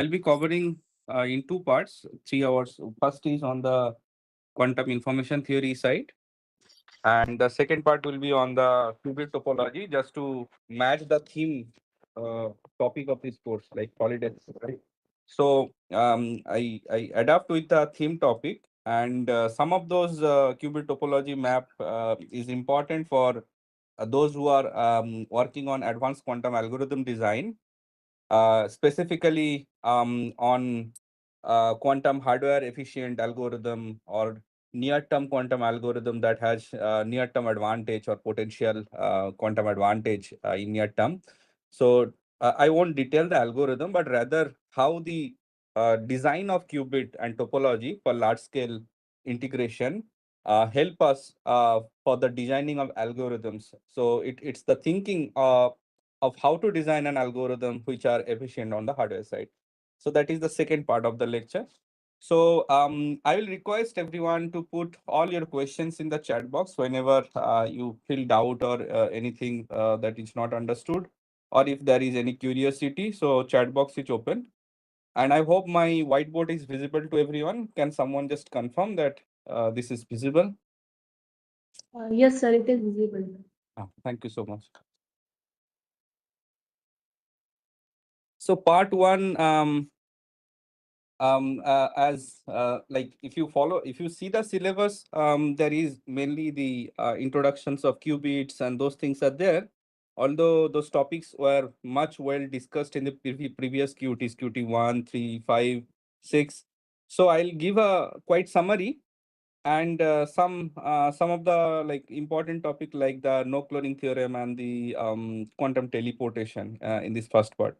I'll be covering in two parts, 3 hours. First is on the quantum information theory side, and the second part will be on the qubit topology, just to match the theme uh, topic of this course, like holidays, right? So I adapt with the theme topic, and some of those qubit topology map is important for those who are working on advanced quantum algorithm design, specifically on quantum hardware efficient algorithm or near-term quantum algorithm that has near-term advantage or potential quantum advantage in near term. So I won't detail the algorithm, but rather how the design of qubit and topology for large-scale integration help us for the designing of algorithms. So it's the thinking of how to design an algorithm which are efficient on the hardware side. So that is the second part of the lecture. So I will request everyone to put all your questions in the chat box whenever you feel doubt or anything that is not understood, or if there is any curiosity. So chat box is open. And I hope my whiteboard is visible to everyone. Can someone just confirm that this is visible? Yes, sir, it is visible. Thank you so much. So part one, as like if you see the syllabus, there is mainly the introductions of qubits and those things are there, although those topics were much well discussed in the previous qts, qt 1, 3, 5, 6. So I'll give a quite summary, and some of the like important topic like the no cloning theorem and the quantum teleportation in this first part.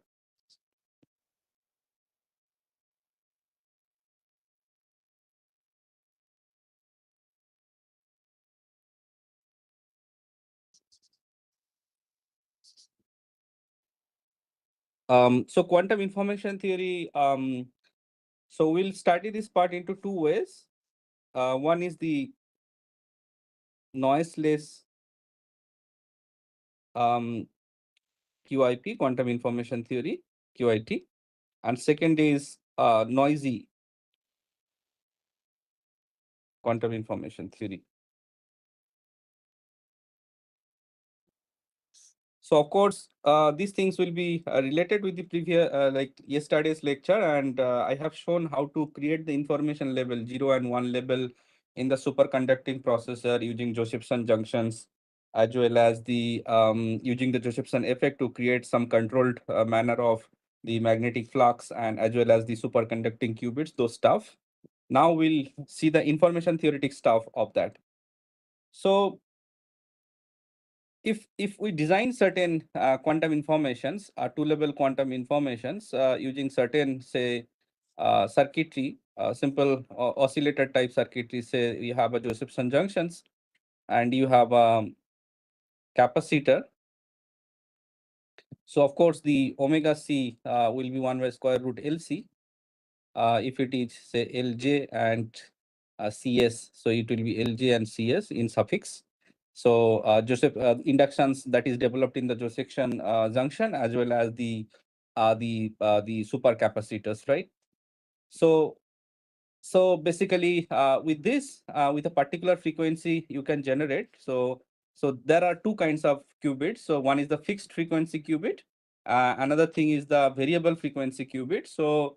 So quantum information theory, so we'll study this part into two ways. One is the noiseless um, QIP, quantum information theory, QIT, and second is noisy quantum information theory. So of course, these things will be related with the previous, like yesterday's lecture, and I have shown how to create the information level 0 and 1 level in the superconducting processor using Josephson junctions, as well as the using the Josephson effect to create some controlled manner of the magnetic flux, and as well as the superconducting qubits, those stuff. Now we'll see the information theoretic stuff of that. So if we design certain quantum informations, two-level quantum informations using certain, say, circuitry, simple oscillator type circuitry, say you have a Josephson junctions and you have a capacitor. So of course the omega c will be 1 by square root LC. If it is say Lj and Cs, so it will be Lj and Cs in suffix. So Joseph inductions that is developed in the Josephson junction, as well as the supercapacitors, right? So basically with this with a particular frequency you can generate. So there are two kinds of qubits. So one is the fixed frequency qubit. Another thing is the variable frequency qubit. So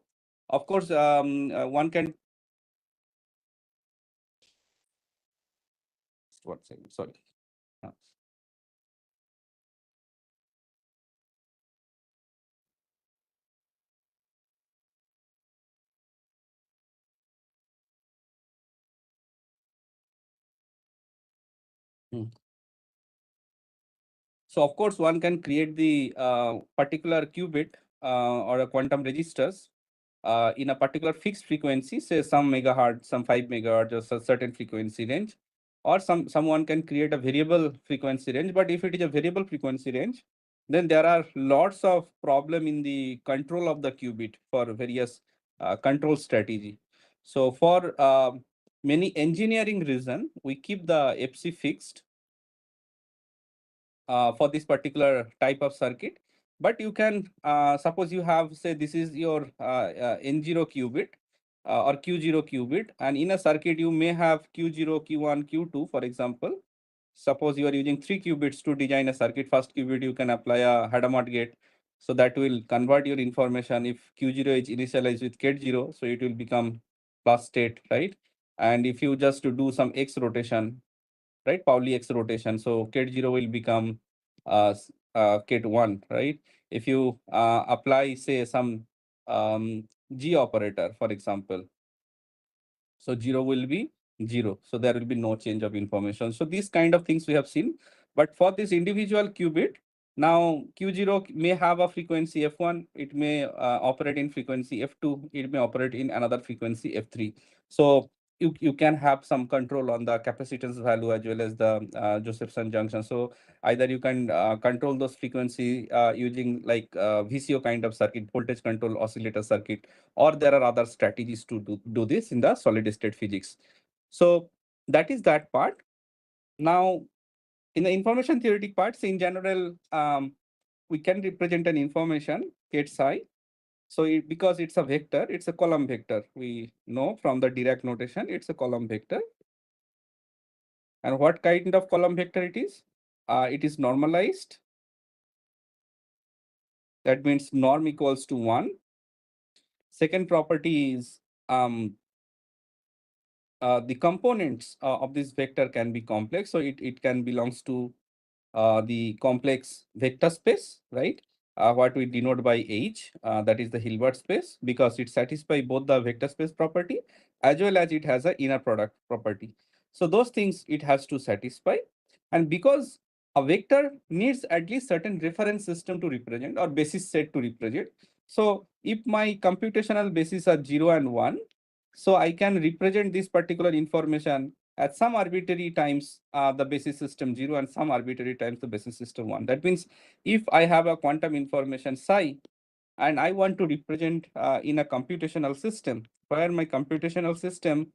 of course one can. One second, sorry. Uh, hmm. So of course one can create the particular qubit or a quantum registers in a particular fixed frequency, say some megahertz, some 5 megahertz, just a certain frequency range, or someone can create a variable frequency range. But if it is a variable frequency range, then there are lots of problem in the control of the qubit for various control strategy. So for many engineering reason, we keep the FC fixed for this particular type of circuit. But you can suppose you have, say, this is your N0 qubit or Q0 qubit, and in a circuit you may have Q0, Q1, Q2, for example. Suppose you are using 3 qubits to design a circuit. First qubit you can apply a Hadamard gate, so that will convert your information. If Q0 is initialized with Ket0, so it will become plus state, right? And if you just to do some X rotation, right, Pauli X rotation, so Ket0 will become Ket1, right? If you apply, say, some G operator, for example, so 0 will be 0. So there will be no change of information. So these kind of things we have seen. But for this individual qubit, now Q0 may have a frequency F1, it may operate in frequency F2, it may operate in another frequency F3. So you can have some control on the capacitance value as well as the Josephson junction. So either you can control those frequency using like VCO kind of circuit, voltage control oscillator circuit, or there are other strategies to do this in the solid state physics. So that is that part. Now, in the information theoretic parts, in general, we can represent an information, Ket psi. So because it's a vector, it's a column vector. We know from the Dirac notation, it's a column vector. And what kind of column vector it is? It is normalized. That means norm equals to 1. Second property is the components of this vector can be complex. So it can belongs to the complex vector space, right? What we denote by H, that is the Hilbert space, because it satisfies both the vector space property as well as it has an inner product property. So those things it has to satisfy. And because a vector needs at least certain reference system to represent or basis set to represent. So if my computational basis are 0 and 1, so I can represent this particular information at some arbitrary times the basis system 0 and some arbitrary times the basis system 1. That means if I have a quantum information psi and I want to represent in a computational system where my computational system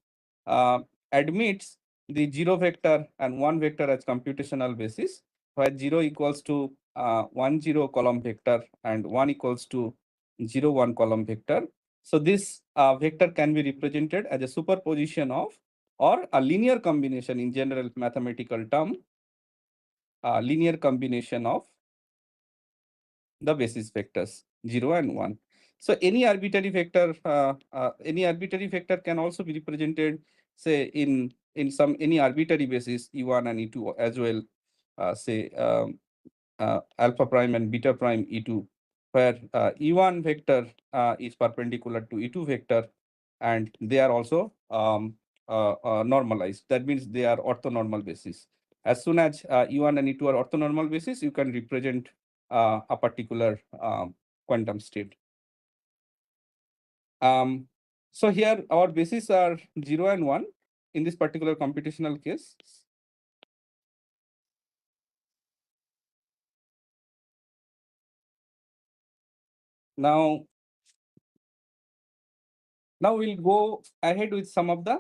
uh, admits the 0 vector and 1 vector as computational basis, where 0 equals to 1 0 column vector and 1 equals to 0 1 column vector. So this vector can be represented as a superposition of or a linear combination in general mathematical term, linear combination of the basis vectors 0 and 1. So any arbitrary vector, can also be represented, say, in some any arbitrary basis E1 and E2 as well, say alpha prime and beta prime E2, where E1 vector is perpendicular to E2 vector, and they are also normalized. That means they are orthonormal basis. As soon as E1 and E2 are orthonormal basis, you can represent a particular quantum state. So here our bases are 0 and 1 in this particular computational case. Now we'll go ahead with some of the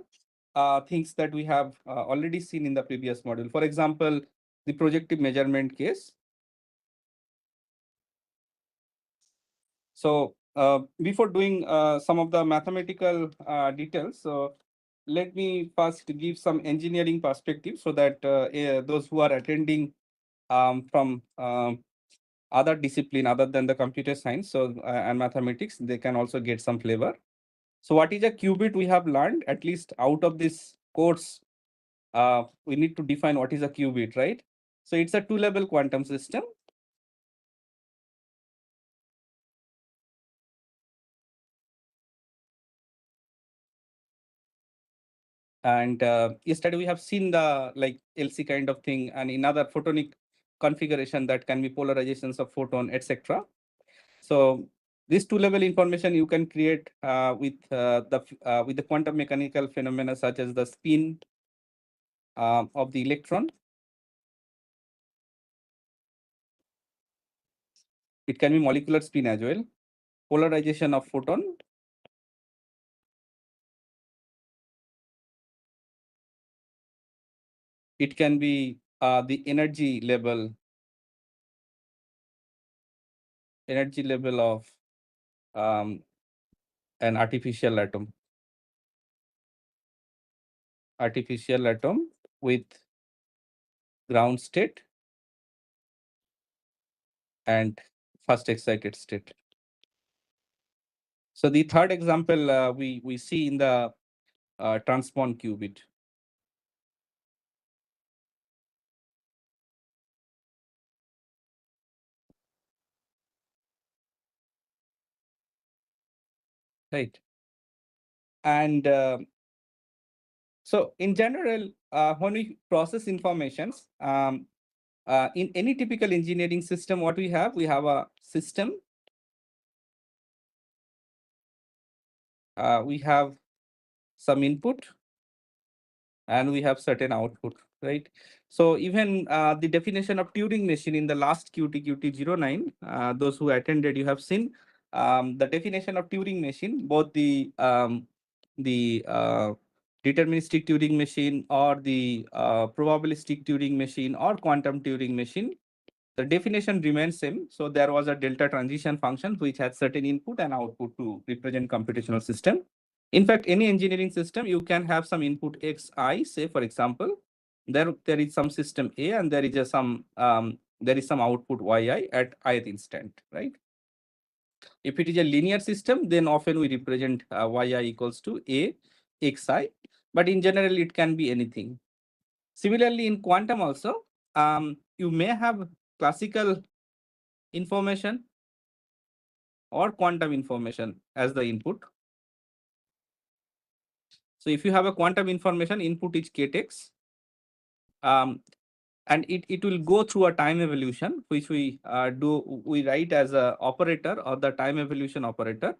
things that we have already seen in the previous module. For example, the projective measurement case. So before doing some of the mathematical details, so let me first give some engineering perspective so that those who are attending from other discipline other than the computer science and mathematics, they can also get some flavor. So what is a qubit? We have learned, at least out of this course, we need to define what is a qubit, right? So it's a two-level quantum system. And yesterday we have seen the like LC kind of thing, and in other photonic configuration that can be polarizations of photon, etc. So this two-level information you can create with the quantum mechanical phenomena such as the spin of the electron. It can be molecular spin as well, polarization of photon. It can be the energy level energy level of an artificial atom with ground state and first excited state. So the third example we see in the transpond qubit. Right. And so in general, when we process informations, in any typical engineering system, what we have a system. We have some input and we have certain output, right? So even the definition of Turing machine in the last QT-09, those who attended, you have seen the definition of Turing machine, both the deterministic Turing machine or the probabilistic Turing machine or quantum Turing machine. The definition remains same. So there was a delta transition function which had certain input and output to represent computational system. In fact, any engineering system, you can have some input xi, say for example, there is some system A and there is some output yi at ith instant, right? If it is a linear system, then often we represent yi equals to a xi, but in general, it can be anything. Similarly, in quantum also, you may have classical information or quantum information as the input. So if you have a quantum information, input is ktex, and it will go through a time evolution, which we write as a operator or the time evolution operator.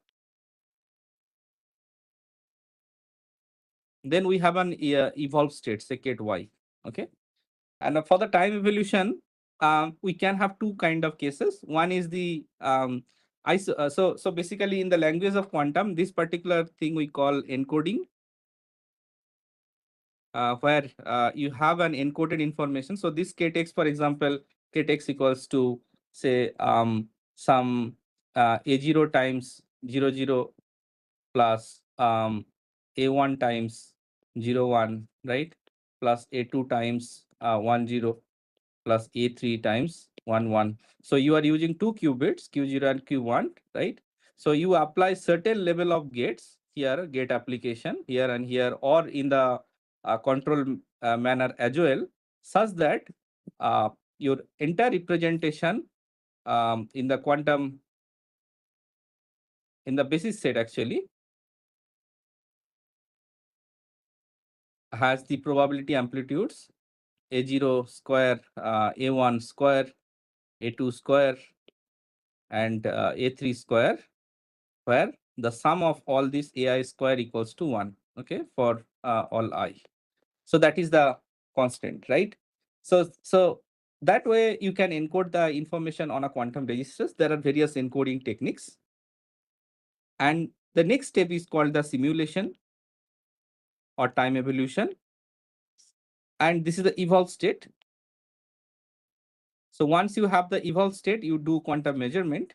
Then we have an evolved state, say ket y, okay? And for the time evolution, we can have two kind of cases. One is the so basically in the language of quantum, this particular thing we call encoding, where you have an encoded information. So this ktex, for example, ktex equals to say some a0 times 00 plus a1 times 01, right? Plus a2 times 10 plus a3 times 11. So you are using two qubits, q0 and q1, right? So you apply certain level of gates here, gate application here and here, or in the control manner as well, such that your entire representation in the quantum, in the basis set actually, has the probability amplitudes a0 square, a1 square, a2 square, and a3 square, where the sum of all these ai square equals to 1, okay, for all I. So that is the constant, right? So that way you can encode the information on a quantum registers. There are various encoding techniques. And the next step is called the simulation or time evolution. And this is the evolved state. So once you have the evolved state, you do quantum measurement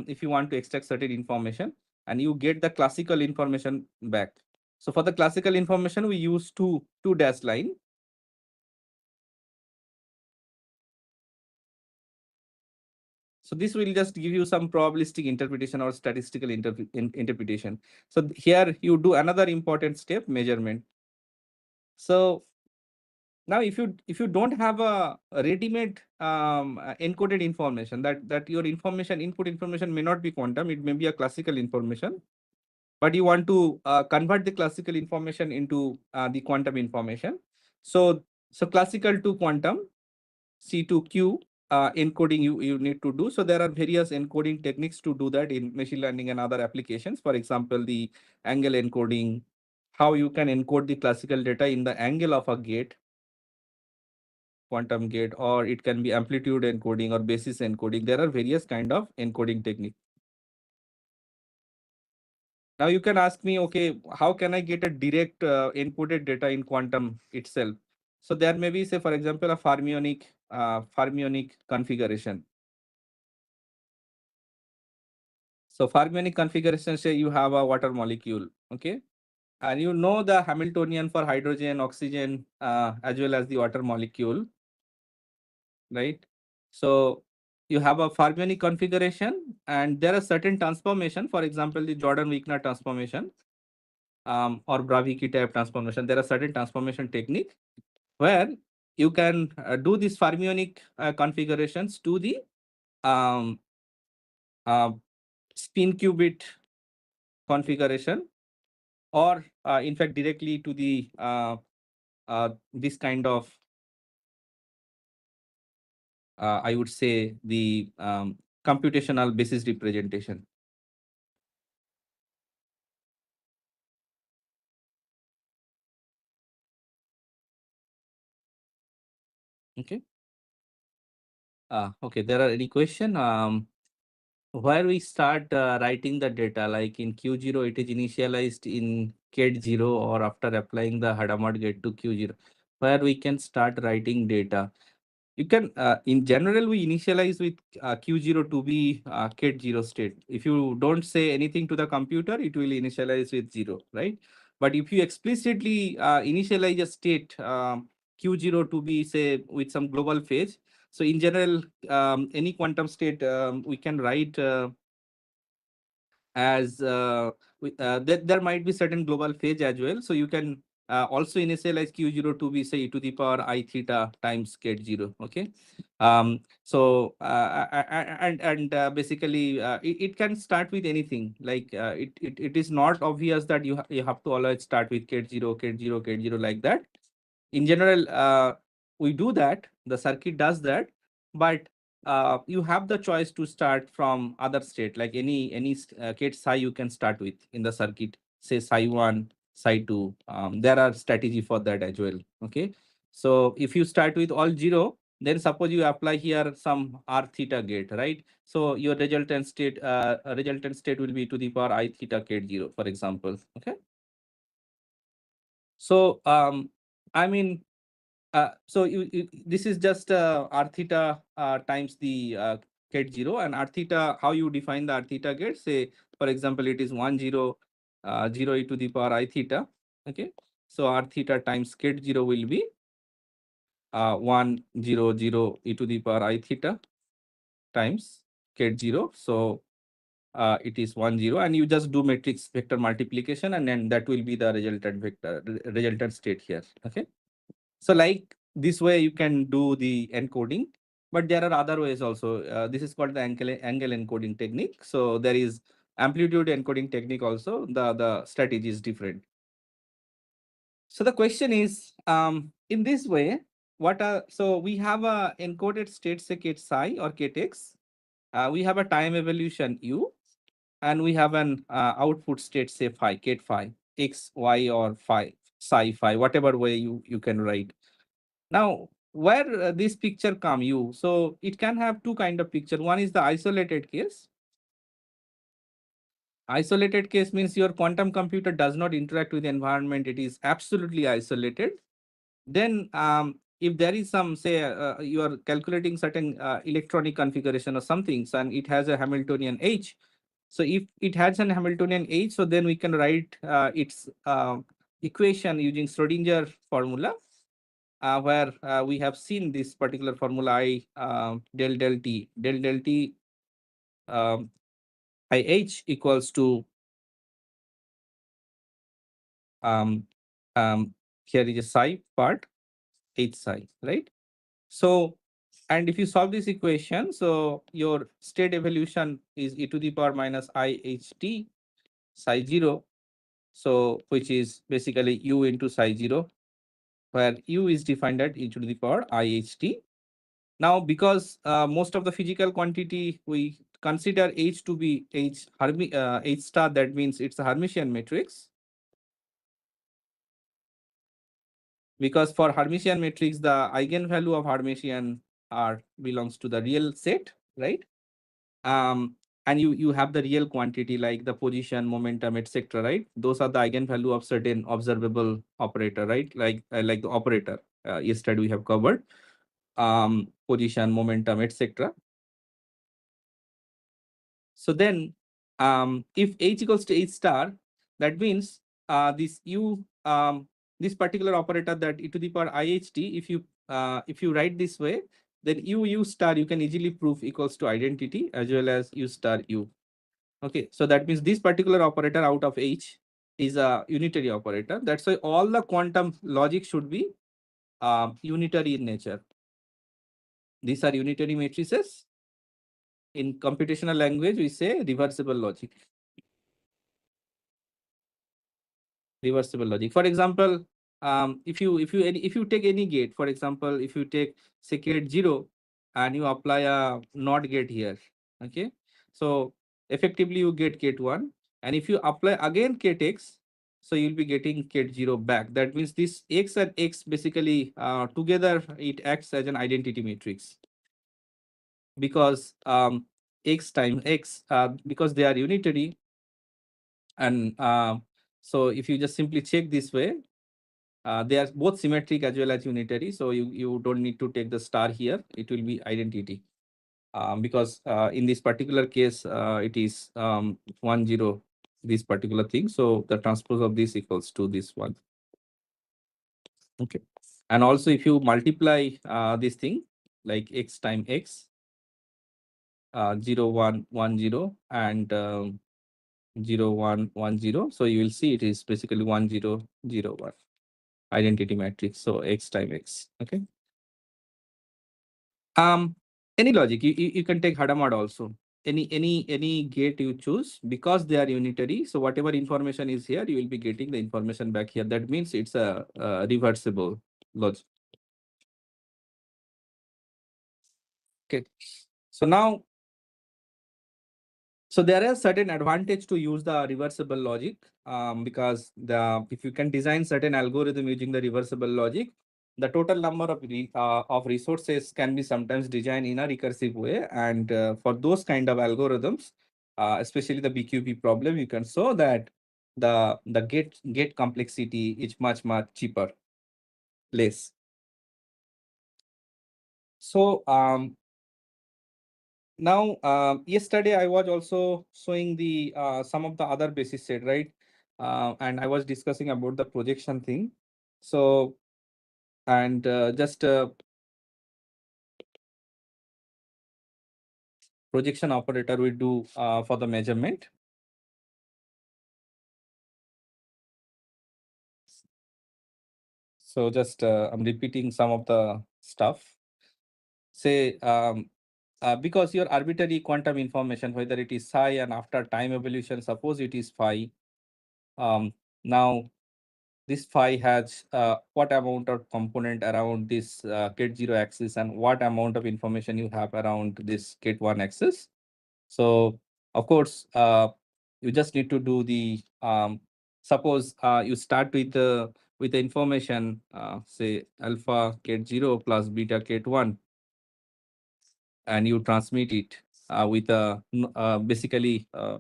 if you want to extract certain information, and you get the classical information back. So for the classical information, we use two dash line. So this will just give you some probabilistic interpretation or statistical interpretation. So here you do another important step, measurement. So now if you don't have a ready-made encoded information, that your information, input information may not be quantum, it may be a classical information, but you want to convert the classical information into the quantum information. So classical to quantum, C to Q encoding you need to do. So there are various encoding techniques to do that in machine learning and other applications. For example, the angle encoding, how you can encode the classical data in the angle of a gate, quantum gate, or it can be amplitude encoding or basis encoding. There are various kind of encoding techniques. Now you can ask me, okay, how can I get a direct encoded data in quantum itself? So there may be, say, for example, a fermionic configuration. So fermionic configuration, say you have a water molecule, okay? And you know the Hamiltonian for hydrogen, oxygen, as well as the water molecule, right? So you have a fermionic configuration, and there are certain transformation, for example, the Jordan-Wigner transformation, or Bravicki type transformation. There are certain transformation technique where you can do these fermionic configurations to the um, uh, spin qubit configuration, or in fact directly to the this kind of I would say the computational basis representation. Okay. Okay. There are any question? Where we start writing the data, like in Q0, it is initialized in Ket0, or after applying the Hadamard gate to Q0, where we can start writing data. You can, in general, we initialize with Q0 to be Ket0 state. If you don't say anything to the computer, it will initialize with 0, right? But if you explicitly initialize a state Q0 to be, say, with some global phase, so in general, any quantum state we can write as there might be certain global phase as well. So you can also initialize Q0 to be, say, e to the power I theta times Ket0. Okay. And basically it can start with anything. Like it is not obvious that you have to always start with Ket0, Ket0, Ket0 like that. In general, we do that, the circuit does that, but you have the choice to start from other state, like any gate psi you can start with in the circuit, say psi 1, psi 2. There are strategy for that as well. Okay. So if you start with all 0, then suppose you apply here some r theta gate, right? So your resultant state will be to the power I theta gate 0, for example. Okay. So I mean, so this is just r theta times the Ket0, and r theta, how you define the r theta gate, say, for example, it is 1, 0, 0 e to the power I theta. Okay. So r theta times Ket0 will be 1, 0, 0 e to the power I theta times Ket0. So it is 1, 0, and you just do matrix vector multiplication, and then that will be the resultant state here. Okay. So like this way you can do the encoding, but there are other ways also. This is called the angle encoding technique. So there is amplitude encoding technique also. The strategy is different. So the question is, in this way, so we have a encoded state, say ket psi or ket x. We have a time evolution u, and we have an output state, say phi, ket phi, x, y, or phi, psi phi, whatever way you can write. Now, where this picture come you? So it can have two kind of picture. One is the isolated case. Isolated case means your quantum computer does not interact with the environment. It is absolutely isolated. Then if there is some, say, you are calculating certain electronic configuration or something, and it has a Hamiltonian H. So if it has an Hamiltonian H, so then we can write its equation using Schrodinger formula, where we have seen this particular formula I del t um, I h equals to um, here is a psi part h psi, right? So, and if you solve this equation, so your state evolution is e to the power minus I h t psi 0. So which is basically u into psi 0, where u is defined at e to the power I h t. Now, because most of the physical quantity we consider H to be H star, that means it's a Hermitian matrix. Because for Hermitian matrix, the eigenvalue of Hermitian R belongs to the real set, right? And you have the real quantity like the position, momentum, etc. Right? Those are the eigenvalue of certain observable operator, right? Like the operator. Yesterday we have covered position, momentum, etc. So then if H equals to H star, that means this particular operator, that e to the power IHT, if you write this way, then U star you can easily prove equals to identity as well as U star U. Okay, so that means this particular operator out of H is a unitary operator. That's why all the quantum logic should be unitary in nature. These are unitary matrices. In computational language, we say reversible logic. Reversible logic. For example, if you take any gate, for example, if you take say gate 0 and you apply a NOT gate here, okay, so effectively you get gate 1, and if you apply again gate X, so you'll be getting gate 0 back. That means this X and X basically together it acts as an identity matrix, because X times X, because they are unitary, and so if you just simply check this way, they are both symmetric as well as unitary. So you don't need to take the star here. It will be identity. Because in this particular case, it is 1, 0, this particular thing. So the transpose of this equals to this one. Okay. And also if you multiply this thing like X times X, 0, 1, 1, 0, and 0, 1, 1, 0. So you will see it is basically 1, 0, 0, 1. Identity matrix. So X times X. Okay. Any logic, you can take Hadamard also. Any gate you choose, because they are unitary. So whatever information is here, you will be getting the information back here. That means it's a reversible logic. Okay. So now, so there is certain advantage to use the reversible logic, because if you can design certain algorithm using the reversible logic, the total number of resources can be sometimes designed in a recursive way. And for those kind of algorithms, especially the BQP problem, you can show that the gate complexity is much cheaper, less. So now, yesterday I was also showing the some of the other basis set, right? And I was discussing about the projection thing. So, and just projection operator we do for the measurement. So just I'm repeating some of the stuff. Say, because your arbitrary quantum information, whether it is psi, and after time evolution, suppose it is phi. Now this phi has what amount of component around this gate 0 axis, and what amount of information you have around this gate 1 axis. So of course, you just need to do the suppose you start with the information, say alpha gate 0 plus beta gate 1, and you transmit it with a basically a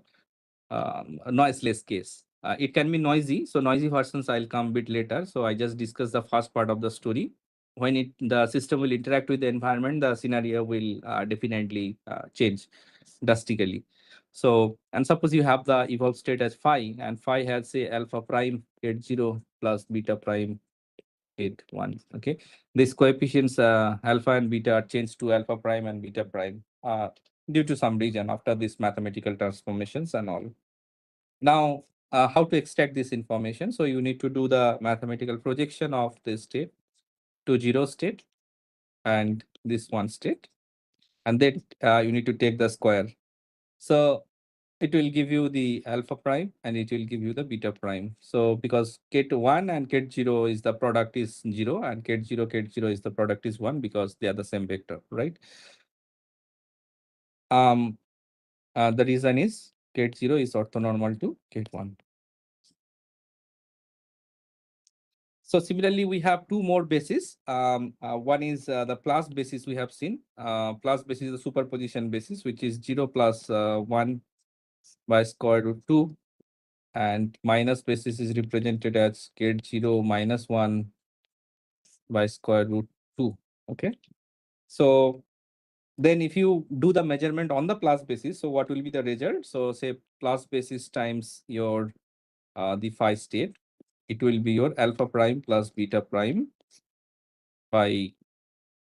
noiseless case. It can be noisy. So noisy versions I'll come a bit later. So I just discussed the first part of the story. When the system will interact with the environment, the scenario will definitely change drastically. So, and suppose you have the evolved state as phi, and phi has say alpha prime gate 0 plus beta prime gate 1. Okay. These coefficients alpha and beta are changed to alpha prime and beta prime due to some reason after these mathematical transformations and all. Now, how to extract this information? So you need to do the mathematical projection of this state to 0 state and this 1 state, and then you need to take the square. So it will give you the alpha prime and it will give you the beta prime. So because gate 1 and gate 0 is the product is 0, and gate 0 is the product is 1, because they are the same vector, right? The reason is gate 0 is orthonormal to gate 1. So similarly, we have two more bases. One is the plus basis we have seen. Plus basis is the superposition basis, which is 0 plus 1 by square root 2. And minus basis is represented as gate 0 minus 1 by square root 2. Okay. So Then if you do the measurement on the plus basis, so what will be the result? So say plus basis times your the phi state, it will be your alpha prime plus beta prime by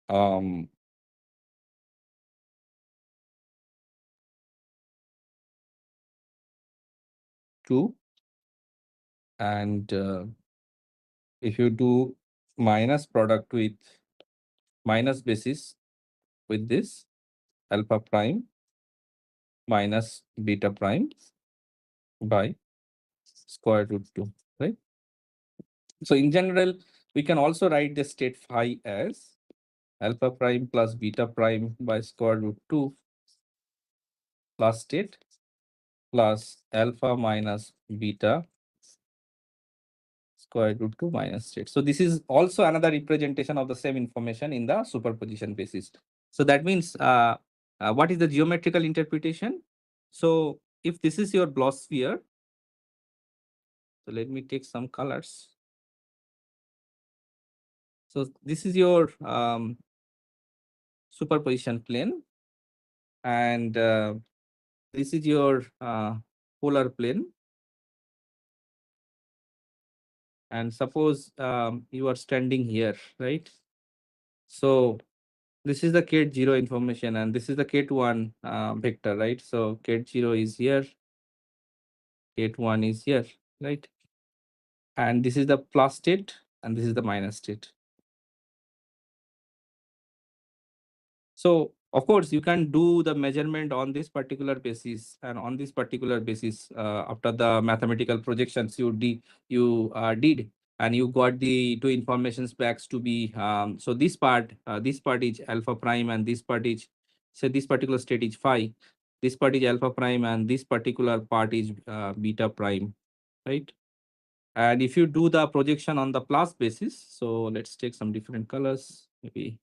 um 2. And if you do minus product with minus basis with this alpha prime minus beta prime by square root 2, right? So in general, we can also write the state phi as alpha prime plus beta prime by square root 2 plus state plus alpha minus beta square root 2 minus state. So this is also another representation of the same information in the superposition basis. So that means what is the geometrical interpretation? So if this is your Bloch sphere, so let me take some colors. So this is your superposition plane, and this is your polar plane. And suppose you are standing here, right? So this is the Ket0 information, and this is the Ket1 vector, right? So Ket0 is here, Ket1 is here, right? And this is the plus state, and this is the minus state. So of course, you can do the measurement on this particular basis, and on this particular basis, after the mathematical projections you did, and you got the two informations packs to be so this part is alpha prime, and this part is, say, this particular state is phi. This part is alpha prime, and this particular part is beta prime, right? And if you do the projection on the plus basis, so let's take some different colors, maybe.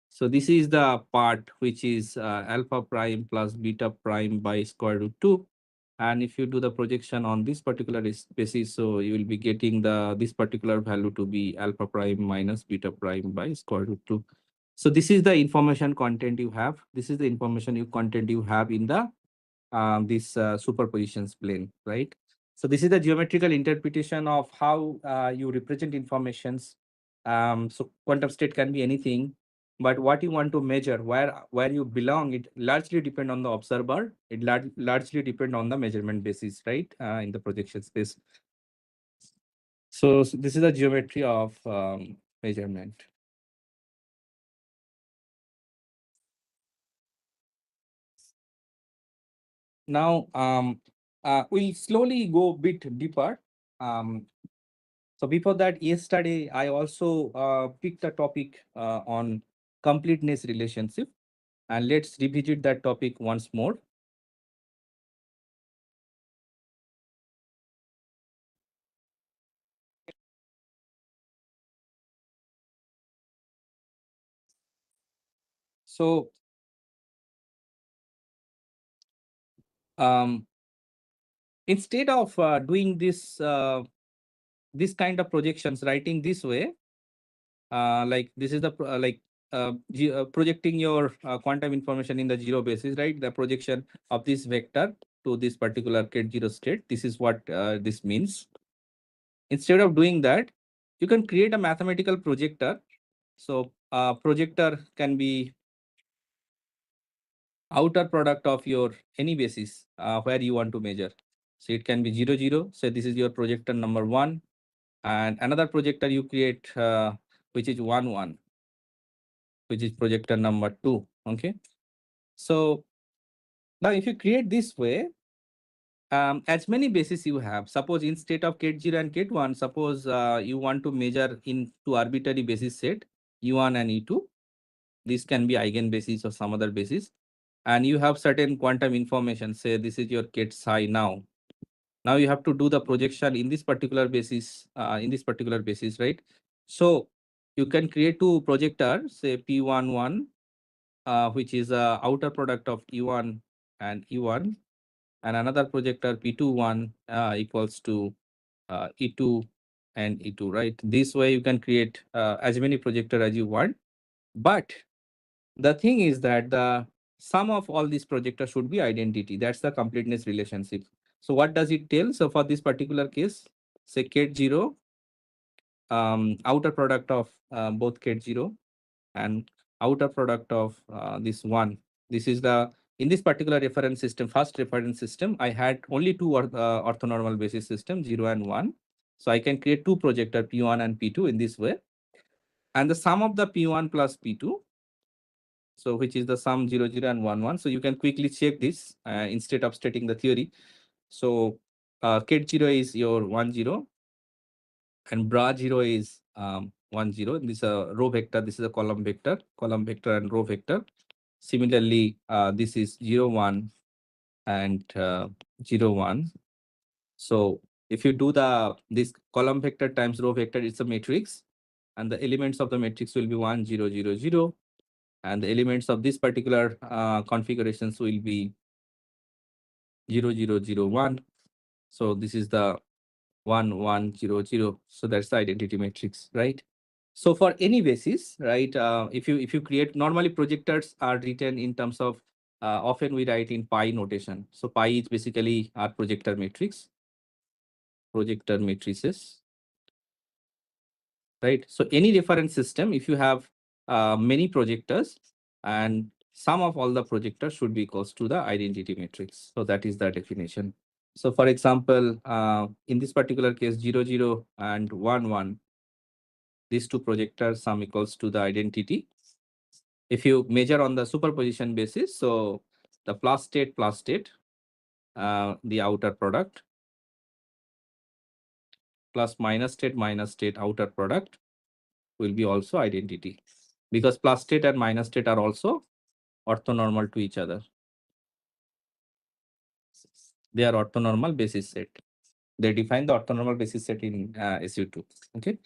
So this is the part which is alpha prime plus beta prime by square root 2. And if you do the projection on this particular basis, so you will be getting this particular value to be alpha prime minus beta prime by square root 2. So this is the information content you have. This is the information content you have in the this superpositions plane, right? So this is the geometrical interpretation of how you represent informations. So quantum state can be anything, but what you want to measure, where you belong, it largely depend on the observer. It largely depend on the measurement basis, right? In the projection space. So this is the geometry of measurement. Now we'll slowly go a bit deeper. So before that, yesterday I also picked a topic on completeness relationship, and let's revisit that topic once more. So um, instead of doing this kind of projections, writing this way, like this is the projecting your quantum information in the zero basis, right? The projection of this vector to this particular Ket0 state. This is what this means. Instead of doing that, you can create a mathematical projector. So projector can be outer product of your any basis where you want to measure. So it can be 0, 0. So this is your projector number 1, and another projector you create which is 1, 1, which is projector number 2. Okay. So now if you create this way, as many bases you have, suppose instead of Ket0 and Ket1, suppose you want to measure in two arbitrary basis set, E1 and E2. This can be eigenbasis or some other basis. And you have certain quantum information, say this is your Ket psi now. Now you have to do the projection in this particular basis, right? So you can create two projectors, say P11, which is outer product of E1 and E1, and another projector P21 equals to E2 and E2, right? This way you can create as many projector as you want. But the thing is that the sum of all these projectors should be identity. That's the completeness relationship. So what does it tell? So for this particular case, say ket0, outer product of both ket0 and outer product of this one. This is the, in this particular reference system, first reference system, I had only two orthonormal basis system, 0 and 1. So I can create two projector, P1 and P2 in this way. And the sum of the P1 plus P2, so which is the sum 0, 0 and 1, 1. So you can quickly check this instead of stating the theory. So ket0 is your 1, 0, and bra0 is 1, 0. This is a row vector, this is a column vector and row vector. Similarly, this is 0, 1 and 0, 1. So if you do this column vector times row vector, it's a matrix, and the elements of the matrix will be 1, 0, 0, 0, and the elements of this particular configurations will be 0, 0, 0, 1. So this is the 1, 1, 0, 0. So that's the identity matrix, right? So for any basis, right, if you create, normally projectors are written in terms of, often we write in pi notation. So pi is basically our projector matrices, right? So any reference system, if you have many projectors, and sum of all the projectors should be equals to the identity matrix. So that is the definition. So for example, in this particular case, 0, 0 and 1, 1, these two projectors sum equals to the identity. If you measure on the superposition basis, so the plus state, the outer product, plus minus state, outer product will be also identity, because plus state and minus state are also orthonormal to each other. They are orthonormal basis set. They define the orthonormal basis set in SU2. Okay.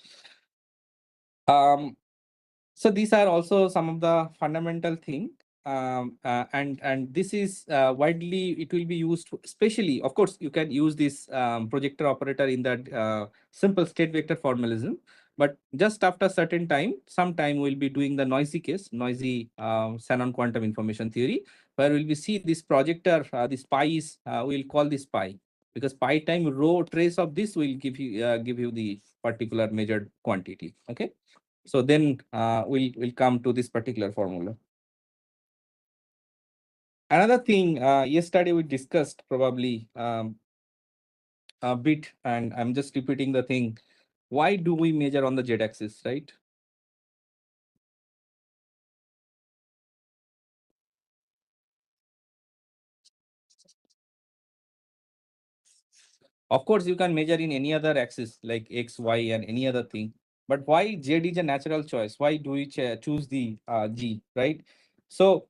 So these are also some of the fundamental thing, and this is widely, it will be used, especially, of course, you can use this projector operator in that simple state vector formalism, but just after certain time, sometime we'll be doing the noisy case, noisy Shannon quantum information theory, where we'll be see this projector, this pi is, we'll call this pi, because pi time row trace of this will give you the particular measured quantity. Okay. So then we'll come to this particular formula. Another thing, yesterday we discussed probably a bit, and I'm just repeating the thing. Why do we measure on the z-axis, right? Of course, you can measure in any other axis like x, y, and any other thing. But why z is a natural choice? Why do we choose the g, right? So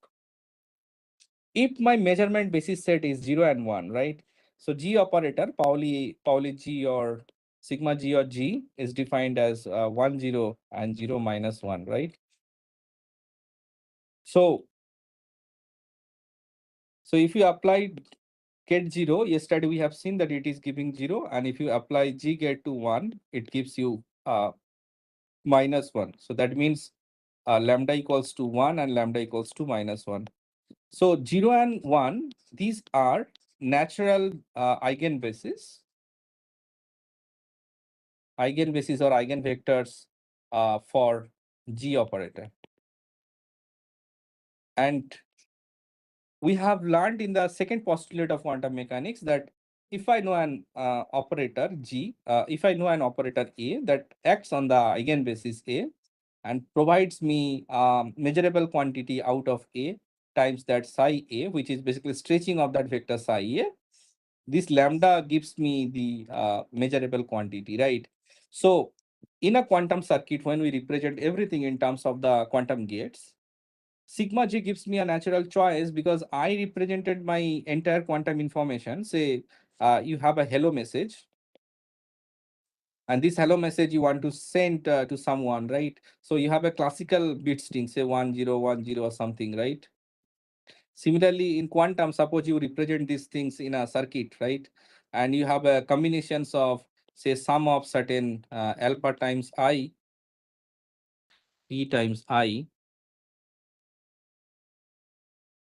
if my measurement basis set is 0 and 1, right? So G operator, Pauli G or sigma G or G is defined as 1, 0 and 0 minus 1, right? So if you apply get 0, yesterday we have seen that it is giving 0. And if you apply G get to 1, it gives you minus 1. So that means lambda equals to 1 and lambda equals to minus 1. So 0 and 1, these are natural eigenbases or eigenvectors for G operator. And we have learned in the second postulate of quantum mechanics that if I know an operator G, if I know an operator A that acts on the eigenbasis A and provides me measurable quantity out of A times that psi A, which is basically stretching of that vector psi A, this lambda gives me the measurable quantity, right? So in a quantum circuit, when we represent everything in terms of the quantum gates, sigma g gives me a natural choice because I represented my entire quantum information. Say you have a hello message, and this hello message you want to send to someone, right? So you have a classical bit string, say 1010 or something, right? Similarly, in quantum, suppose you represent these things in a circuit, right? And you have a combinations of say sum of certain alpha times I, p times I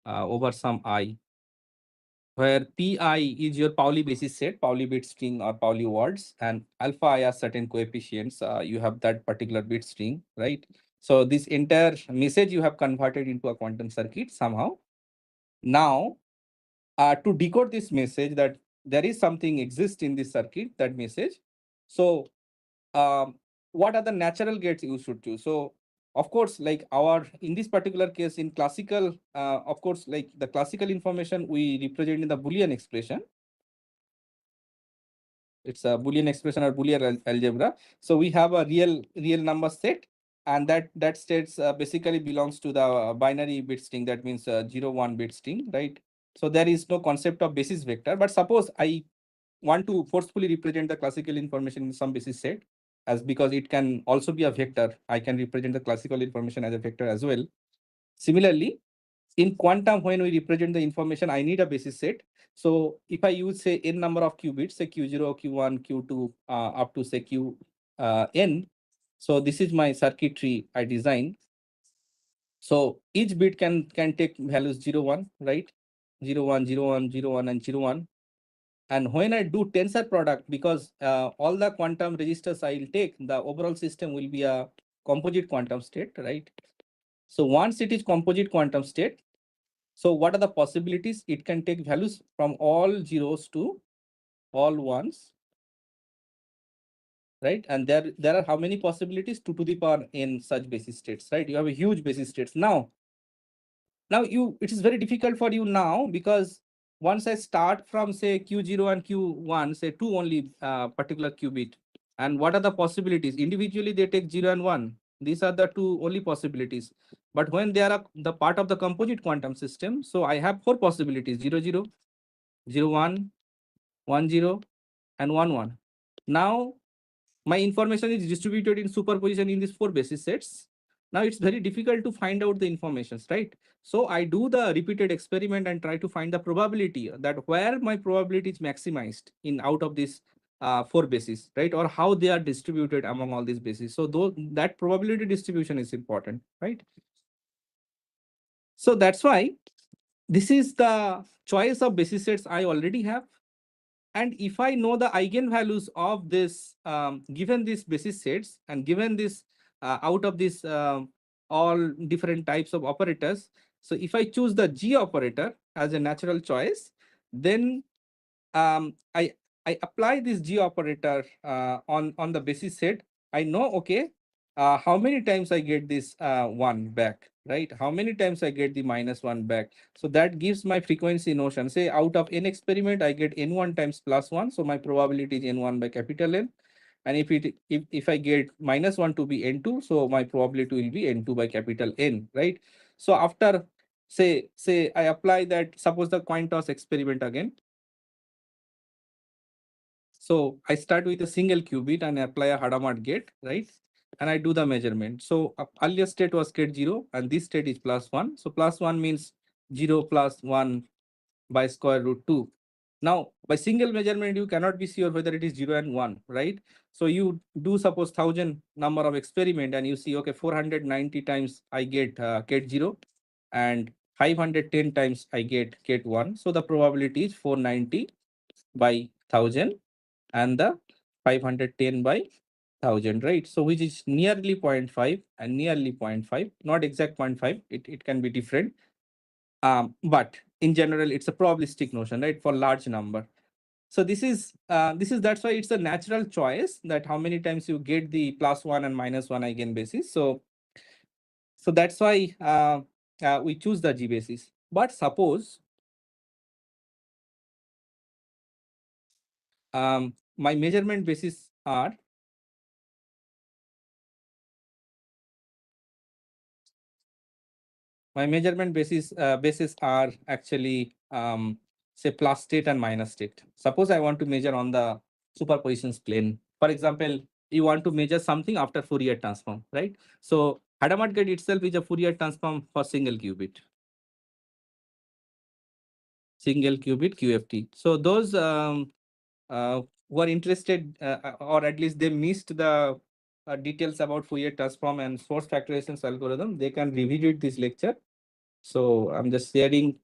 over some I, where pi is your Pauli basis set, Pauli bit string or Pauli words, and alpha I are certain coefficients. You have that particular bit string, right? So this entire message you have converted into a quantum circuit somehow. Now, to decode this message that there is something exists in this circuit, that message. So what are the natural gates you should choose? So of course, like in this particular case in classical, of course, like the classical information we represent in the Boolean expression. It's a Boolean expression or Boolean algebra. So we have a real number set, and that states basically belongs to the binary bit string. That means 0, 1 bit string, right? So there is no concept of basis vector. But suppose I want to forcefully represent the classical information in some basis set, as because it can also be a vector. I can represent the classical information as a vector as well. Similarly, in quantum, when we represent the information, I need a basis set. So if I use, say, n number of qubits, say Q0, Q1, Q2, up to say Q n. So this is my circuitry I design. So each bit can take values 0, 1, right? 0, 1, 0, 1, 0, 1, and 0, 1. And when I do tensor product, because all the quantum registers I will take, the overall system will be a composite quantum state, right? So once it is composite quantum state, so what are the possibilities? It can take values from all zeros to all ones, right? And there are how many possibilities? 2 to the power n such basis states, right? You have a huge basis states. Now it is very difficult for you now, because once I start from say Q0 and Q1, say two only particular qubit, and what are the possibilities? Individually they take 0 and 1. These are the two only possibilities. But when they are the part of the composite quantum system, so I have four possibilities: 0, 0, 0, 1, 1, 0, and 1, 1. Now my information is distributed in superposition in these four basis sets. Now it's very difficult to find out the informations, right? So I do the repeated experiment and try to find the probability, that where my probability is maximized in out of these four bases, right? Or how they are distributed among all these bases. So that probability distribution is important, right? So that's why this is the choice of basis sets I already have. And if I know the eigenvalues of this, given these basis sets and given this out of this all different types of operators, so if I choose the G operator as a natural choice, then um, I I apply this G operator on the basis set. I know, okay, how many times I get this 1 back, right? How many times I get the -1 back. So that gives my frequency notion. Say out of n experiment, I get n1 times +1. So my probability is n1 by capital N. And if I get -1 to be n2, so my probability will be n2 by capital N, right? So after say I apply that, suppose the coin toss experiment again. So I start with a single qubit and apply a Hadamard gate, right? And I do the measurement. So earlier state was state 0, and this state is +1. So +1 means 0 plus 1 by square root 2. Now, by single measurement, you cannot be sure whether it is 0 and 1, right? So you do suppose 1,000 number of experiment, and you see, okay, 490 times I get Ket 0, and 510 times I get Ket 1. So the probability is 490 by 1,000 and the 510 by 1,000, right? So which is nearly 0.5 and nearly 0.5, not exact 0.5. It can be different. But in general, it's a probabilistic notion, right? For large number. So that's why it's a natural choice, that how many times you get the +1 and -1 eigenbasis. So that's why we choose the G basis. But suppose my measurement basis are my measurement basis are actually say plus state and minus state. Suppose I want to measure on the superpositions plane. For example, you want to measure something after Fourier transform, right? So Hadamard gate itself is a Fourier transform for single qubit. Single qubit QFT. So those who are interested, or at least they missed the details about Fourier transform and source factorization algorithm, they can revisit this lecture. So I'm just sharing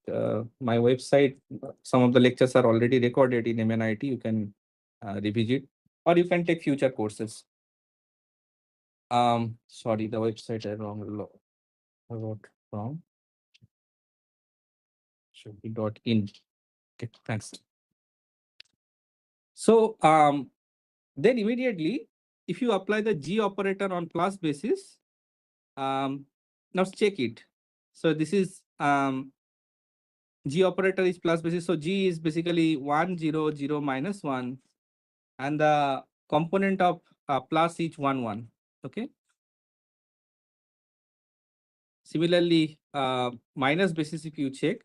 my website. Some of the lectures are already recorded in MNIT. You can revisit, or you can take future courses. Sorry, the website I wrote wrong. Should be .in. Okay, thanks. So then immediately, if you apply the G operator on plus basis, now check it. So this is G operator is plus basis. So G is basically 1, 0, 0, minus 1. And the component of plus is 1, 1. Okay. Similarly, minus basis if you check.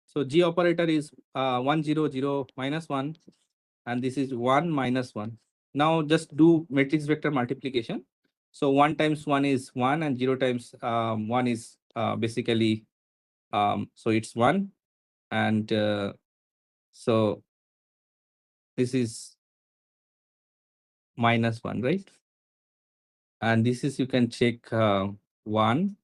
So G operator is 1, 0, 0, minus 1. And this is 1, minus 1. Now just do matrix vector multiplication. So 1 times 1 is 1 and 0 times 1 is basically, so it's 1. And so this is minus 1, right? And this is, you can check 1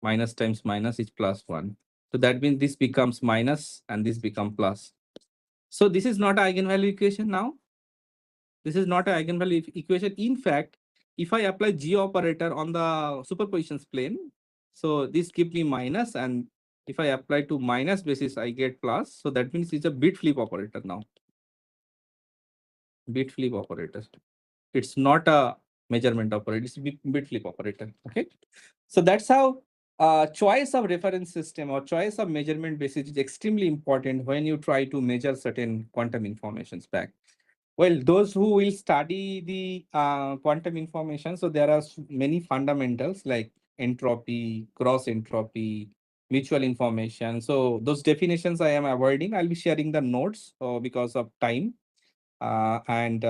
minus times minus is plus 1. So that means this becomes minus and this become plus. So this is not an eigenvalue equation now. This is not an eigenvalue equation. In fact, if I apply G operator on the superpositions plane, so this gives me minus, and if I apply to minus basis, I get plus. So that means it's a bit flip operator now. Bit flip operator. It's not a measurement operator, it's a bit flip operator. Okay. So that's how choice of reference system or choice of measurement basis is extremely important when you try to measure certain quantum informations back. Well, those who will study the quantum information, so there are many fundamentals like entropy, cross entropy, mutual information. So those definitions I am avoiding. I'll be sharing the notes because of time. And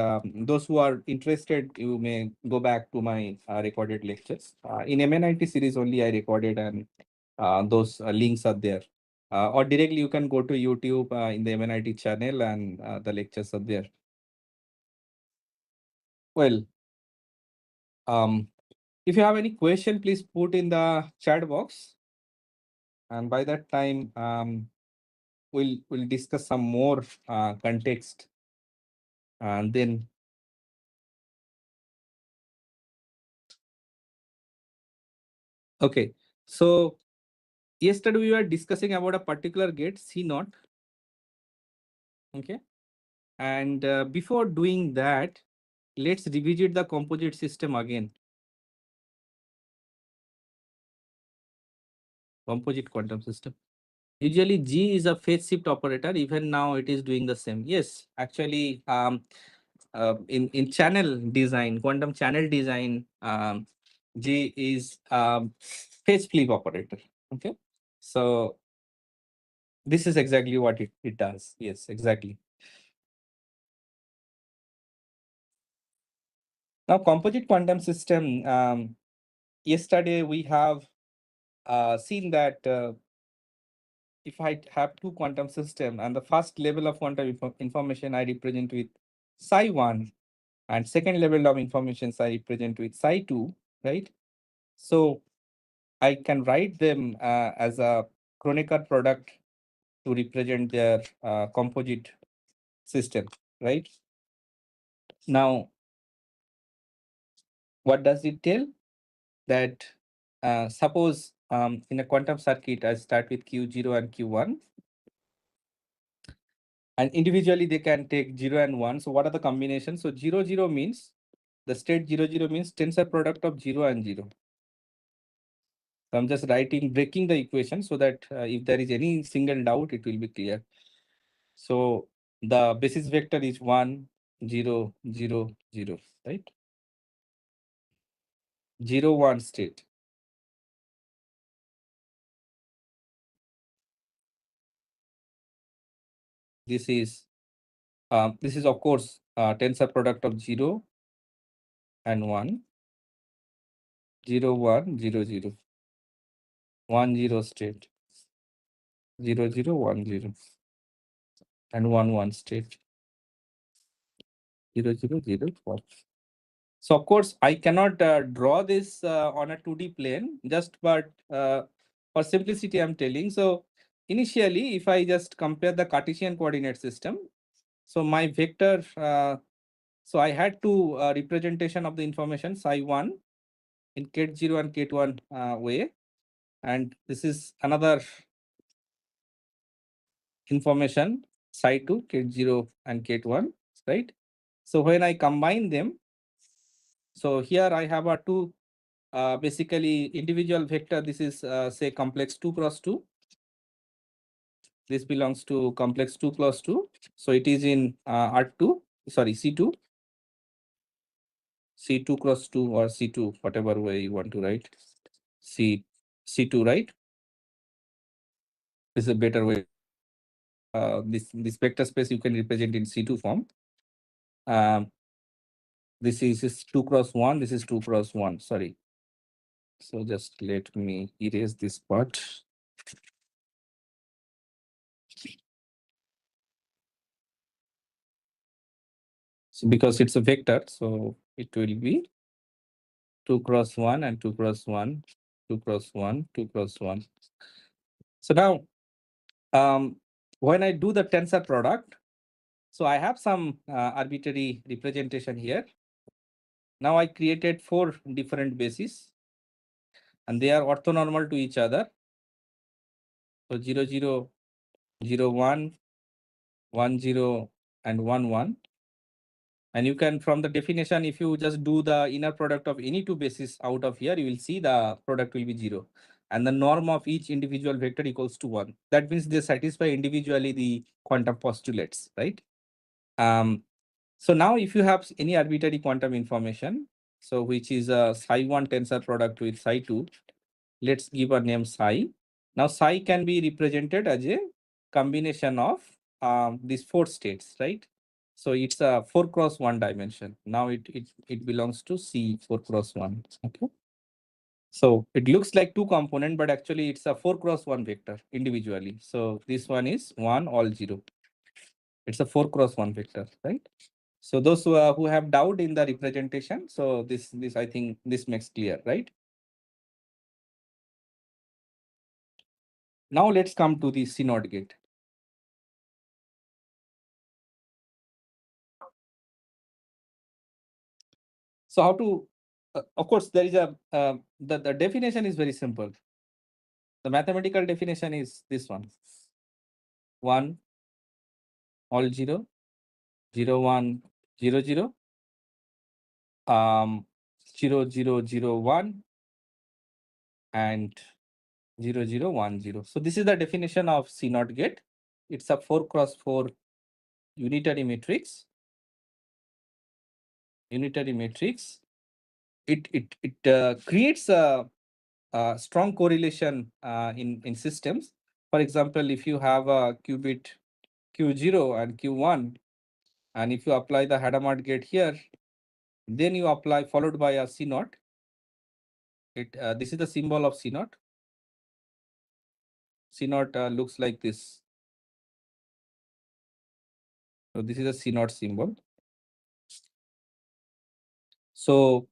those who are interested, you may go back to my recorded lectures. In MNIT series only I recorded, and those links are there. Or directly you can go to YouTube in the MNIT channel, and the lectures are there. Well, if you have any question, please put in the chat box. And by that time, we'll discuss some more context. And then, okay. So yesterday we were discussing about a particular gate C naught. Okay. And before doing that, let's revisit the composite system again. Composite quantum system. Usually G is a phase shift operator. Even now it is doing the same. Yes, actually, in channel design, quantum channel design, G is phase flip operator. Okay. So this is exactly what it does. Yes, exactly. Now, composite quantum system, yesterday we have seen that if I have two quantum system, and the first level of quantum information I represent with psi 1, and second level of information I represent with psi 2, right? So I can write them as a Kronecker product to represent their composite system, right? Now, what does it tell? That suppose in a quantum circuit, I start with Q0 and Q1, and individually they can take 0 and 1. So what are the combinations? So 0, 0 means the state 0, 0 means tensor product of 0 and 0. So I'm just breaking the equation so that if there is any single doubt, it will be clear. So the basis vector is 1, 0, 0, 0, right? 0, 1 state. This is of course tensor product of 0 and 1, 0, 1, 0, 0, 1, 0 state, 0, 0, 1, 0, and 1, 1 state. 0, 0, 0, 4. So of course, I cannot draw this on a 2D plane, but for simplicity, I'm telling. So initially, if I just compare the Cartesian coordinate system, so my vector, so I had two representation of the information psi1 in Ket0 and Ket1 way, and this is another information psi2, Ket0 and Ket1, right? So when I combine them, so here I have a two basically individual vector. This is say complex 2 cross 2. This belongs to complex 2 cross 2. So it is in R2, sorry, C2, C2 cross 2 or C2, whatever way you want to write. C2, right? This is a better way. This vector space you can represent in C2 form. This is 2 cross 1. This is 2 cross 1. Sorry. So just let me erase this part. So because it's a vector, so it will be 2 cross 1 and 2 cross 1, 2 cross 1, 2 cross 1. So now, when I do the tensor product, so I have some arbitrary representation here. Now I created 4 different bases, and they are orthonormal to each other. So 0, 0, 0, 1, 1, 0, and 1, 1. And you can, from the definition, if you just do the inner product of any two bases out of here, you will see the product will be 0. And the norm of each individual vector equals to 1. That means they satisfy individually the quantum postulates, right? So now if you have any arbitrary quantum information, so which is a psi1 tensor product with psi2, let's give a name psi. Now psi can be represented as a combination of these 4 states, right? So it's a 4 cross 1 dimension. Now it belongs to C 4 cross 1. Okay. So it looks like 2 component, but actually it's a 4 cross 1 vector individually. So this one is 1 all 0. It's a 4 cross 1 vector, right? So those who have doubt in the representation, so this I think this makes clear, right? Now let's come to the CNOT gate. So how to, of course, there is a, the definition is very simple. The mathematical definition is this one. 1, all 0, 0, 1, 0, 0, 0, 0, 0, 1, and 0, 0, 1, 0. So this is the definition of CNOT gate. It's a 4 cross 4 unitary matrix. Unitary matrix. It creates a strong correlation in systems. For example, if you have a qubit Q0 and Q1, and if you apply the Hadamard gate here, then you apply followed by a CNOT. This is the symbol of CNOT. CNOT looks like this. So this is a CNOT symbol. So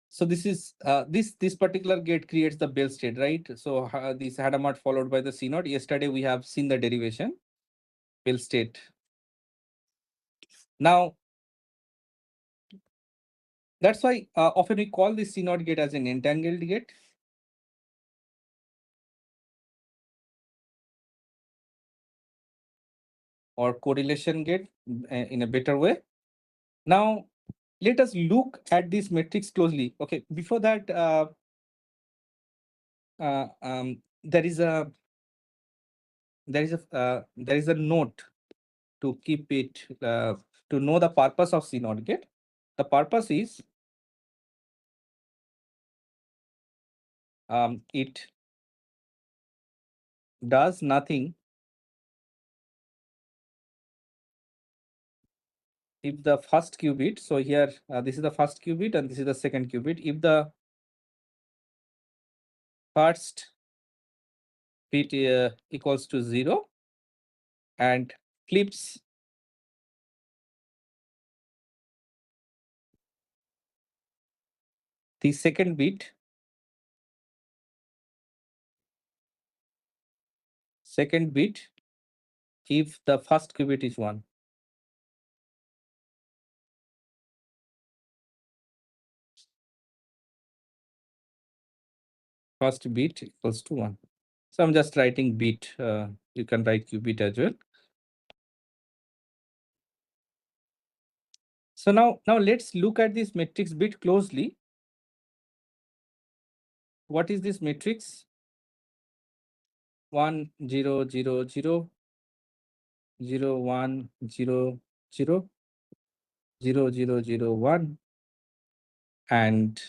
so this is this particular gate creates the Bell state, right? So this Hadamard followed by the CNOT. Yesterday we have seen the derivation, Bell state. Now that's why often we call this CNOT gate as an entangled gate. Or correlation gate in a better way. Now, let us look at this matrix closely. Okay, before that, there is a note to keep it to know the purpose of CNOT gate. The purpose is it does nothing if the first qubit. So here, this is the first qubit and this is the second qubit. If the first bit equals to 0 and flips the second bit if the first qubit is 1. First bit equals to 1. So I'm just writing bit. You can write qubit as well. So now let's look at this matrix bit closely. What is this matrix? 1 0 0 0 0 1 0 0 0 0 0 1 and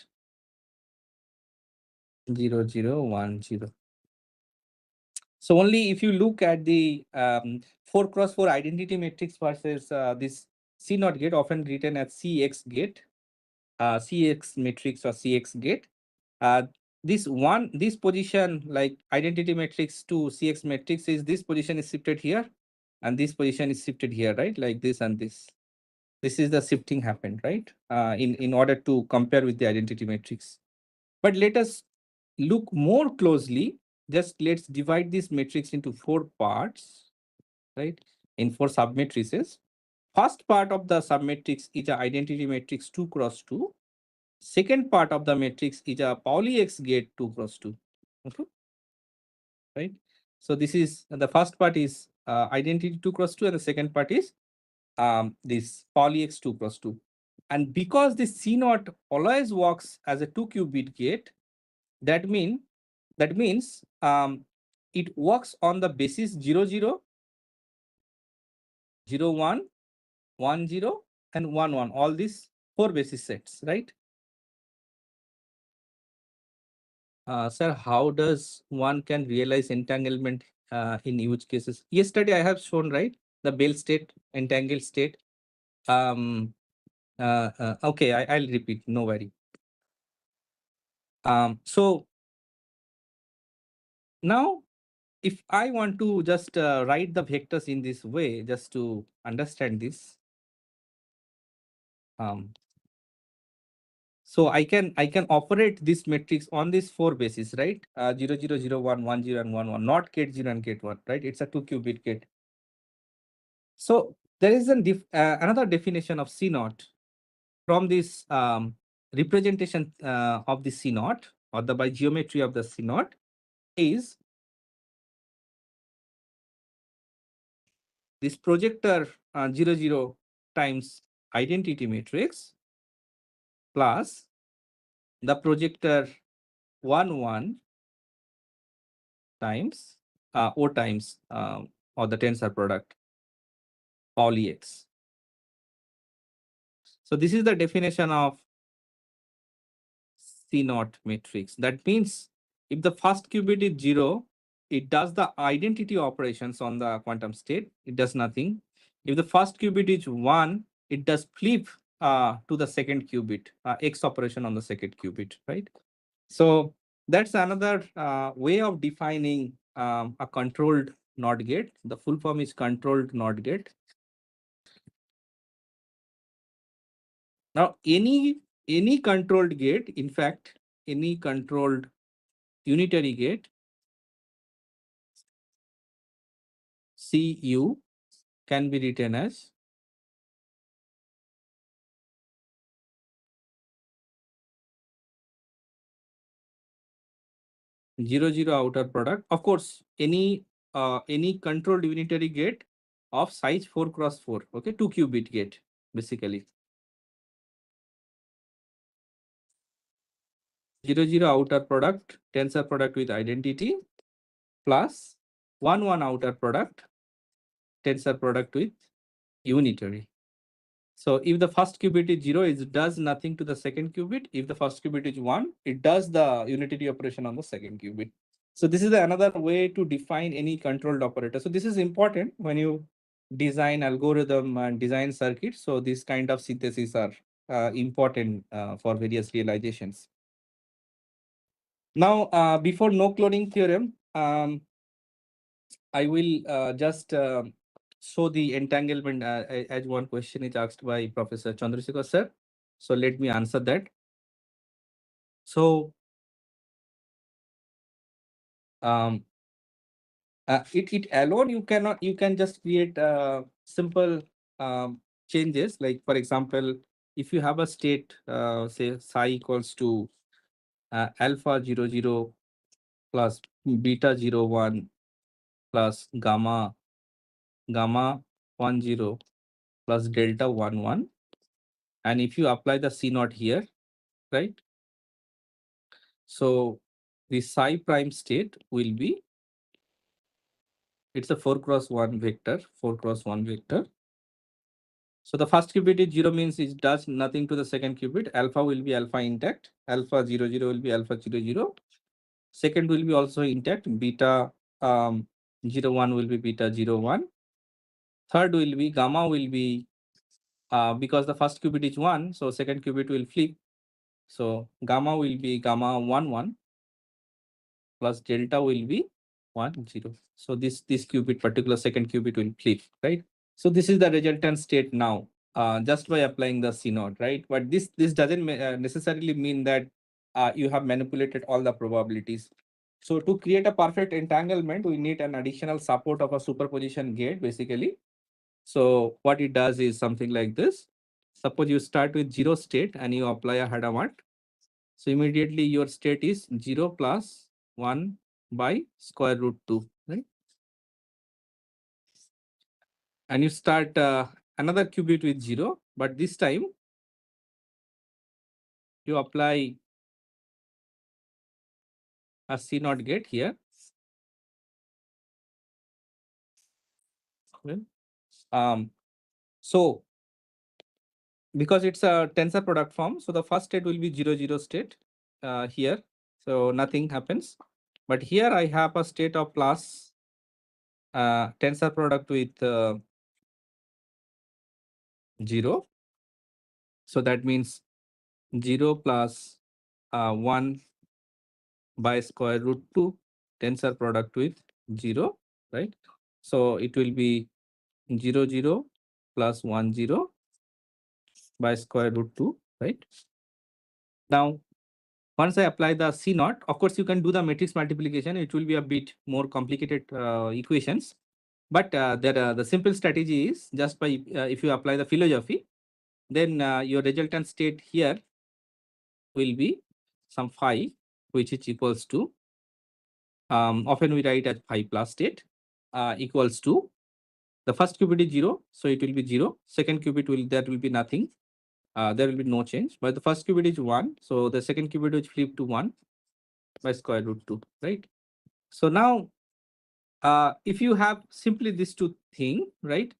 0 0 1 0. So only if you look at the 4 cross 4 identity matrix versus this C not gate, often written as CX gate, CX matrix or CX gate. This position, like identity matrix to CX matrix, is this position is shifted here, and this position is shifted here, right? Like this and this. This is the shifting happened, right? In order to compare with the identity matrix. But let us look more closely. Just let's divide this matrix into 4 parts, right? In 4 submatrices. First part of the submatrix is a identity matrix 2 cross 2. Second part of the matrix is a Pauli X gate 2 cross 2. Okay, right? So this is the first part is identity 2 cross 2, and the second part is this Pauli X 2 cross 2. And because this C naught always works as a 2 qubit gate, that means it works on the basis 0 0 0 1 1 0 and 1 1, all these 4 basis sets, right? Sir, how does one can realize entanglement in use cases? Yesterday I have shown, right, the Bell state, entangled state. Okay, I'll repeat, no worry. So now if I want to just write the vectors in this way, just to understand this, so I can operate this matrix on these 4 bases, right? 0 0 0 1 1 0 and 1 1, not gate 0 and gate 1, right? It's a 2 qubit gate. So there is another definition of C naught from this representation of the C naught, or the by geometry of the C naught, is this projector 0 0 times identity matrix plus the projector 1 1 times O times or the tensor product Pauli X. So this is the definition of C naught matrix. That means if the first qubit is 0, it does the identity operations on the quantum state. It does nothing. If the first qubit is 1, it does flip to the second qubit, X operation on the second qubit, right? So that's another way of defining a controlled NOT gate. The full form is controlled NOT gate. Now, any controlled gate, in fact, any controlled unitary gate, CU, can be written as zero zero outer product. Of course, any controlled unitary gate of size 4 cross 4, okay, 2 qubit gate, basically. 0 0 outer product, tensor product with identity, plus 1 1 outer product, tensor product with unitary. So if the first qubit is 0, it does nothing to the second qubit. If the first qubit is 1, it does the unitary operation on the second qubit. So this is another way to define any controlled operator. So this is important when you design algorithm and design circuits. So this kind of synthesis are important for various realizations. Now, before no cloning theorem, I will just show the entanglement as one question is asked by Professor Chandrasekhar sir. So let me answer that. So it alone you can just create simple changes, like for example, if you have a state say psi equals to alpha 00 plus beta 01 plus gamma 10 plus delta 11, and if you apply the C naught here, right? So the psi prime state will be, it's a 4x1 vector, 4x1 vector. So the first qubit is 0, means it does nothing to the second qubit. Alpha will be alpha intact. Alpha 00 will be alpha 00. Second will be also intact. Beta 01 will be beta 01. Third will be gamma will be, because the first qubit is 1, so second qubit will flip. So gamma will be gamma 11 plus delta will be 10. So this qubit, particular second qubit will flip, right? So this is the resultant state now, just by applying the C naught, right? But this doesn't necessarily mean that you have manipulated all the probabilities. So to create a perfect entanglement, we need an additional support of a superposition gate, basically. So what it does is something like this. Suppose you start with 0 state and you apply a Hadamard. So immediately your state is 0 plus 1 by square root 2, right? And you start another qubit with 0, but this time you apply a C naught gate here. Okay. So because it's a tensor product form, so the first state will be 0 0 state here. So nothing happens. But here I have a state of plus tensor product with 0. So that means 0 plus 1 by square root 2 tensor product with 0, right? So it will be 0 0 plus 1 0 by square root 2, right? Now, once I apply the C naught, of course, you can do the matrix multiplication. It will be a bit more complicated equations. But the simple strategy is just by, if you apply the philosophy, then your resultant state here will be some phi, which is equals to, often we write as phi plus state, equals to, the first qubit is 0, so it will be 0. Second qubit will, there will be nothing. There will be no change. But the first qubit is 1, so the second qubit will flip to 1 by square root 2, right? So now, if you have simply these two thing, right?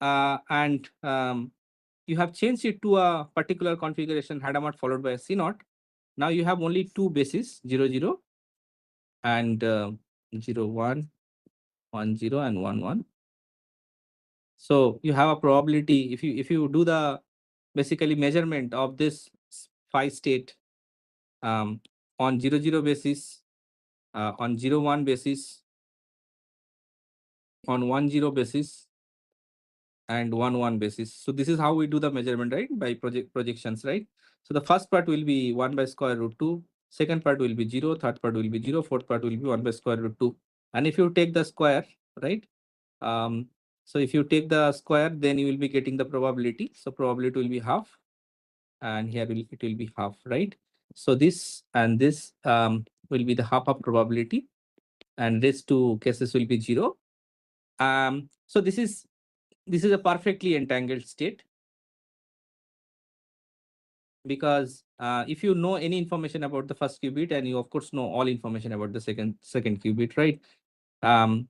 And you have changed it to a particular configuration, Hadamard followed by a C naught. Now you have only two bases, 0 0 and 0 1, 1 0 and 1 1. So you have a probability, if you do the basically measurement of this phi state on 0 0 basis, on 0 1 basis, on 1 0 basis, and 1 1 basis. So this is how we do the measurement, right? By projections, right? So the first part will be 1 by square root 2, second part will be 0, third part will be 0, fourth part will be 1 by square root 2. And if you take the square, right? So if you take the square, then you will be getting the probability. So probability will be half, and here it will be half, right? So this and this will be the half of probability, and these two cases will be 0. So this is a perfectly entangled state, because if you know any information about the first qubit, and you of course know all information about the second qubit, right? Um,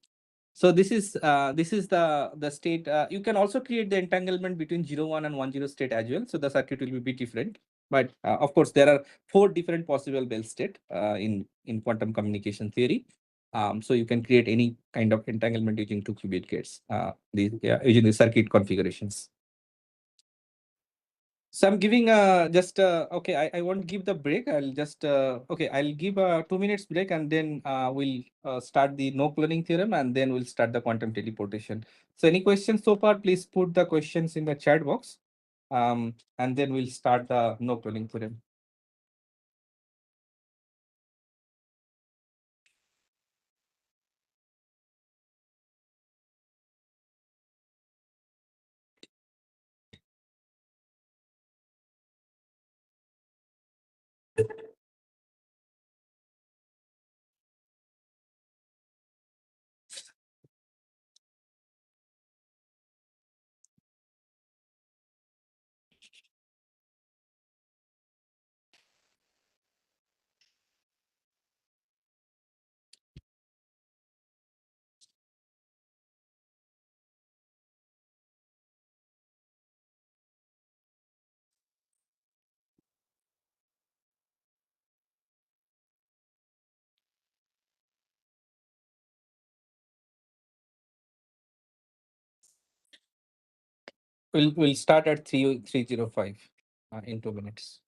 so this is the state. You can also create the entanglement between 0 1 and 1 0 state as well. So the circuit will be a bit different. But of course, there are 4 different possible Bell state in quantum communication theory. So you can create any kind of entanglement using 2 qubit gates, using the circuit configurations. So I'm giving just okay. I won't give the break. I'll just okay. I'll give a 2 minutes break, and then we'll start the no cloning theorem, and then we'll start the quantum teleportation. So any questions so far? Please put the questions in the chat box, and then we'll start the no cloning theorem. We'll start at 305 in 2 minutes.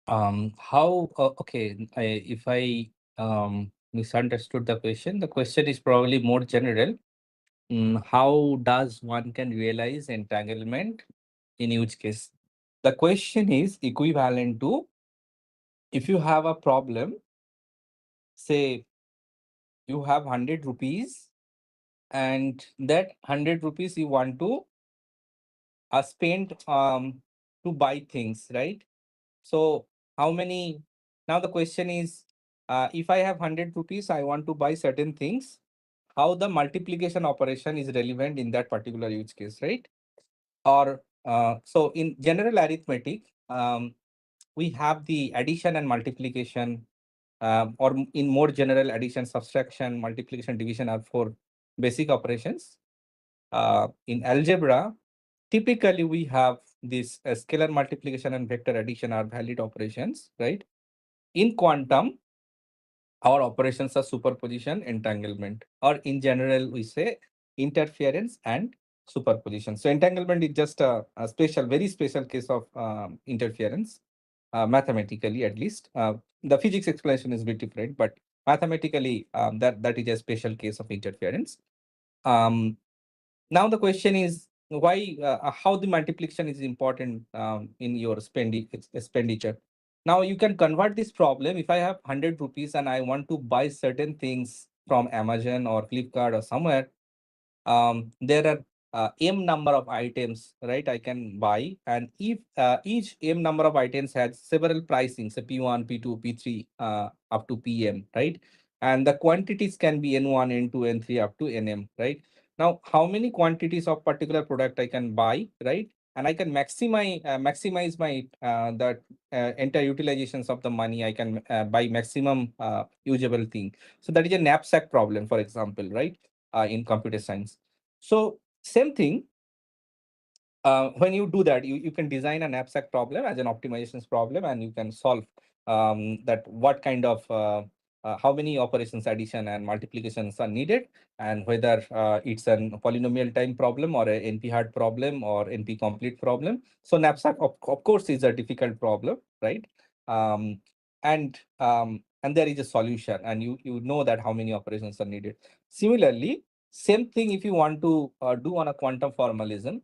Okay, if I misunderstood the question is probably more general. How does one can realize entanglement in each case? The question is equivalent to if you have a problem, say you have 100 rupees and that 100 rupees you want to spend to buy things, right? So how many, now the question is, if I have 100 rupees, I want to buy certain things, how the multiplication operation is relevant in that particular use case, right? Or so in general arithmetic, we have the addition and multiplication, in more general addition, subtraction, multiplication, division are for basic operations. In algebra, typically we have this scalar multiplication and vector addition are valid operations, right? In quantum, our operations are superposition, entanglement, or in general, we say interference and superposition. So entanglement is just a special, very special case of interference, mathematically at least. The physics explanation is a bit different, but mathematically, that is a special case of interference. Um, Now the question is why, how the multiplication is important in your expenditure. Now you can convert this problem. If I have 100 rupees and I want to buy certain things from Amazon or Flipkart or somewhere, there are m number of items, right? I can buy, and if each m number of items has several pricings, so P1, P2, P3, up to PM, right? And the quantities can be N1, N2, N3 up to NM, right? Now, how many quantities of particular product I can buy, right? And I can maximize my that entire utilizations of the money. I can buy maximum usable thing. So that is a knapsack problem, for example, right? In computer science. So same thing, when you do that, you can design a knapsack problem as an optimizations problem, and you can solve that what kind of how many operations addition and multiplications are needed, and whether it's a polynomial time problem or a NP hard problem or NP complete problem. So knapsack of course is a difficult problem, right? Um, and there is a solution, and you know that how many operations are needed. Similarly, same thing if you want to do on a quantum formalism.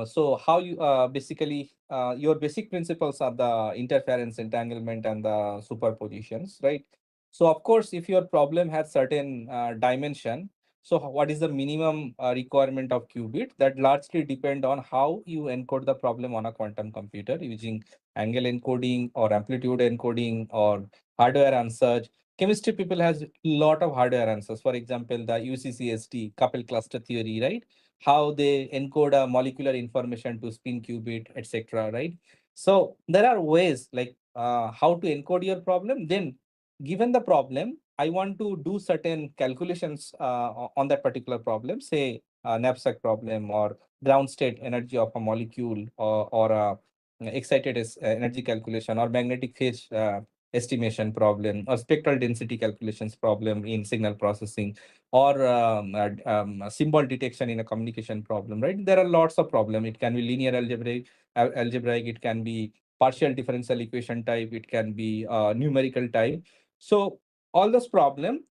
So how you basically your basic principles are the interference, entanglement, and the superpositions, right? So of course, if your problem has certain dimension, so what is the minimum requirement of qubit? That largely depend on how you encode the problem on a quantum computer using angle encoding or amplitude encoding or hardware answers. Chemistry people has lot of hardware answers. For example, the UCCST couple cluster theory, right? How they encode a molecular information to spin qubit, etc. Right? So there are ways like how to encode your problem. Then, given the problem, I want to do certain calculations on that particular problem, say knapsack problem or ground state energy of a molecule, or excited energy calculation or magnetic phase estimation problem or spectral density calculations problem in signal processing, or symbol detection in a communication problem, right? There are lots of problem. It can be linear algebraic, it can be partial differential equation type, it can be numerical type. So all those problem,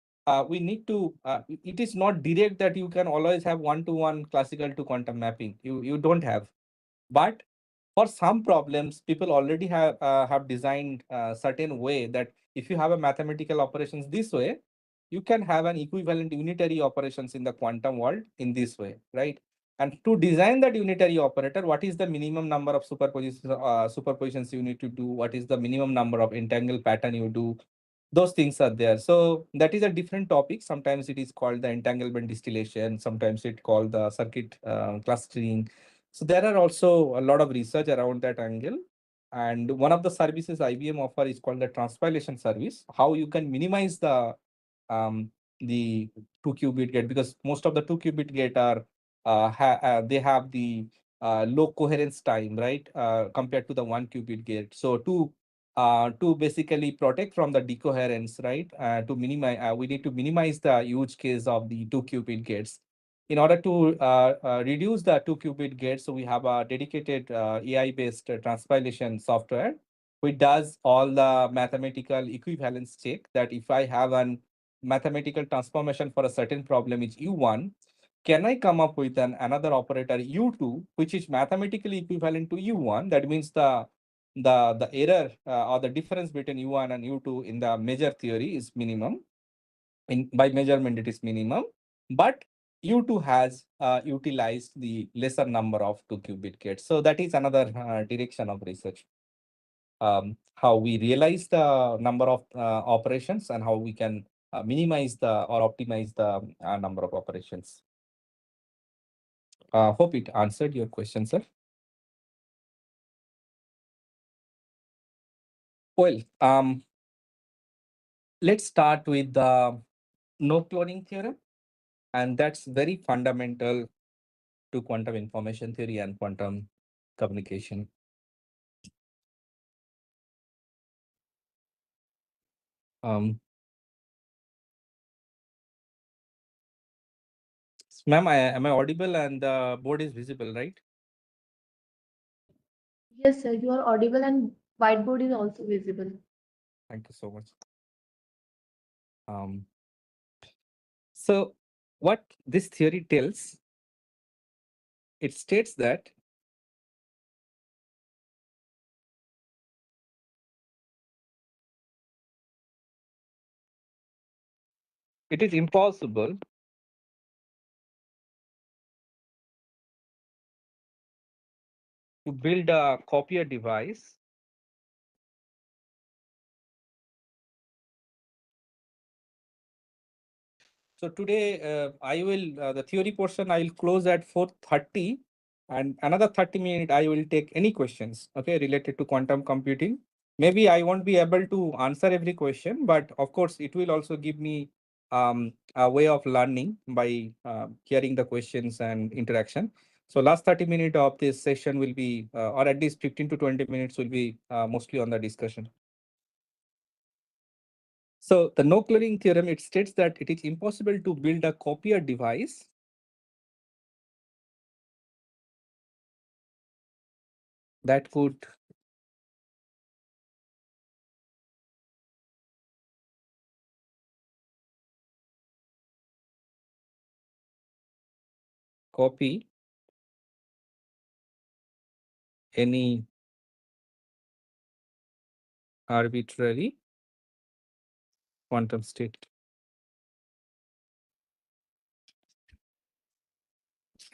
we need to, it is not direct that you can always have one-to-one classical to quantum mapping. You don't have. But for some problems, people already have designed a certain way that if you have a mathematical operations this way, you can have an equivalent unitary operations in the quantum world in this way, right? And to design that unitary operator, what is the minimum number of superpositions you need to do? What is the minimum number of entangled pattern you do? those things are there. So that is a different topic. Sometimes it is called the entanglement distillation. Sometimes it called the circuit clustering. So there are also a lot of research around that angle. And one of the services IBM offer is called the transpilation service. How you can minimize um, the 2 qubit gate, because most of the 2 qubit gate are they have the low coherence time, right? Compared to the 1 qubit gate. So to basically protect from the decoherence, right? To minimize, we need to minimize the use case of the 2 qubit gates. In order to reduce the 2 qubit gates, so we have a dedicated AI-based transpilation software, which does all the mathematical equivalence check that if I have an mathematical transformation for a certain problem is U1, can I come up with another operator U2, which is mathematically equivalent to U1? That means the error or the difference between U1 and U2 in the measure theory is minimum. By measurement, it is minimum. But U2 has utilized the lesser number of 2 qubit gates. So that is another direction of research. How we realize the number of operations and how we can minimize the or optimize the number of operations. Hope it answered your question, sir. Well, let's start with the no cloning theorem, and that's very fundamental to quantum information theory and quantum communication. Ma'am, am I audible and the board is visible, right? Yes, sir, you are audible and whiteboard is also visible. Thank you so much. Um, so what this theory tells, it states that it is impossible to build a copier device. So today I will the theory portion I will close at 4:30, and another 30 minutes I will take any questions, okay, related to quantum computing. Maybe I won't be able to answer every question, but of course it will also give me a way of learning by hearing the questions and interaction. So last 30 minutes of this session will be, or at least 15 to 20 minutes will be mostly on the discussion. So the no cloning theorem, it states that it is impossible to build a copier device that could copy any arbitrary quantum state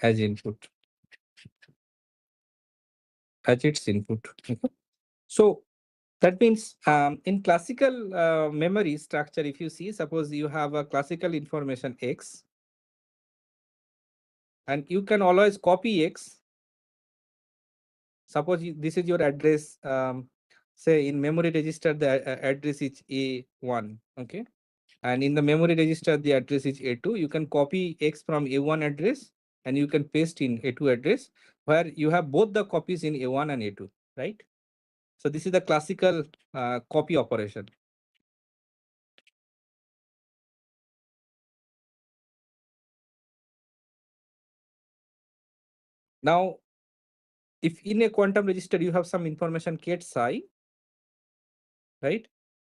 as input, as its input. Okay. So that means in classical memory structure, if you see, suppose you have a classical information X, and you can always copy X. Suppose this is your address, say in memory register, the address is A1, okay? And in the memory register, the address is A2. You can copy X from A1 address and you can paste in A2 address, where you have both the copies in A1 and A2, right? So this is the classical copy operation. Now, if in a quantum register you have some information ket psi, right?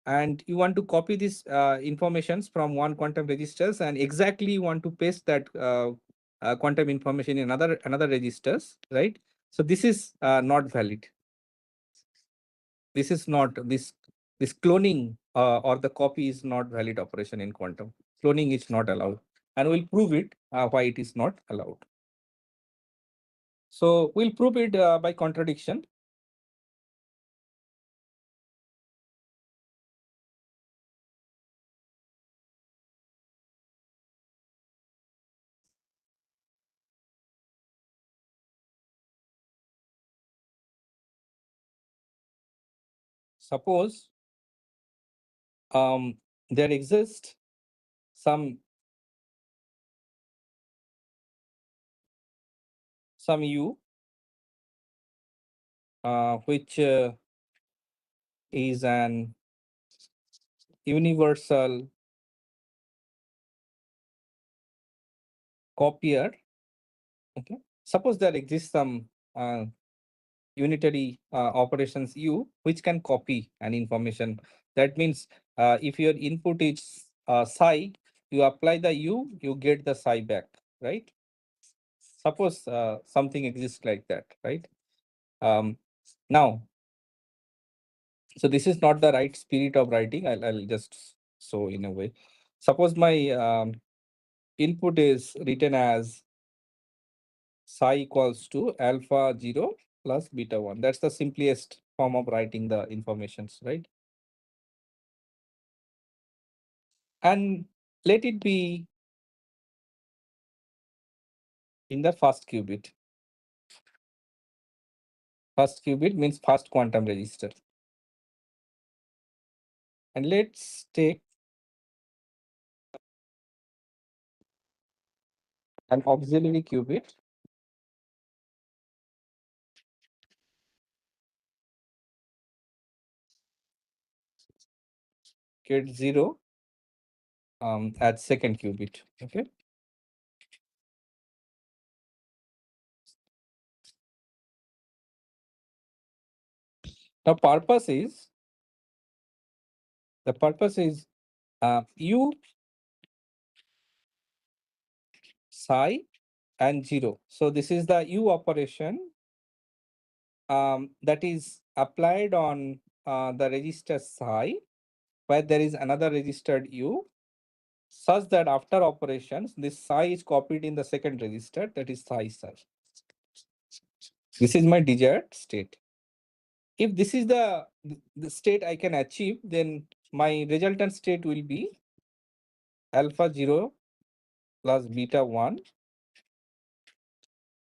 And you want to copy this informations from one quantum registers and exactly you want to paste that quantum information in another registers, right? So this is not valid. This is not this cloning or the copy is not valid operation in quantum. Cloning is not allowed, and we'll prove it why it is not allowed. So we'll prove it by contradiction. suppose there exists some u which is an universal copier. Okay. Suppose there exists some unitary operations u which can copy an information. That means if your input is psi, you apply the u, you get the psi back, right? Suppose something exists like that, right? Now, so this is not the right spirit of writing. I'll just show in a way. Suppose my input is written as psi equals to alpha 0 plus beta 1. That's the simplest form of writing the informations, right? And let it be in the first qubit. First qubit means first quantum register. And let's take an auxiliary qubit. Get 0 at second qubit. Okay. Now the purpose is u psi and 0. So this is the u operation that is applied on the register psi, where there is another registered u, such that after operations, this psi is copied in the second register, that is psi psi. This is my desired state. If this is the state I can achieve, then my resultant state will be alpha 0 plus beta 1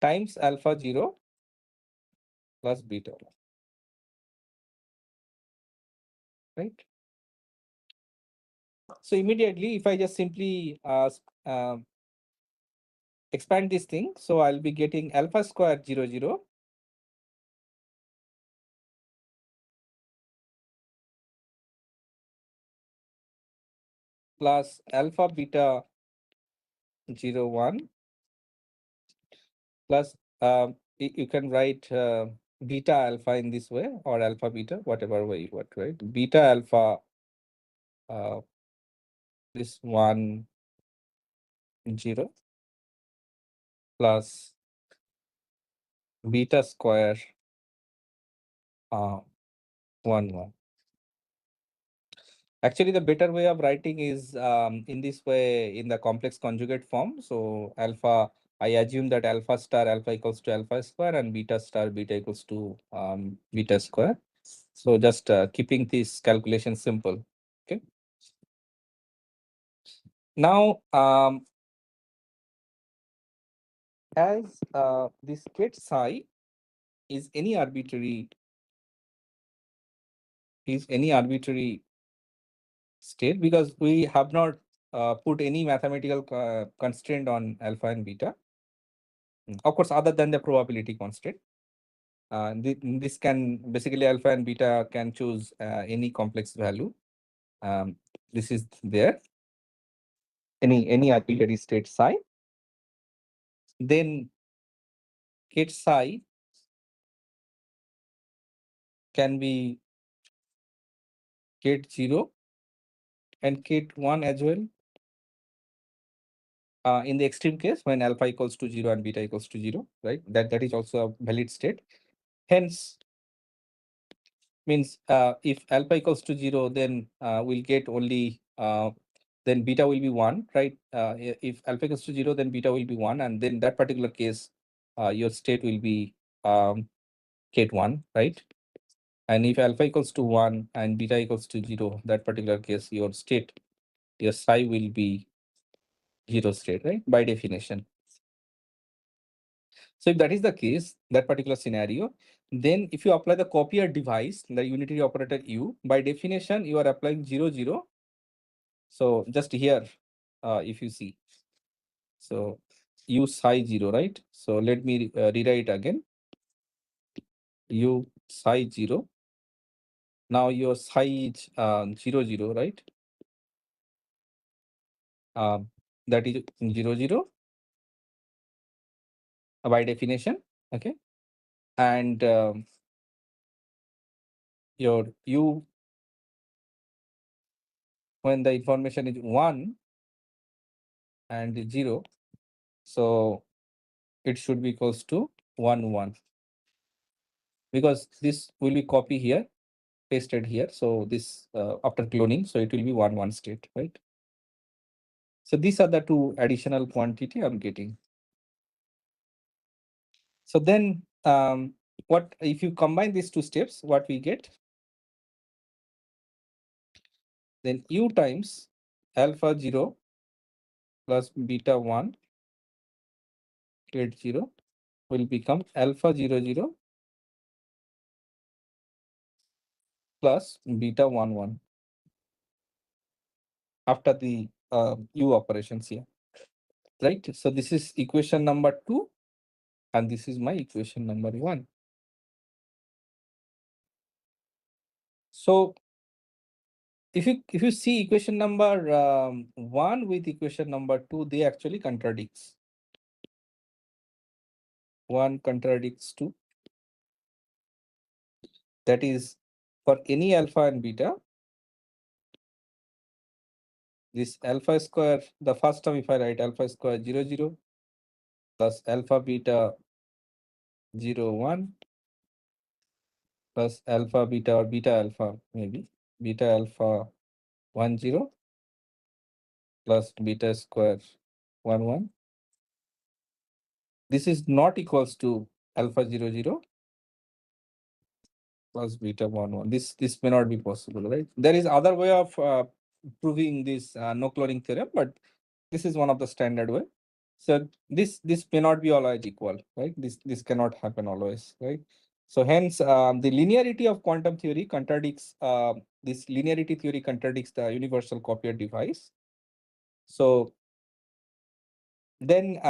times alpha 0 plus beta 1, right? So immediately, if I just simply expand this thing, so I'll be getting alpha square 0 0 plus alpha beta 0 1 plus you can write beta alpha in this way, or alpha beta, whatever way you want, right? Beta alpha uh, this 1 0 plus beta square 1 1. Actually, the better way of writing is in this way, in the complex conjugate form. So alpha, I assume that alpha star alpha equals to alpha square and beta star beta equals to beta square. So just keeping this calculation simple. Okay. Now, as this get psi is any arbitrary state, because we have not put any mathematical constraint on alpha and beta. Of course, other than the probability constant. This can basically alpha and beta can choose any complex value. This is there. Any arbitrary state psi. Then get psi can be get 0 and get 1 as well. In the extreme case, when alpha equals to 0 and beta equals to 0, right? That is also a valid state. Hence, means if alpha equals to 0, then we'll get only then beta will be 1, right? If alpha equals to 0, then beta will be 1, and then that particular case, your state will be get 1, right? And if alpha equals to 1 and beta equals to 0, that particular case, your state, your psi will be 0 state, right? By definition. So if that is the case, that particular scenario, then if you apply the copier device, the unitary operator U, by definition, you are applying 0, 0. So just here, if you see, so U psi 0, right? So let me rewrite again. U psi 0. Now your psi is 0, 0, right? That is 0, 0 by definition, okay? And your U, when the information is 1 and 0, so it should be equals to 1, 1. Because this will be copy here, pasted here. So this after cloning, so it will be 1, 1 state, right? So these are the two additional quantity I'm getting. So then what if you combine these two steps, what we get? Then U times alpha 0 plus beta 1 get 0 will become alpha 0, 0 plus beta 1, 1 after the U operations here, right? So this is equation number 2 and this is my equation number 1. So if you see equation number 1 with equation number 2, they actually contradicts. One contradicts 2. That is, for any alpha and beta, this alpha square, the first term if I write alpha square 0, 0 plus alpha beta 0, 1 plus alpha beta or beta alpha maybe beta alpha 1, 0 plus beta square 1, 1. This is not equals to alpha 0, 0 plus beta 1, 1. This may not be possible, right? There is other way of proving this no cloning theorem, but this is one of the standard way. So this may not be always equal, right? This cannot happen always, right? So hence the linearity of quantum theory contradicts this linearity theory contradicts the universal copier device. So then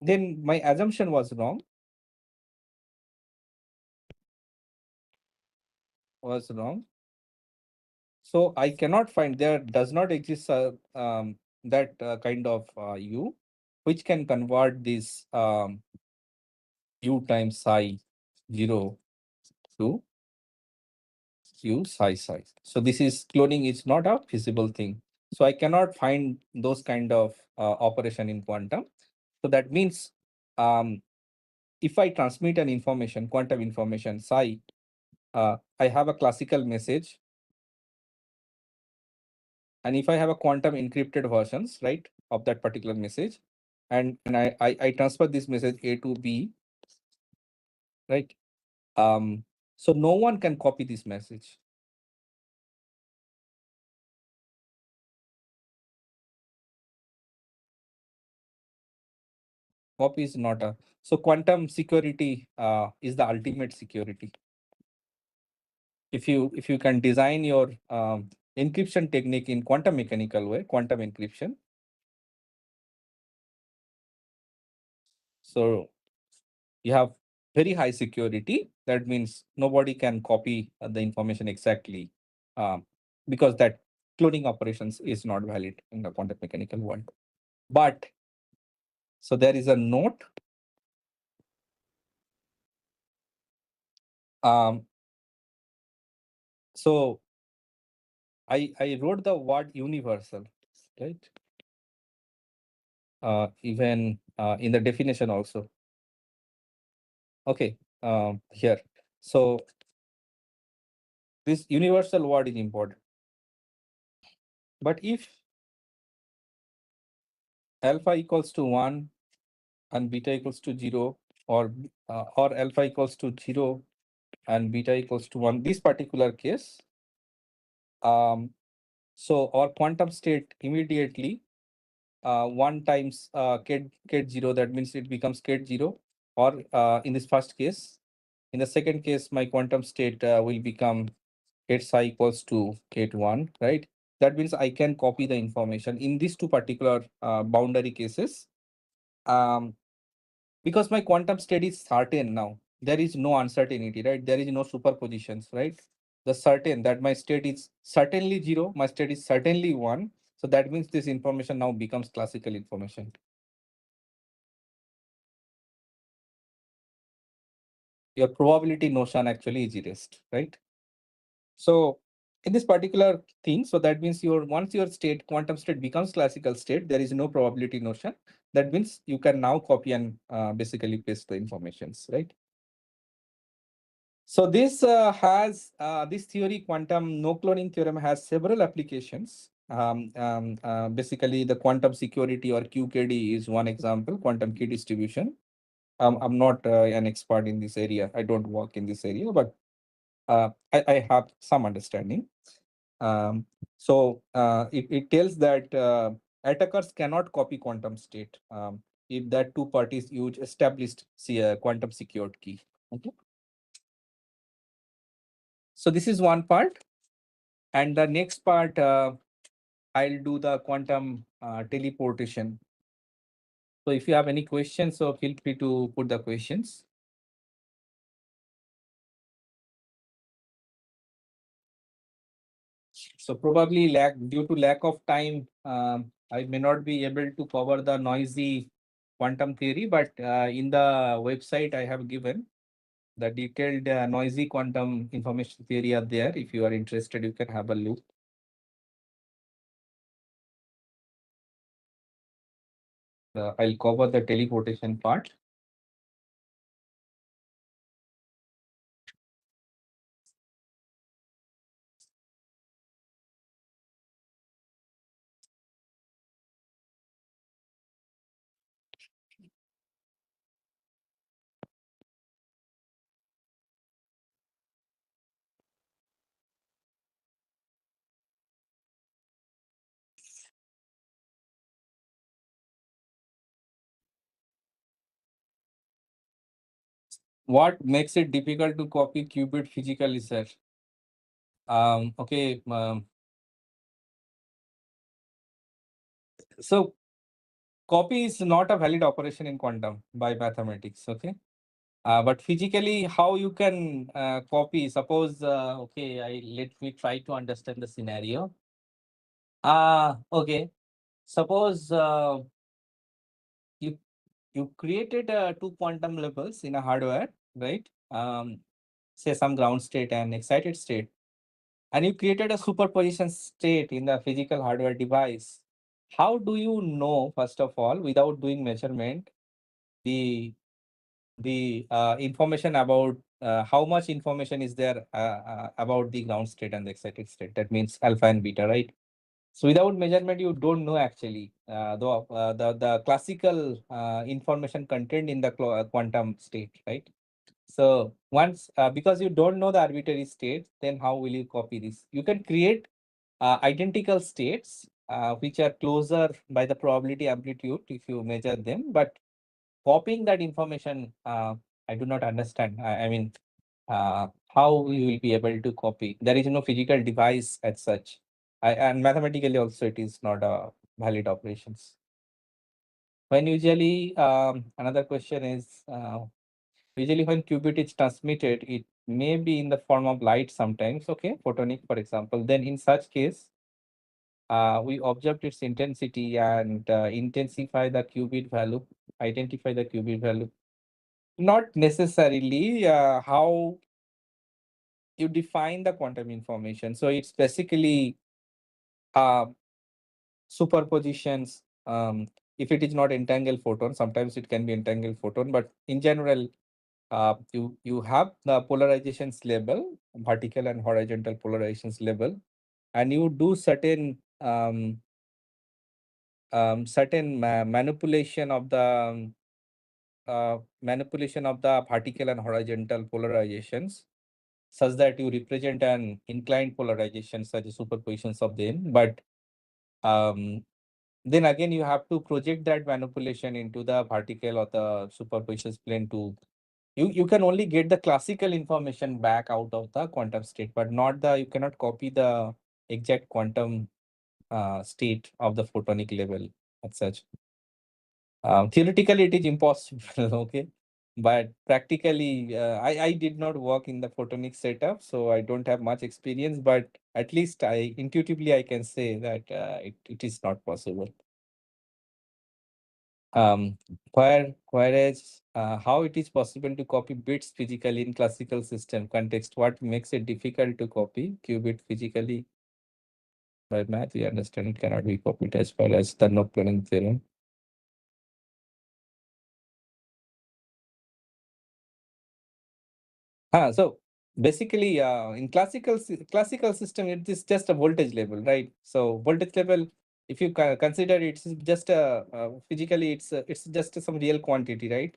my assumption was wrong. So I cannot find, there does not exist that kind of U which can convert this U times psi 0 to U psi psi. So this is cloning is not a feasible thing. So I cannot find those kind of operation in quantum. So that means if I transmit an information, quantum information psi, I have a classical message. And if I have a quantum encrypted versions, right, of that particular message, and I transfer this message A to B, right? So no one can copy this message. Copy is not a, so quantum security is the ultimate security. If you can design your encryption technique in quantum mechanical way, quantum encryption, so you have very high security. That means nobody can copy the information exactly because that cloning operations is not valid in the quantum mechanical world. But so there is a note. So I wrote the word universal, right? Even in the definition also. Okay, here. So this universal word is important. But if alpha equals to 1 and beta equals to 0, or alpha equals to 0 and beta equals to 1, this particular case, so our quantum state immediately 1 times ket 0, that means it becomes ket 0, or in this first case. In the second case, my quantum state will become ket psi equals to ket 1, right? That means I can copy the information in these two particular boundary cases. Um, because my quantum state is certain now. There is no uncertainty, right? There is no superpositions, right? The certain that my state is certainly 0, my state is certainly 1. So that means this information now becomes classical information. Your probability notion actually is erased, right? So in this particular thing, so that means once your state, quantum state becomes classical state, there is no probability notion. That means you can now copy and basically paste the informations, right? So this this theory, quantum no cloning theorem, has several applications. Basically, the quantum security, or QKD, is one example. Quantum key distribution. I'm not an expert in this area. I don't work in this area, but I have some understanding. It tells that attackers cannot copy quantum state if that two parties use established quantum secured key. Okay. So this is one part. And the next part, I'll do the quantum teleportation. So if you have any questions, so feel free to put the questions. So probably due to lack of time, I may not be able to cover the noisy quantum theory, but in the website I have given the detailed noisy quantum information theory are there. If you are interested, you can have a look. I'll cover the teleportation part. What makes it difficult to copy qubit physically, sir? Okay. So copy is not a valid operation in quantum by mathematics. Okay. But physically, how you can copy? Suppose, okay, let me try to understand the scenario. Okay. Suppose you created two quantum levels in a hardware, right? Say some ground state and excited state, and you created a superposition state in the physical hardware device. How do you know, first of all, without doing measurement, the information about how much information is there about the ground state and the excited state? That means alpha and beta, right? So without measurement, you don't know actually the classical information contained in the quantum state, right? So once, because you don't know the arbitrary states, then how will you copy this? You can create identical states which are closer by the probability amplitude if you measure them, but copying that information, I do not understand. I mean, how we will be able to copy? There is no physical device as such. And mathematically also it is not a valid operations. When usually, another question is, usually when qubit is transmitted, it may be in the form of light sometimes, okay, photonic, for example. Then in such case, we observed its intensity and intensify the qubit value, identify the qubit value. Not necessarily how you define the quantum information. So it's basically uh, superpositions. If it is not entangled photon, sometimes it can be entangled photon, but in general, you have the polarizations level, vertical and horizontal polarizations level, and you do certain manipulation of the vertical and horizontal polarizations, such that you represent an inclined polarization such as superpositions of them. But um, then again you have to project that manipulation into the vertical or the superposition plane to you can only get the classical information back out of the quantum state, but not the you cannot copy the exact quantum state of the photonic level as such. Theoretically, it is impossible, okay, but practically, I did not work in the photonic setup, so I don't have much experience. But at least I intuitively I can say that it is not possible. Um, whereas how it is possible to copy bits physically in classical system context? What makes it difficult to copy qubit physically by math? We understand it cannot be copied as far as the no cloning theorem. So basically, in classical system, it is just a voltage level, right? So voltage level, if you consider it's just a physically, it's just some real quantity, right?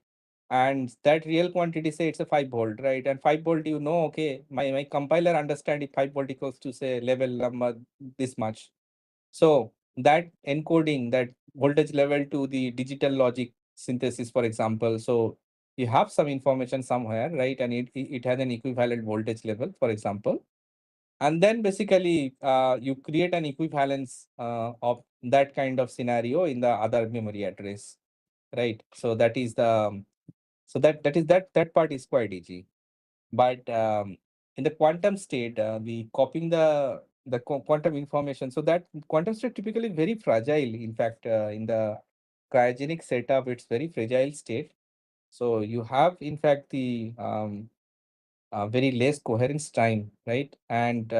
And that real quantity, say it's a 5 volt, right? And 5 volt, you know, okay, my compiler understand if 5 volt equals to say level number this much. So that encoding that voltage level to the digital logic synthesis, for example, so you have some information somewhere, right? And it has an equivalent voltage level, for example. And then basically you create an equivalence of that kind of scenario in the other memory address, right? So that is the that part is quite easy. But in the quantum state, the copying the quantum information, so that quantum state typically very fragile. In fact, in the cryogenic setup, it's very fragile state. So you have, in fact, the very less coherence time, right? And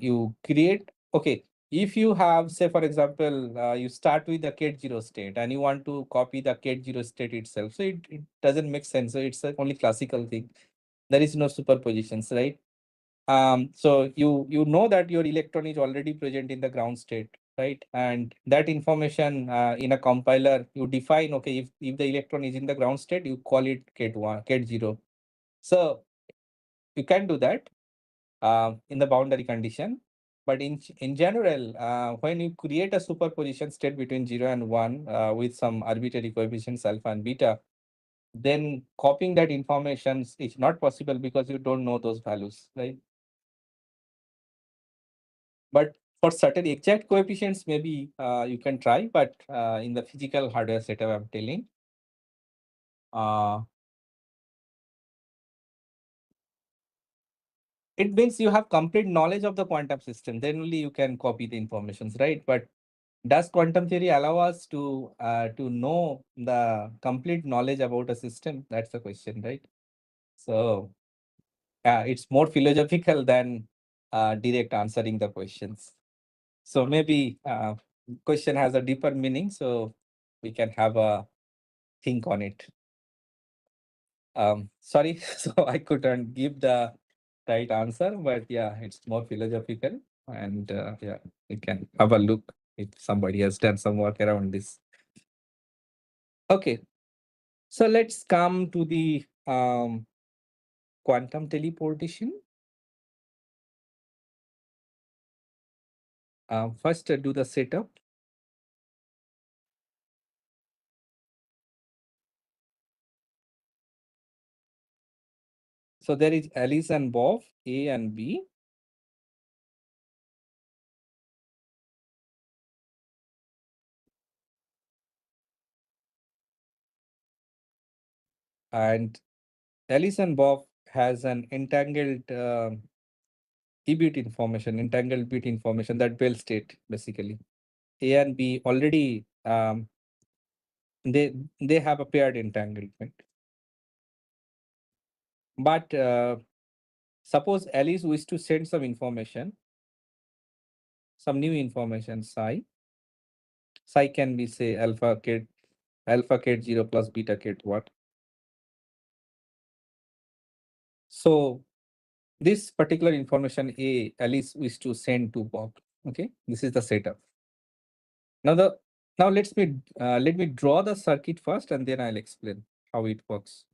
you create, okay, if you have, say, for example, you start with the Ket0 state and you want to copy the Ket0 state itself. So it doesn't make sense. So it's a only classical thing. There is no superpositions, right? So you know that your electron is already present in the ground state, right? And that information in a compiler, you define, okay, if the electron is in the ground state, you call it Ket1, Ket0. So you can do that in the boundary condition. But in general, when you create a superposition state between 0 and 1 with some arbitrary coefficients alpha and beta, then copying that information is not possible because you don't know those values, right? But for certain exact coefficients, maybe you can try, but in the physical hardware setup, I'm telling, uh, it means you have complete knowledge of the quantum system. Then only you can copy the informations, right? But does quantum theory allow us to know the complete knowledge about a system? That's the question, right? So it's more philosophical than direct answering the questions. So maybe question has a deeper meaning, so we can have a think on it. Sorry, so I couldn't give the right answer, but yeah, it's more philosophical, and yeah, we can have a look if somebody has done some work around this. Okay, so let's come to the quantum teleportation. First, do the setup. So there is Alice and Bob, A and B. And Alice and Bob has an entangled bit information, entangled bit information, that Bell state, basically. A and B already they have a paired entanglement. But suppose Alice wishes to send some information, some new information, psi. Psi can be, say, alpha ket 0 plus beta ket what. So this particular information A Alice wishes to send to Bob. Okay, this is the setup. Now let me draw the circuit first, and then I'll explain how it works.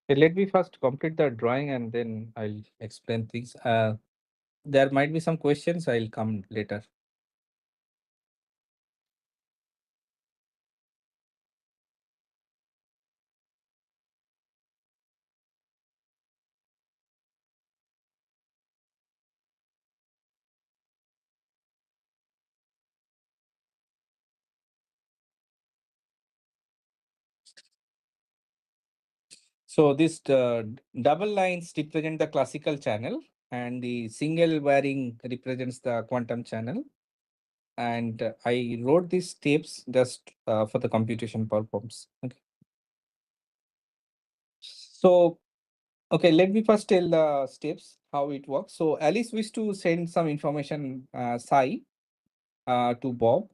Let me first complete the drawing and then I'll explain things. There might be some questions. I'll come later. So this double lines represent the classical channel and the single wiring represents the quantum channel. And I wrote these steps just for the computation purpose. Okay. So, okay, let me first tell the steps, how it works. So Alice wished to send some information psi to Bob.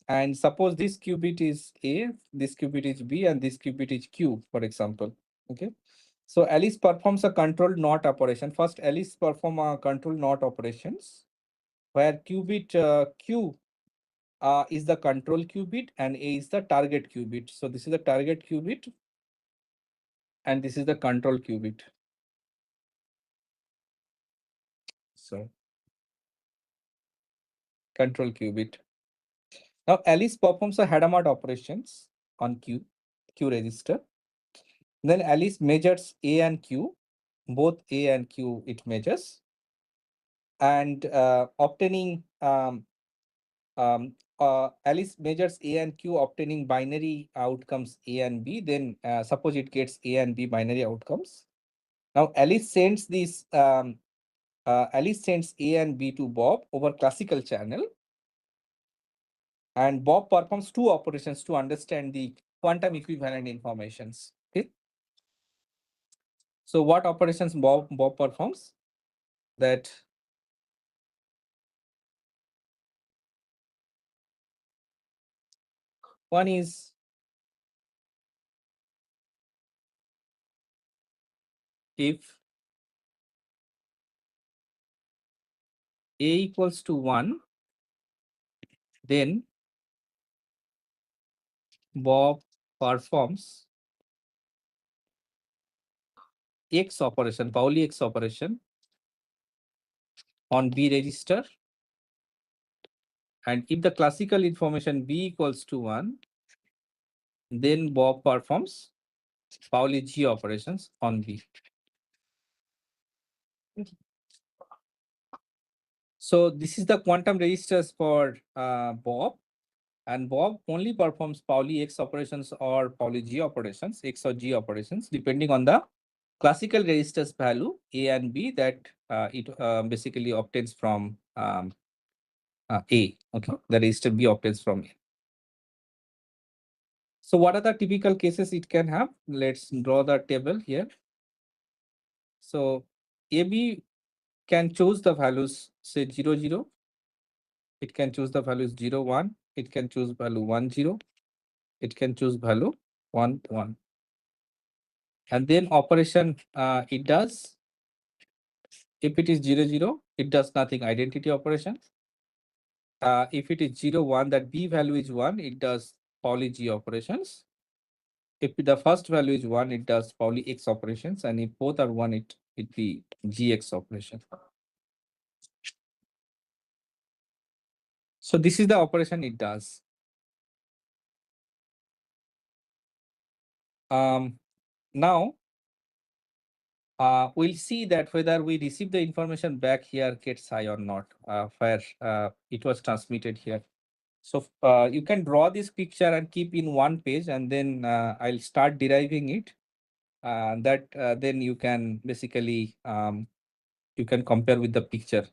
And suppose this qubit is A, this qubit is B, and this qubit is Q, for example. Okay. So Alice performs a control NOT operation. First, Alice perform a control NOT operations where qubit Q is the control qubit and A is the target qubit. So this is the target qubit and this is the control qubit. So control qubit. Now Alice performs a Hadamard operations on Q register. Then Alice measures A and Q, both A and Q it measures, and obtaining Alice measures A and Q obtaining binary outcomes A and B. Then suppose it gets A and B binary outcomes. Now Alice sends this Alice sends A and B to Bob over classical channel, and Bob performs two operations to understand the quantum equivalent informations. Okay. So what operations Bob performs? That one is if A equals to 1, then Bob performs X operation, Pauli X operation on B register. And if the classical information B equals to 1, then Bob performs Pauli G operations on B. So this is the quantum registers for Bob. And Bob only performs Pauli X operations or Pauli G operations, X or G operations, depending on the classical registers value A and B that it basically obtains from A. Okay, the register B obtains from A. So what are the typical cases it can have? Let's draw the table here. So AB can choose the values, say 0, 0. It can choose the values 0, 1. It can choose value 1, 0. It can choose value 1, 1. And then operation it does. If it is 0, 0, it does nothing, identity operation. If it is 0, 1, that B value is 1, it does Pauli G operations. If the first value is 1, it does Pauli X operations. And if both are 1, it be GX operation. So this is the operation it does. Now, we'll see that whether we receive the information back here gets high or not, where it was transmitted here. So you can draw this picture and keep in one page, and then I'll start deriving it. Then you can basically you can compare with the picture.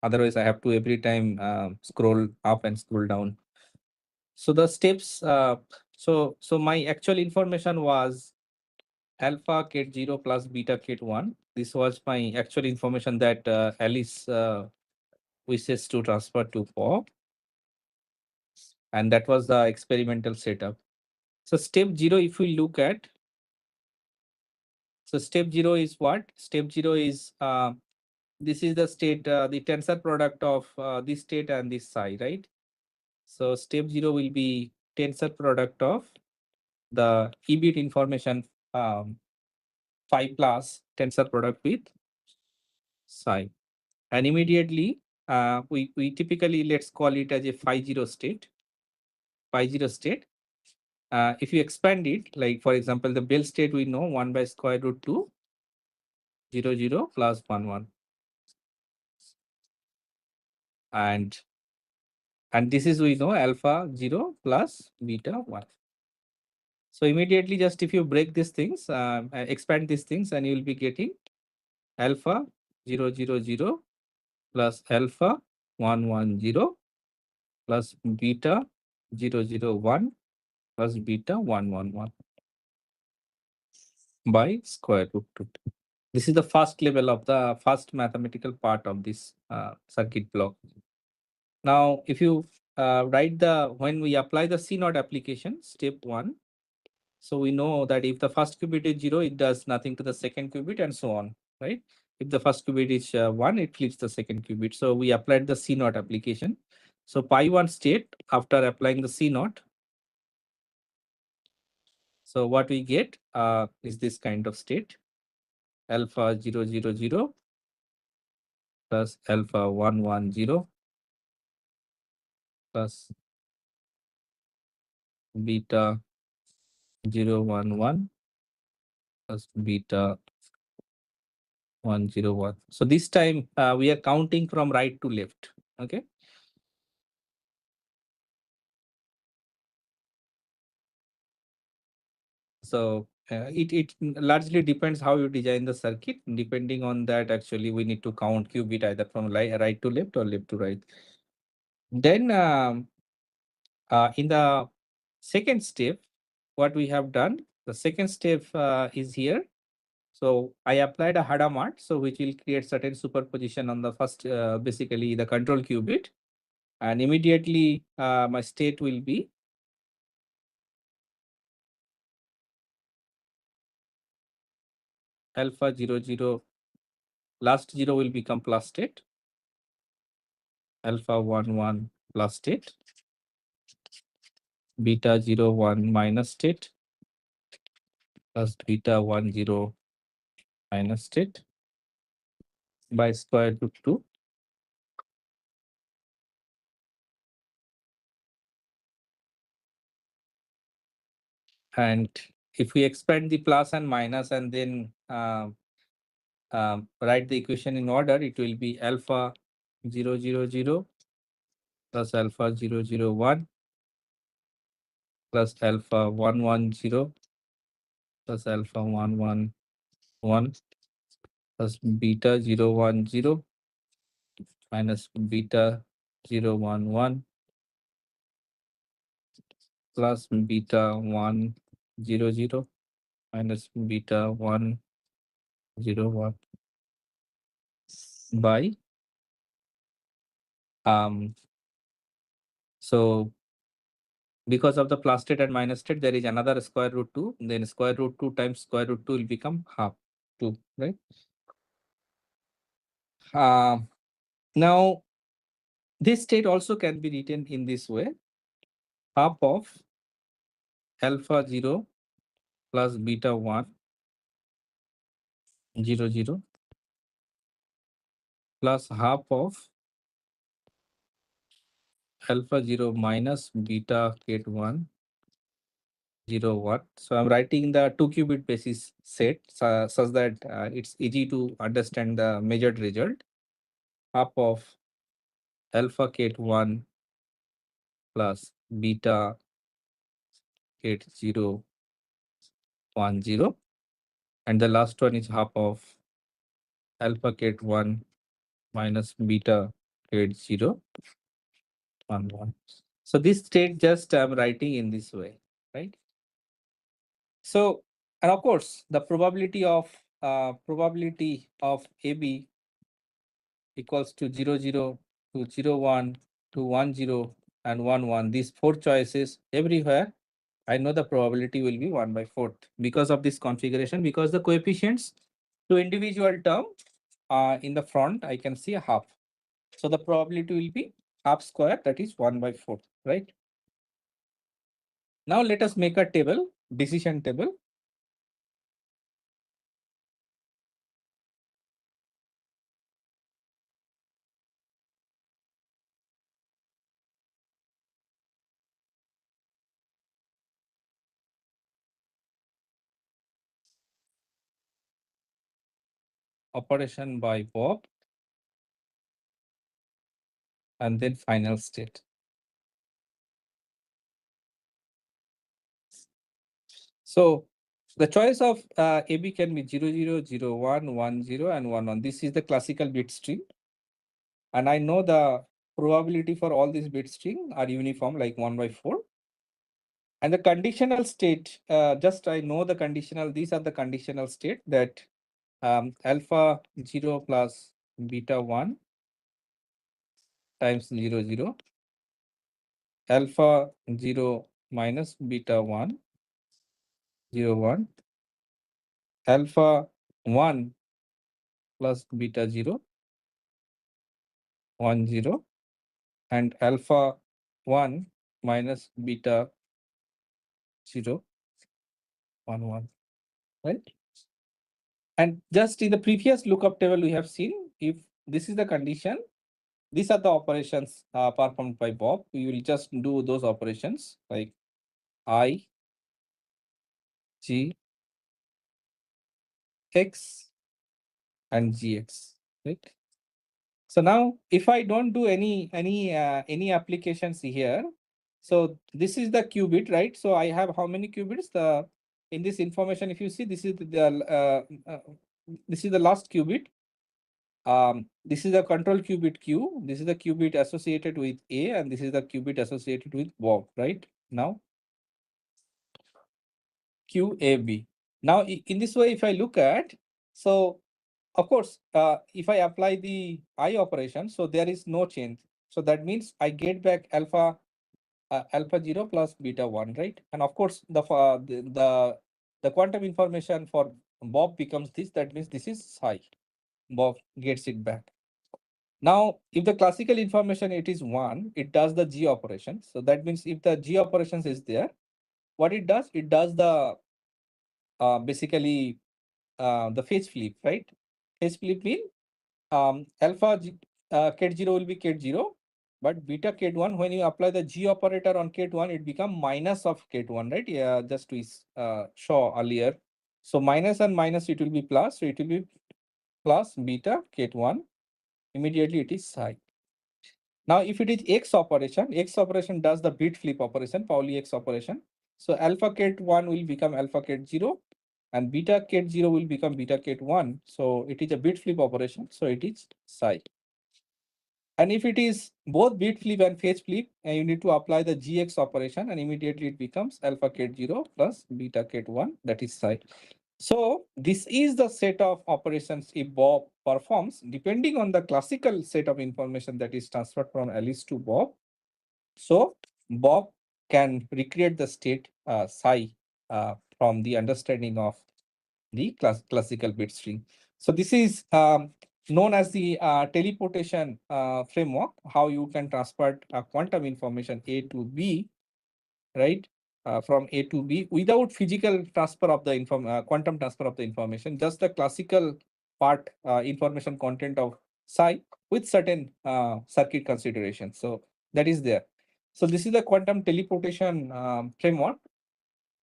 Otherwise, I have to every time scroll up and scroll down. So the steps. So my actual information was alpha ket 0 plus beta ket 1. This was my actual information that Alice wishes to transfer to Bob. And that was the experimental setup. So step 0, if we look at, so step 0 is what? Step 0 is, this is the state, the tensor product of this state and this psi, right? So step 0 will be tensor product of the E-bit information phi plus tensor product with psi. And immediately we typically, let's call it as a phi zero state. Phi zero state. If you expand it, like for example, the Bell state, we know 1 by square root 2, 0, 0 plus 1, 1. And this is, we know, alpha 0 plus beta 1. So immediately, just if you break these things, expand these things, and you will be getting alpha 0, 0, 0 plus alpha 1, 1, 0 plus beta 0, 0, 1 plus beta 1, 1, 1 by square root 2. This is the first level of the first mathematical part of this circuit block. Now, if you write when we apply the C naught application, step 1, so we know that if the first qubit is 0, it does nothing to the second qubit and so on, right? If the first qubit is 1, it flips the second qubit. So we applied the C naught application. So pi 1 state after applying the C naught. So what we get is this kind of state, alpha 0, 0, 0 plus alpha 1, 1, 0 plus beta 0, 1, 1 plus beta 1, 0, 1. So this time we are counting from right to left. Okay. So it largely depends how you design the circuit. Depending on that, actually, we need to count qubit either from right to left or left to right. Then in the second step, what we have done, the second step is here. So I applied a Hadamard, so which will create certain superposition on the first, basically the control qubit. And immediately my state will be alpha 0, 0, last 0 will become plus state, alpha 1, 1 plus state, beta 0, 1 minus state, plus beta 1, 0 minus state by square root 2. And if we expand the plus and minus and then write the equation in order, it will be alpha 0, 0, 0 plus alpha 0, 0, 1 plus alpha 1, 1, 0 plus alpha 1, 1, 1 plus beta 0, 1, 0 minus beta 0, 1, 1 plus beta 1, 0, 0 minus beta 1, 0, 1 by so because of the plus state and minus state, there is another square root 2, then square root 2 times square root 2 will become half 2, right? Now this state also can be written in this way, half of alpha 0 plus beta 1, 0, 0 plus half of alpha 0 minus beta ket 1, 0, 1. So I'm writing the 2 qubit basis set such that it's easy to understand the measured result. Half of alpha ket 1 plus beta ket 0, 1, 0. And the last one is half of alpha ket 1 minus beta ket 0, 1, 1. So this state just I'm writing in this way, right? So, and of course, the probability of AB equals to 0, 0 to 0, 1 to 1, 0 and 1, 1. These 4 choices everywhere, I know the probability will be 1 by 4th because of this configuration, because the coefficients to individual term in the front, I can see a half. So the probability will be half square, that is 1 by 4th, right? Now let us make a table, decision table. operation by Bob, and then final state. So the choice of AB can be 0, 0, 0, 1, 1, 0, and 1, 1. This is the classical bit string. And I know the probability for all these bit string are uniform, like 1 by 4. And the conditional state, just I know the conditional, these are the conditional state that alpha 0 plus beta 1 times 0, 0, alpha 0 minus beta 1, 0, 1, alpha 1 plus beta 0, 1, 0, and alpha 1 minus beta 0, 1, 1, right? And just in the previous lookup table, we have seen if this is the condition, these are the operations performed by Bob. We will just do those operations like I, G, X, and GX, right? So now if I don't do any applications here, so this is the qubit, right? So I have how many qubits? The in this information, if you see, this is the last qubit. This is the control qubit Q. This is the qubit associated with A, and this is the qubit associated with Bob, right? Now QAB. Now in this way, if I look at, so of course, if I apply the I operation, so there is no change. So that means I get back alpha 0 plus beta 1, right? And of course, the quantum information for Bob becomes this. That means this is psi. Bob gets it back. Now, if the classical information it is 1, it does the G operation. So that means if the G operations is there, what it does the basically the phase flip, right? Phase flip mean alpha ket 0 will be ket 0, but beta ket 1, when you apply the G operator on ket 1, it become minus of ket 1, right? Yeah, just to show earlier. So minus and minus, it will be plus. So it will be plus beta ket 1. Immediately it is psi. Now, if it is X operation does the bit flip operation, Pauli X operation. So alpha ket 1 will become alpha ket 0, and beta ket 0 will become beta ket 1. So it is a bit flip operation. So it is psi. And if it is both bit flip and phase flip, and you need to apply the GX operation, and immediately it becomes alpha ket 0 plus beta ket 1, that is psi. So this is the set of operations if Bob performs, depending on the classical set of information that is transferred from Alice to Bob. So Bob can recreate the state psi from the understanding of the classical bit string. So this is known as the teleportation framework, how you can transfer quantum information A to B, right? From A to B without physical transfer of the quantum transfer of the information, just the classical part information content of psi with certain circuit considerations. So that is there. So this is the quantum teleportation framework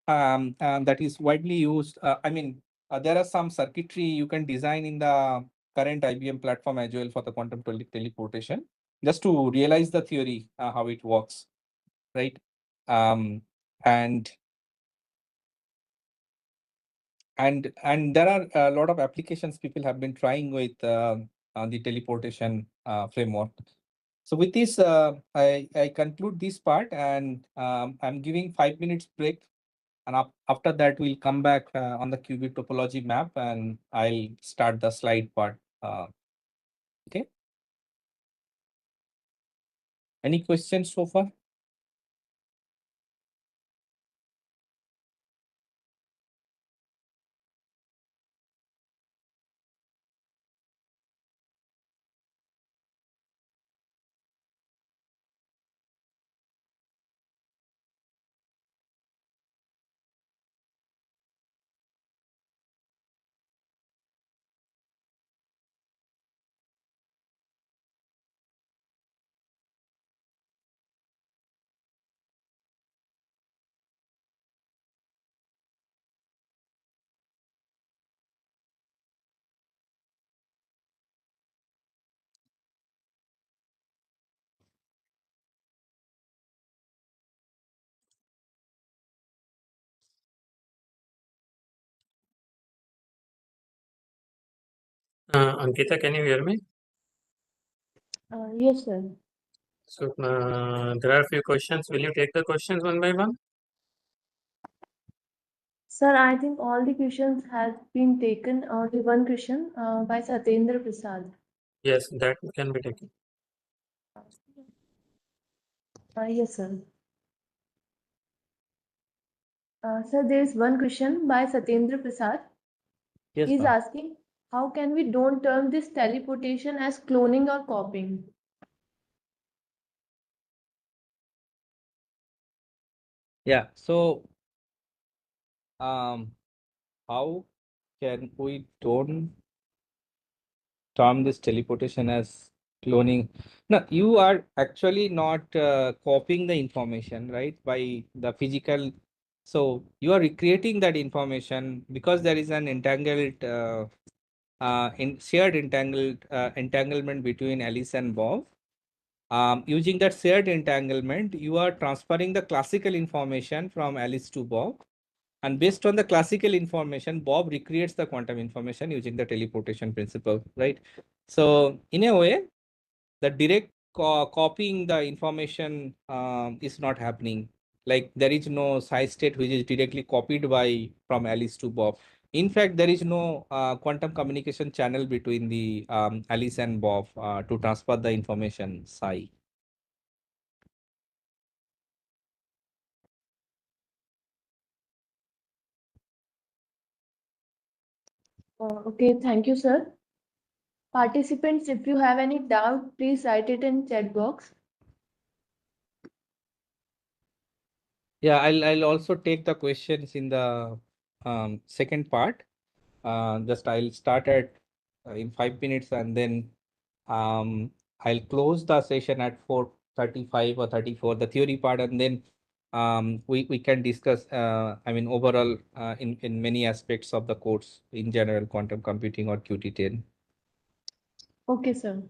that is widely used. There are some circuitry you can design in the current IBM platform as well for the quantum teleportation, just to realize the theory, how it works, right? Um, and and there are a lot of applications people have been trying with the teleportation framework. So with this, I conclude this part, and I'm giving 5 minutes break. And after that, we'll come back on the qubit topology map, and I'll start the slide part. Okay. Any questions so far? Ankita, can you hear me? Yes, sir. So there are a few questions. Will you take the questions one by one? Sir, I think all the questions have been taken. Only one question by Satyendra Prasad. Yes, that can be taken. Yes, sir. Sir, there is one question by Satyendra Prasad. Yes, He is ma'am. asking, how can we don't term this teleportation as cloning or copying? Yeah. So, how can we don't term this teleportation as cloning? No, you are actually not copying the information, right? By the physical. So you are recreating that information because there is an entangled, shared entanglement between Alice and Bob. Using that shared entanglement, you are transferring the classical information from Alice to Bob. And based on the classical information, Bob recreates the quantum information using the teleportation principle, right? So in a way, the direct copying the information is not happening. Like there is no side state which is directly copied by from Alice to Bob. In fact, there is no quantum communication channel between the Alice and Bob to transfer the information psi. Okay, thank you, sir. Participants, if you have any doubt, please write it in chat box. Yeah, I'll also take the questions in the second part. Just I'll start at in 5 minutes and then I'll close the session at 4:35 or 34, the theory part, and then we can discuss. I mean, overall, in many aspects of the course in general, quantum computing or QT-10. Okay, sir.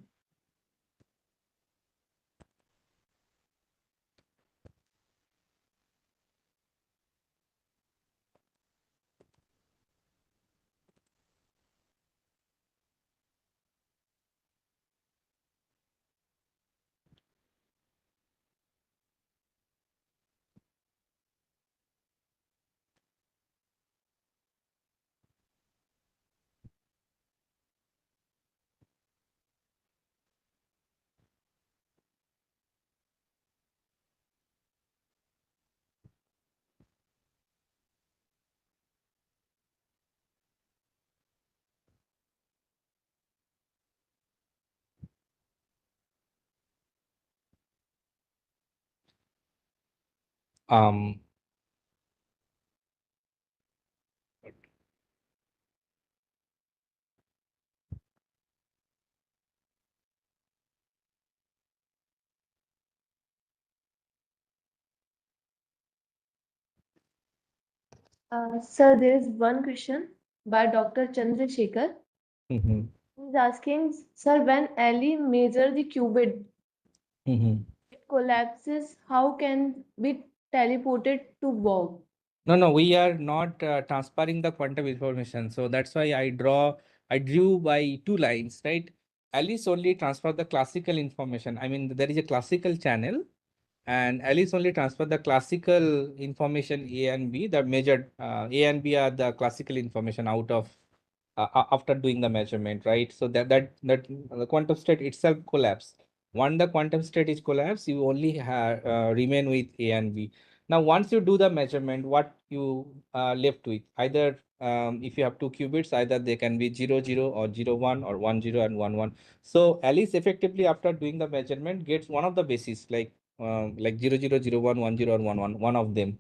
Um, Sir, there is one question by Dr. Chandrasekhar. mhm, He's asking, sir, when Ali measure the qubit, mhm. it collapses, how can be teleported to Bob? No, no, we are not transferring the quantum information. So that's why I drew by two lines, right? Alice only transfer the classical information. I mean, there is a classical channel, and Alice only transfer the classical information A and B. The measured A and B are the classical information out of after doing the measurement, right? So that the quantum state itself collapse. When the quantum state is collapsed, you only remain with A and B. Now, once you do the measurement, what you left with, either if you have two qubits, either they can be 0, 0 or 0, 1 or 1, 0 and 1, 1. So Alice effectively after doing the measurement gets one of the bases like 0, 0, 0, 1, 1, 0 or 1, 1, one of them.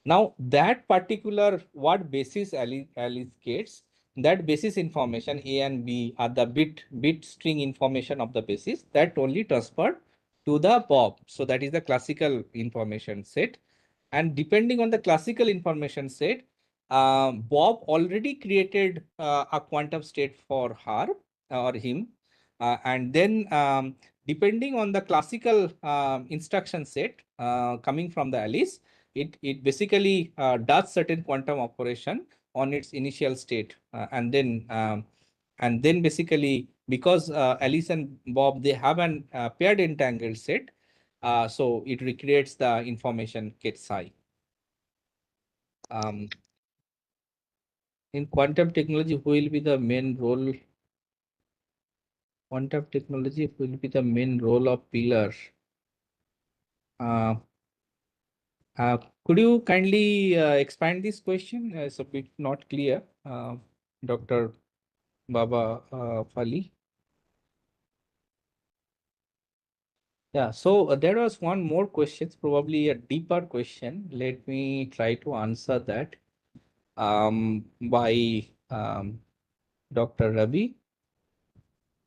Now that particular what basis Alice gets, that basis information A and B are the bit string information of the basis that only transferred to the Bob. So that is the classical information set. And depending on the classical information set, Bob already created a quantum state for her or him. And then depending on the classical instruction set coming from the Alice, it basically does certain quantum operation on its initial state. And then And then basically, because Alice and Bob, they have an paired entangled set, so it recreates the information kit psi. In quantum technology, who will be the main role? Quantum technology will be the main role of pillar. Uh, could you kindly expand this question? It's a bit not clear, Dr. Baba Fali. Yeah, so there was one more question, probably a deeper question. Let me try to answer that by Dr. Ravi.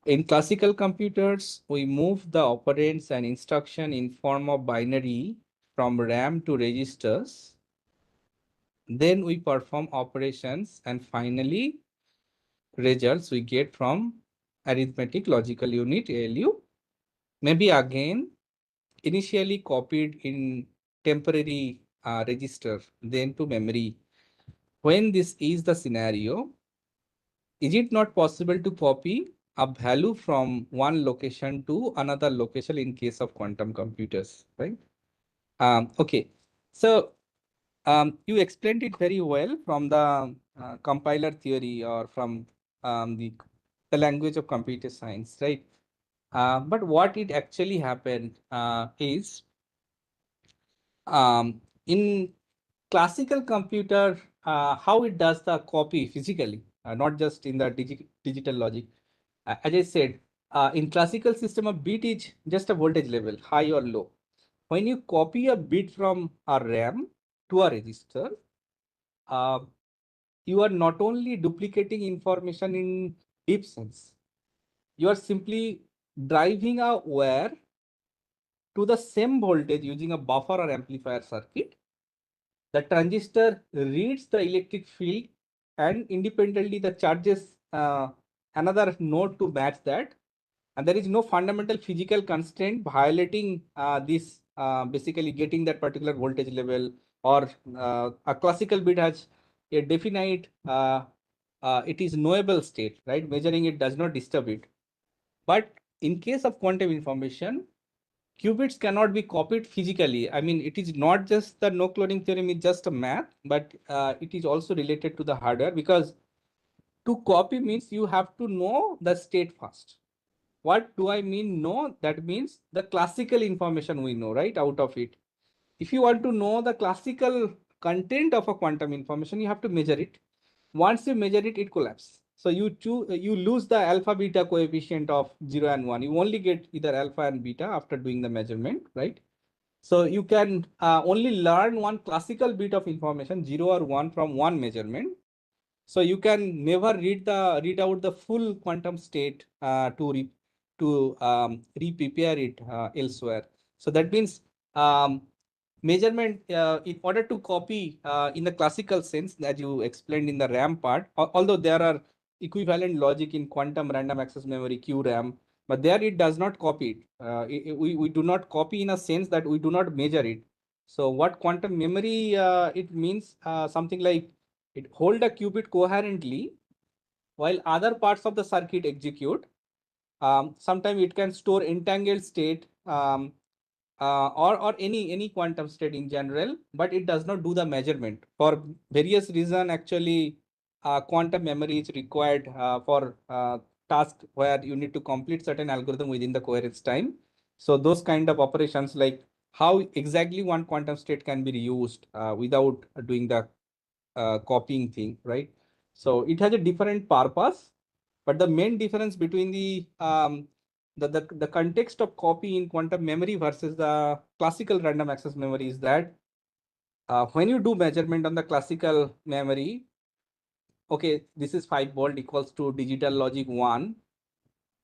In classical computers, we move the operands and instruction in form of binary from RAM to registers. Then we perform operations, and finally results we get from arithmetic logical unit ALU. Maybe again initially copied in temporary register, then to memory. When this is the scenario, is it not possible to copy a value from one location to another location in case of quantum computers, right? Okay, so you explained it very well from the compiler theory or from the language of computer science, right? But what it actually happened is in classical computer, how it does the copy physically, not just in the digital logic. As I said, in classical system, a bit is just a voltage level, high or low. When you copy a bit from a RAM to a register, uh, you are not only duplicating information in deep sense, you are simply driving a wire to the same voltage using a buffer or amplifier circuit. The transistor reads the electric field and independently the charges another node to match that. And there is no fundamental physical constraint violating this, basically getting that particular voltage level, or a classical bit has a definite, it is knowable state, right? Measuring it does not disturb it. But in case of quantum information, qubits cannot be copied physically. I mean, it is not just the no cloning theorem is just a math, but it is also related to the hardware, because to copy means you have to know the state first. What do I mean know? That means the classical information we know, right, out of it. If you want to know the classical content of a quantum information, you have to measure it. Once you measure it, it collapses. So you lose the alpha beta coefficient of 0 and 1. You only get either alpha and beta after doing the measurement, right? So you can only learn one classical bit of information, 0 or 1, from one measurement. So you can never read out the full quantum state to re-prepare it elsewhere. So that means measurement, in order to copy in the classical sense that you explained in the RAM part, although there are equivalent logic in quantum random access memory QRAM, but there it does not copy it. We do not copy in a sense that we do not measure it. So what quantum memory it means, something like it hold a qubit coherently while other parts of the circuit execute. Sometimes it can store entangled state, or any quantum state in general, but it does not do the measurement for various reason. Actually, quantum memory is required for task where you need to complete certain algorithm within the coherence time. So those kind of operations, like how exactly one quantum state can be reused without doing the copying thing, right? So it has a different purpose, but the main difference between the context of copy in quantum memory versus the classical random access memory is that when you do measurement on the classical memory, okay, this is 5 volt equals to digital logic 1,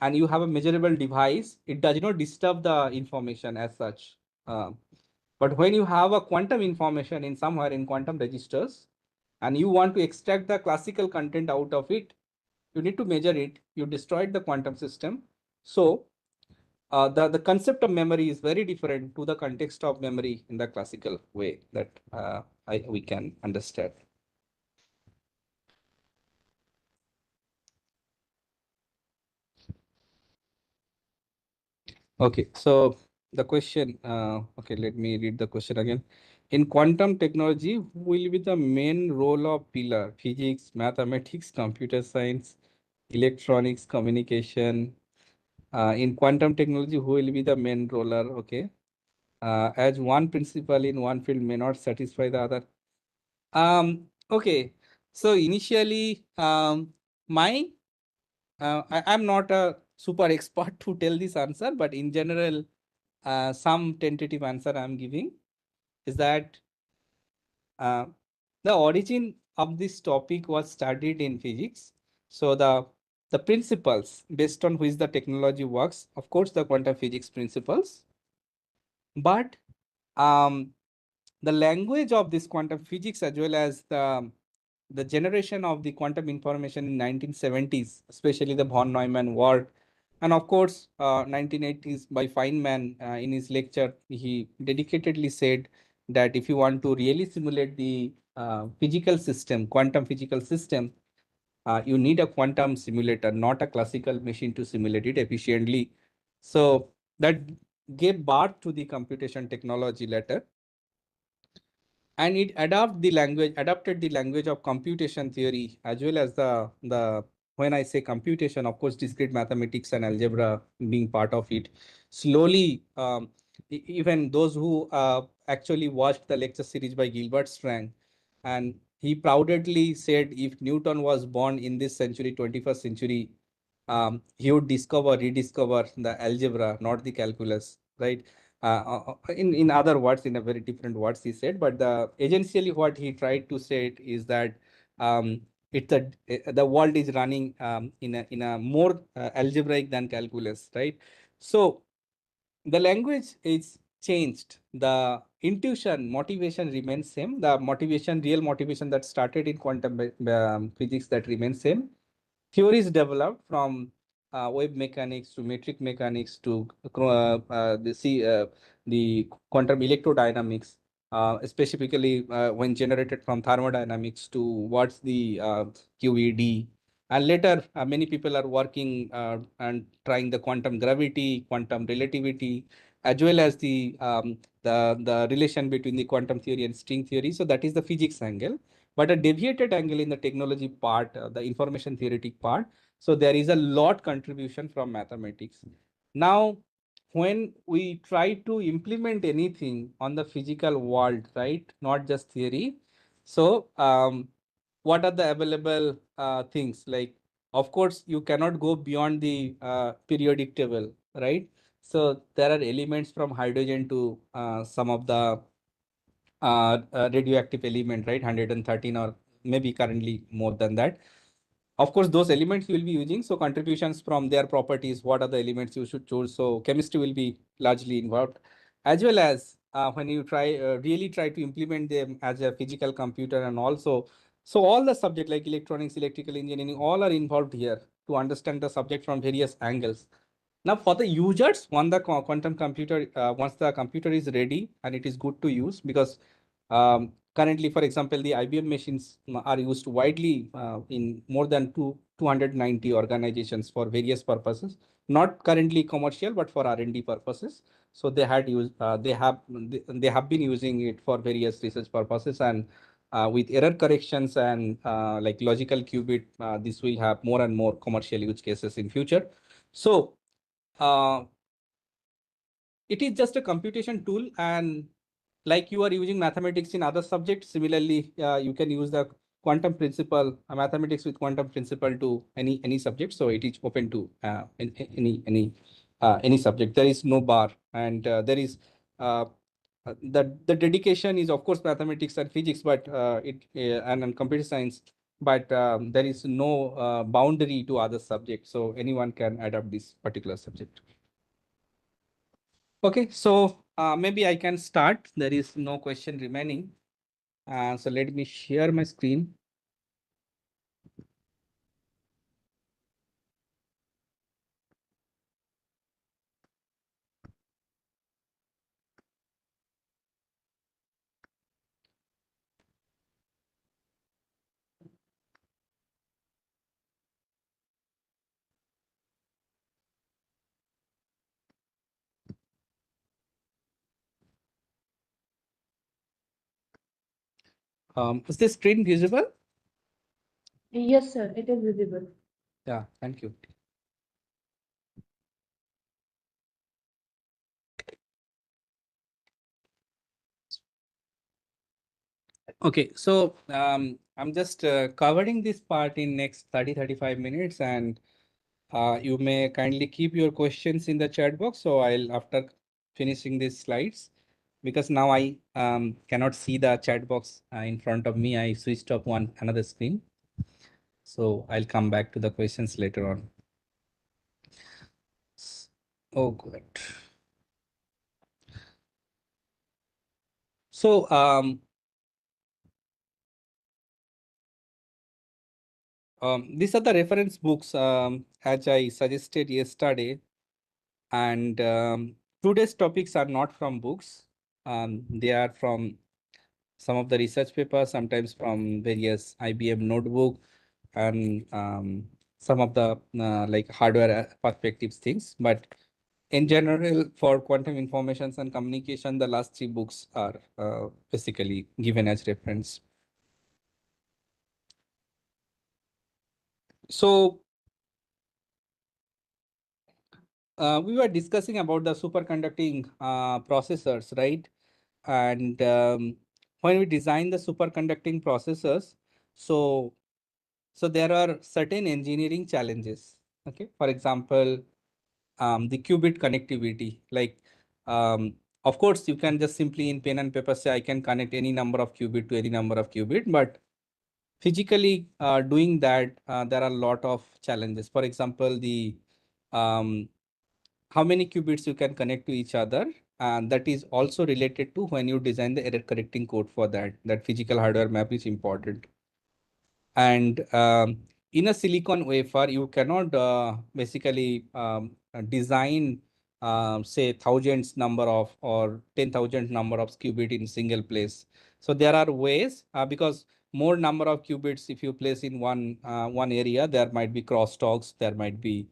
and you have a measurable device, it does not disturb the information as such. But when you have a quantum information in somewhere in quantum registers, and you want to extract the classical content out of it, you need to measure it. You destroyed the quantum system. So the concept of memory is very different to the context of memory in the classical way that we can understand. Okay, so the question, okay, let me read the question again. In quantum technology, who will be the main role of pillar? Physics, mathematics, computer science, electronics, communication. In quantum technology, who will be the main roller? Okay, as one principle in one field may not satisfy the other. Okay, so initially, I'm not a super expert to tell this answer, but in general, some tentative answer I'm giving is that uh, the origin of this topic was studied in physics. So the principles based on which the technology works, of course, the quantum physics principles, but um, the language of this quantum physics as well as the generation of the quantum information in 1970s, especially the von Neumann work, and of course, 1980s by Feynman in his lecture, he dedicatedly said that if you want to really simulate the physical system, quantum physical system, you need a quantum simulator, not a classical machine to simulate it efficiently. So that gave birth to the computation technology later, and it adapted the language of computation theory as well as the when I say computation, of course, discrete mathematics and algebra being part of it. Slowly, even those who actually watched the lecture series by Gilbert Strang, and he proudly said if Newton was born in this century, 21st century, he would rediscover the algebra, not the calculus, right? In other words, in a very different words, he said, but essentially what he tried to say it is that um, the world is running in a more algebraic than calculus, right? So the language is changed. The intuition, motivation remains same. The motivation, real motivation that started in quantum physics, that remains same. Theories developed from wave mechanics to metric mechanics to the quantum electrodynamics, specifically when generated from thermodynamics towards the QED. And later, many people are working and trying the quantum gravity, quantum relativity, as well as the relation between the quantum theory and string theory. So that is the physics angle, but a deviated angle in the technology part, the information theoretic part. So there is a lot contribution from mathematics. Now, when we try to implement anything on the physical world, right, not just theory. So what are the available things? Like, of course, you cannot go beyond the periodic table, right? So there are elements from hydrogen to some of the radioactive element, right? 113 or maybe currently more than that. Of course, those elements you will be using. So contributions from their properties, what are the elements you should choose? So chemistry will be largely involved, as well as when you really try to implement them as a physical computer, and also, so all the subject like electronics, electrical engineering, all are involved here to understand the subject from various angles. Now, for the users, quantum computer, once the computer is ready and it is good to use, because currently, for example, the IBM machines are used widely in more than 290 organizations for various purposes. Not currently commercial, but for R&D purposes. So they have been using it for various research purposes, and with error corrections and like logical qubit, this will have more and more commercial use cases in future. So uh, it is just a computation tool, and like you are using mathematics in other subjects, similarly, you can use the quantum principle, mathematics with quantum principle to any subject. So it is open to any subject. There is no bar, and there is the dedication is of course mathematics and physics, but and computer science, but there is no boundary to other subjects. So anyone can adapt this particular subject. Okay, so maybe I can start. There is no question remaining. So let me share my screen. Is this screen visible? Yes, sir, it is visible. Yeah, thank you. Okay, so I'm just covering this part in next 30-35 minutes, and you may kindly keep your questions in the chat box. So I'll, after finishing these slides, because now I cannot see the chat box in front of me, I switched off another screen. So I'll come back to the questions later on. Oh, good. So these are the reference books as I suggested yesterday, and today's topics are not from books. They are from some of the research papers, sometimes from various IBM notebook, and some of the like hardware perspectives things. But in general, for quantum informations and communication, the last three books are basically given as reference. So we were discussing about the superconducting processors, right? And when we design the superconducting processors, so there are certain engineering challenges. Okay, for example, the qubit connectivity. Like, of course, you can just simply in pen and paper say I can connect any number of qubit to any number of qubit, but physically doing that, there are a lot of challenges. For example, the um, how many qubits you can connect to each other, and that is also related to when you design the error correcting code for that. That physical hardware map is important. And in a silicon wafer, you cannot basically design say thousands number of or 10,000 number of qubit in single place. So there are ways, because more number of qubits if you place in one area, there might be crosstalks, there might be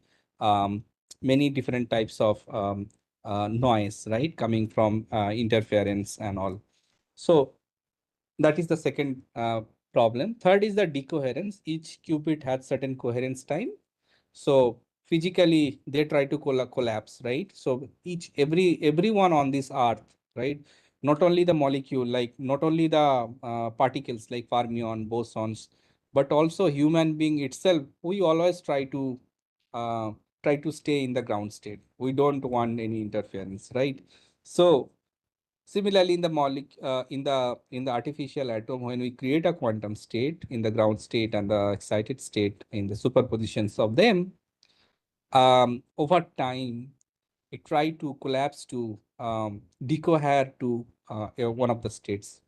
many different types of noise, right, coming from interference and all. So that is the second problem. Third is the decoherence. Each qubit has certain coherence time. So physically they try to collapse, right? So everyone on this earth, right? Not only the molecule, like not only the particles like fermion, bosons, but also human being itself. We always uh, try to stay in the ground state. We don't want any interference, right? So similarly, in the in the artificial atom, when we create a quantum state in the ground state and the excited state in the superpositions of them, over time it try to collapse to decohere to one of the states,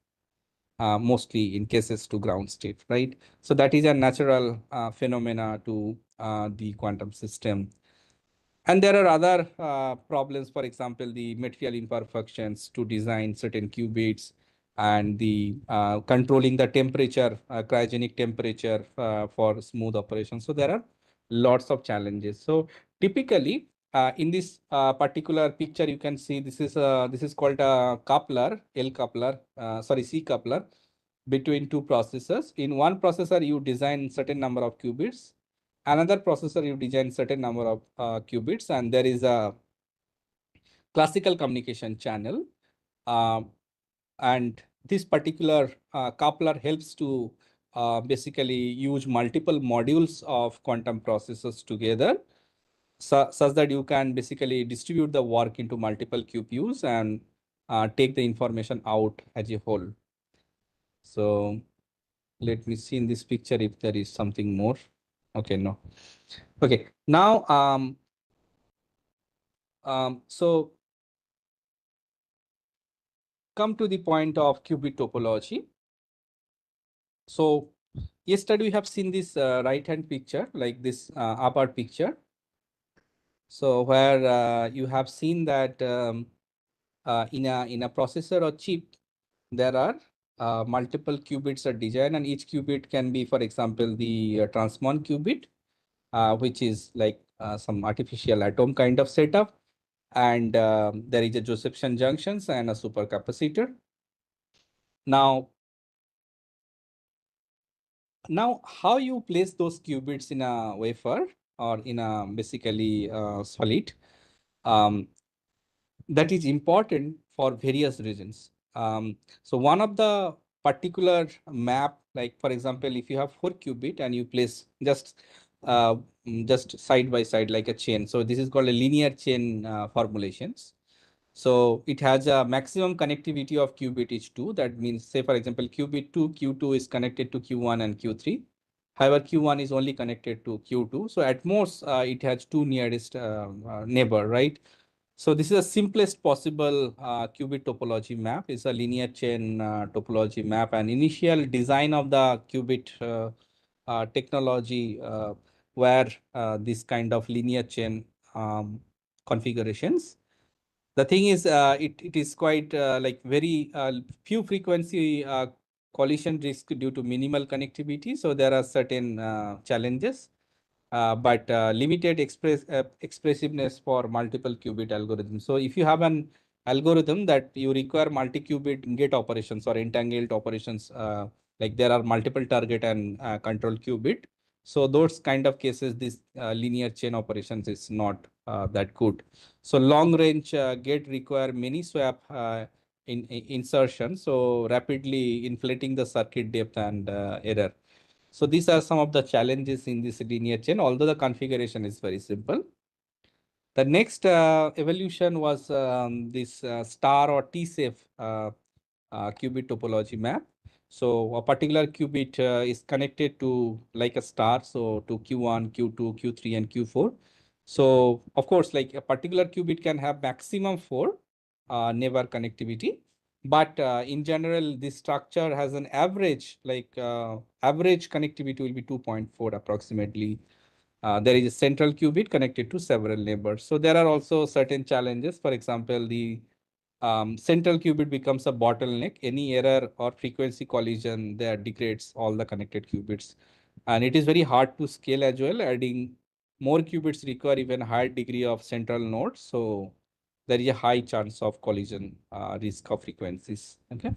mostly in cases to ground state, right? So that is a natural phenomena to the quantum system. And there are other problems, for example, the material imperfections to design certain qubits and the controlling the temperature, cryogenic temperature for smooth operation. So there are lots of challenges. So typically, in this particular picture, you can see this is called a coupler, L coupler, sorry, C coupler between two processors. In one processor, you design certain number of qubits. Another processor, you design certain number of qubits, and there is a classical communication channel. Um, and this particular coupler helps to basically use multiple modules of quantum processors together, such that you can basically distribute the work into multiple QPUs and take the information out as a whole. So let me see in this picture if there is something more. Okay, no. Okay, now so come to the point of qubit topology. So yesterday we have seen this right-hand picture, like this upper picture. So where you have seen that in a processor or chip, there are multiple qubits are designed, and each qubit can be, for example, the transmon qubit, which is like some artificial atom kind of setup. And there is a Josephson junctions and a supercapacitor. Now, Now, how you place those qubits in a wafer or in a basically solid, um, that is important for various reasons. So one of the particular map, like for example, if you have 4 qubit and you place uh, just side by side like a chain. So this is called a linear chain formulations. So it has a maximum connectivity of qubit each two. That means, say for example, qubit 2, Q2 is connected to Q1 and Q3. However, Q1 is only connected to Q2. So at most, it has two nearest neighbor, right? So this is the simplest possible qubit topology map. It's a linear chain topology map. And initial design of the qubit technology were this kind of linear chain um, configurations. The thing is, it is quite like very few frequency collision risk due to minimal connectivity. So there are certain challenges, but limited expressiveness for multiple qubit algorithms. So if you have an algorithm that you require multi-qubit gate operations or entangled operations, like there are multiple target and control qubit. So those kind of cases, this linear chain operations is not that good. So long range gate require many swap insertion, so rapidly inflating the circuit depth and error. So these are some of the challenges in this linear chain, although the configuration is very simple. The next evolution was this star or T-safe qubit topology map. So a particular qubit is connected to like a star, so to Q1, Q2, Q3, and Q4. So of course, like a particular qubit can have maximum 4 neighbor connectivity. But in general, this structure has an average, average connectivity will be 2.4 approximately. There is a central qubit connected to several neighbors. So there are also certain challenges. For example, the central qubit becomes a bottleneck. Any error or frequency collision there degrades all the connected qubits. And it is very hard to scale as well. Adding more qubits require even higher degree of central nodes. So there is a high chance of collision risk of frequencies. Okay.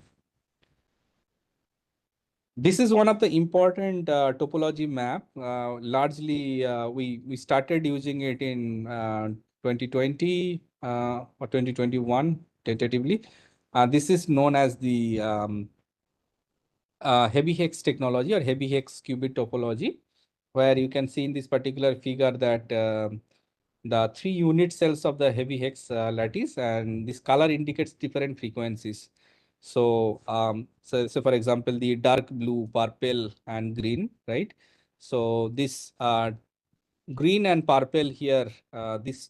This is one of the important topology map. Largely, we started using it in 2020 or 2021 tentatively. This is known as the heavy hex technology or heavy hex qubit topology, where you can see in this particular figure that the 3 unit cells of the heavy hex lattice, and this color indicates different frequencies. So for example, the dark blue, purple, and green, right? So this green and purple here, this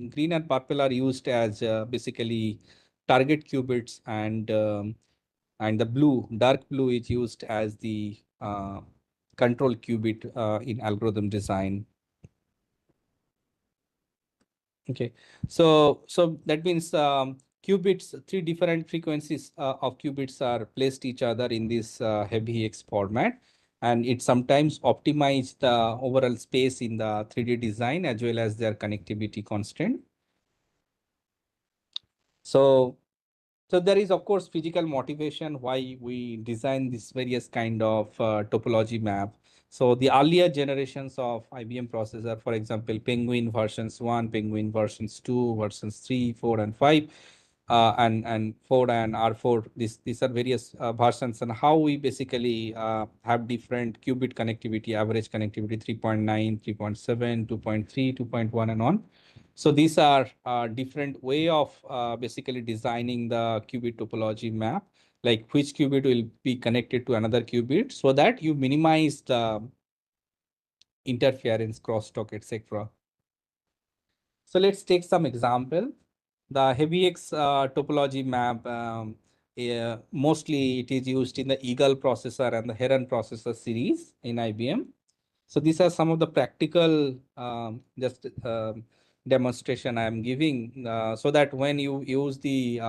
green and purple are used as basically target qubits, and the blue, dark blue, is used as the control qubit in algorithm design. Okay, so that means qubits, 3 different frequencies of qubits are placed each other in this heavy hex format, and it sometimes optimize the overall space in the 3D design as well as their connectivity constant. So So there is, of course, physical motivation why we design this various kind of topology map. So the earlier generations of IBM processor, for example, Penguin versions 1, Penguin versions 2, versions 3, 4, and 5, and 4 and R4. These are various versions, and how we basically have different qubit connectivity, average connectivity 3.9, 3.7, 2.3, 2.1, and on. So these are different way of basically designing the qubit topology map, like which qubit will be connected to another qubit, so that you minimize the interference, crosstalk, etc. So let's take some example. The heavy X topology map, mostly it is used in the Eagle processor and the Heron processor series in IBM. So these are some of the practical just demonstration I am giving, so that when you use the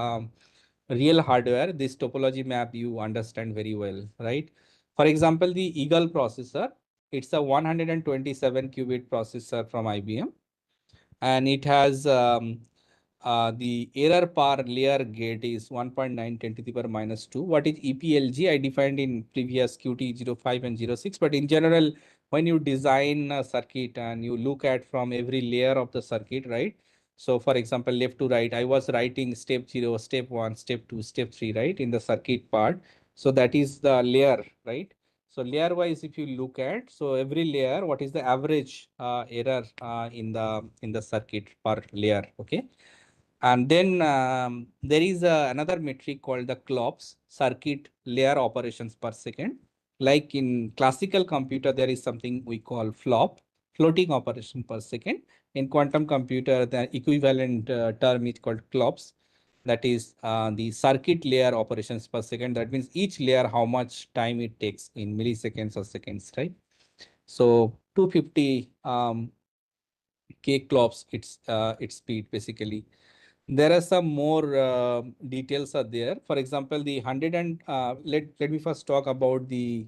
real hardware, this topology map you understand very well, right? For example, the Eagle processor, it's a 127 qubit processor from IBM, and it has the error per layer gate is 1.9 10 to the power minus 2. What is EPLG? I defined in previous QT-05 and 06, but in general, when you design a circuit and you look at from every layer of the circuit, right? So for example, left to right, I was writing step 0, step 1, step 2, step 3, right? In the circuit part. So that is the layer, right? So layer wise, if you look at, so every layer, what is the average error in the circuit per layer, okay? And then there is another metric called the CLOPS, circuit layer operations per second. Like in classical computer, there is something we call FLOP, floating operation per second. In quantum computer, the equivalent term is called CLOPS. That is the circuit layer operations per second. That means each layer, how much time it takes in milliseconds or seconds, right? So 250 K CLOPS, its speed basically. There are some more details are there. For example, the 100 and let me first talk about the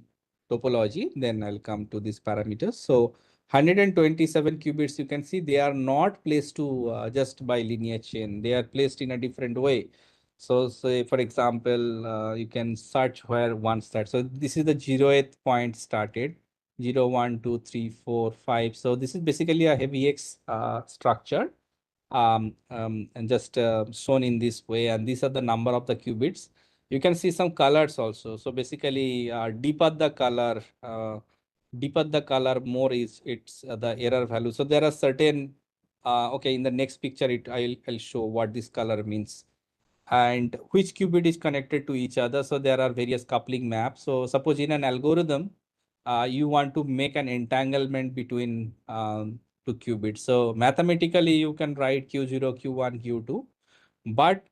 topology, then I'll come to these parameters. So 127 qubits, you can see they are not placed to just by linear chain. They are placed in a different way. So say, for example, you can search where one starts. So this is the 0th point started. 0, 1, 2, 3, 4, 5. So this is basically a heavy X structure and just shown in this way. And these are the number of the qubits. You can see some colors also. So basically, deeper the color, more is it's the error value. So there are certain, okay, in the next picture, I'll show what this color means and which qubit is connected to each other. So there are various coupling maps. So suppose in an algorithm, you want to make an entanglement between two qubits. So mathematically, you can write Q0, Q1, Q2, but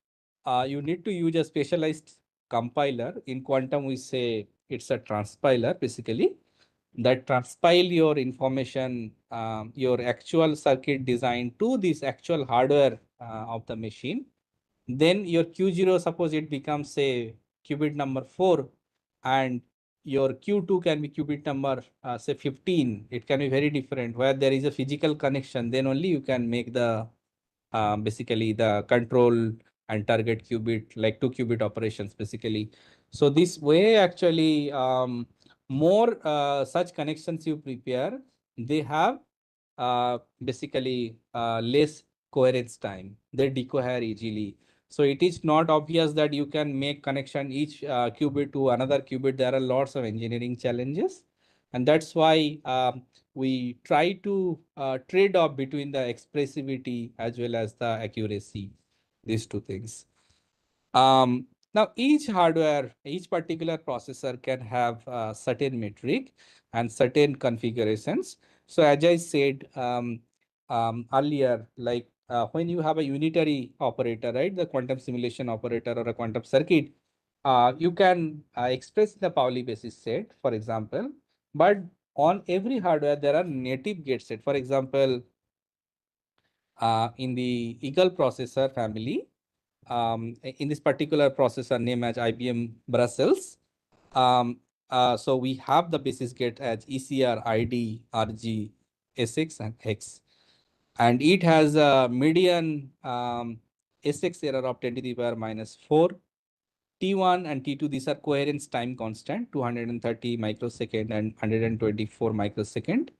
you need to use a specialized compiler. In quantum, we say it's a transpiler, basically, that transpile your information, your actual circuit design to this actual hardware of the machine. Then your Q0, suppose it becomes say qubit number 4, and your Q2 can be qubit number say 15. It can be very different where there is a physical connection. Then only you can make the basically the control and target qubit, like 2 qubit operations basically. So this way actually more such connections you prepare, they have basically less coherence time. They decohere easily. So it is not obvious that you can make connection each qubit to another qubit. There are lots of engineering challenges. And that's why we try to trade off between the expressivity as well as the accuracy, these two things. Now, each hardware, each particular processor can have certain metric and certain configurations. So as I said earlier, like when you have a unitary operator, right, the quantum simulation operator or a quantum circuit, you can express the Pauli basis set, for example, but on every hardware, there are native gate set. For example, in the Eagle processor family, in this particular processor named as IBM Brussels. So we have the basis gate as ECR, ID, RG, SX, and X. And it has a median SX error of 10 to the power minus 4. T1 and T2, these are coherence time constant, 230 microsecond and 124 microsecond.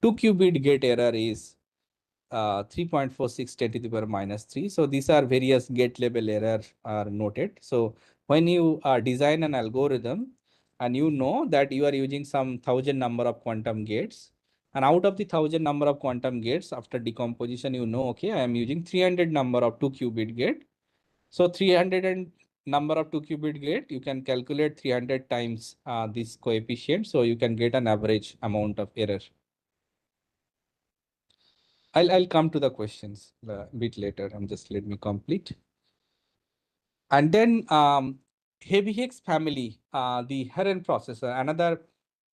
2 qubit gate error is 3.46 10 to the power minus 3. So these are various gate level error are noted. So when you design an algorithm and you know that you are using some 1,000 number of quantum gates, and out of the 1,000 number of quantum gates, after decomposition, you know, okay, I am using 300 number of 2 qubit gate. So 300 and number of 2 qubit gate, you can calculate 300 times this coefficient. So you can get an average amount of error. I'll come to the questions a bit later. Just let me complete. And then heavy Higgs family, the Heron processor, another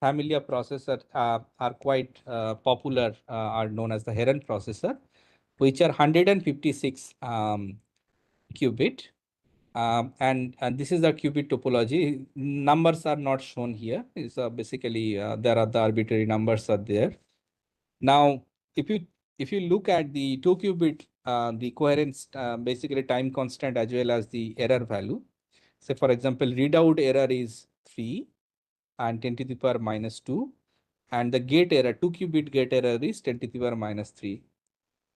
family of processors are quite popular, are known as the Heron processor, which are 156 qubit. And this is the qubit topology. Numbers are not shown here. It's basically there are the arbitrary numbers are there. Now, if you if you look at the 2-qubit, the coherence, basically time constant as well as the error value. Say, for example, readout error is 3 and 10 to the power minus 2. And the gate error, 2-qubit gate error is 10 to the power minus 3.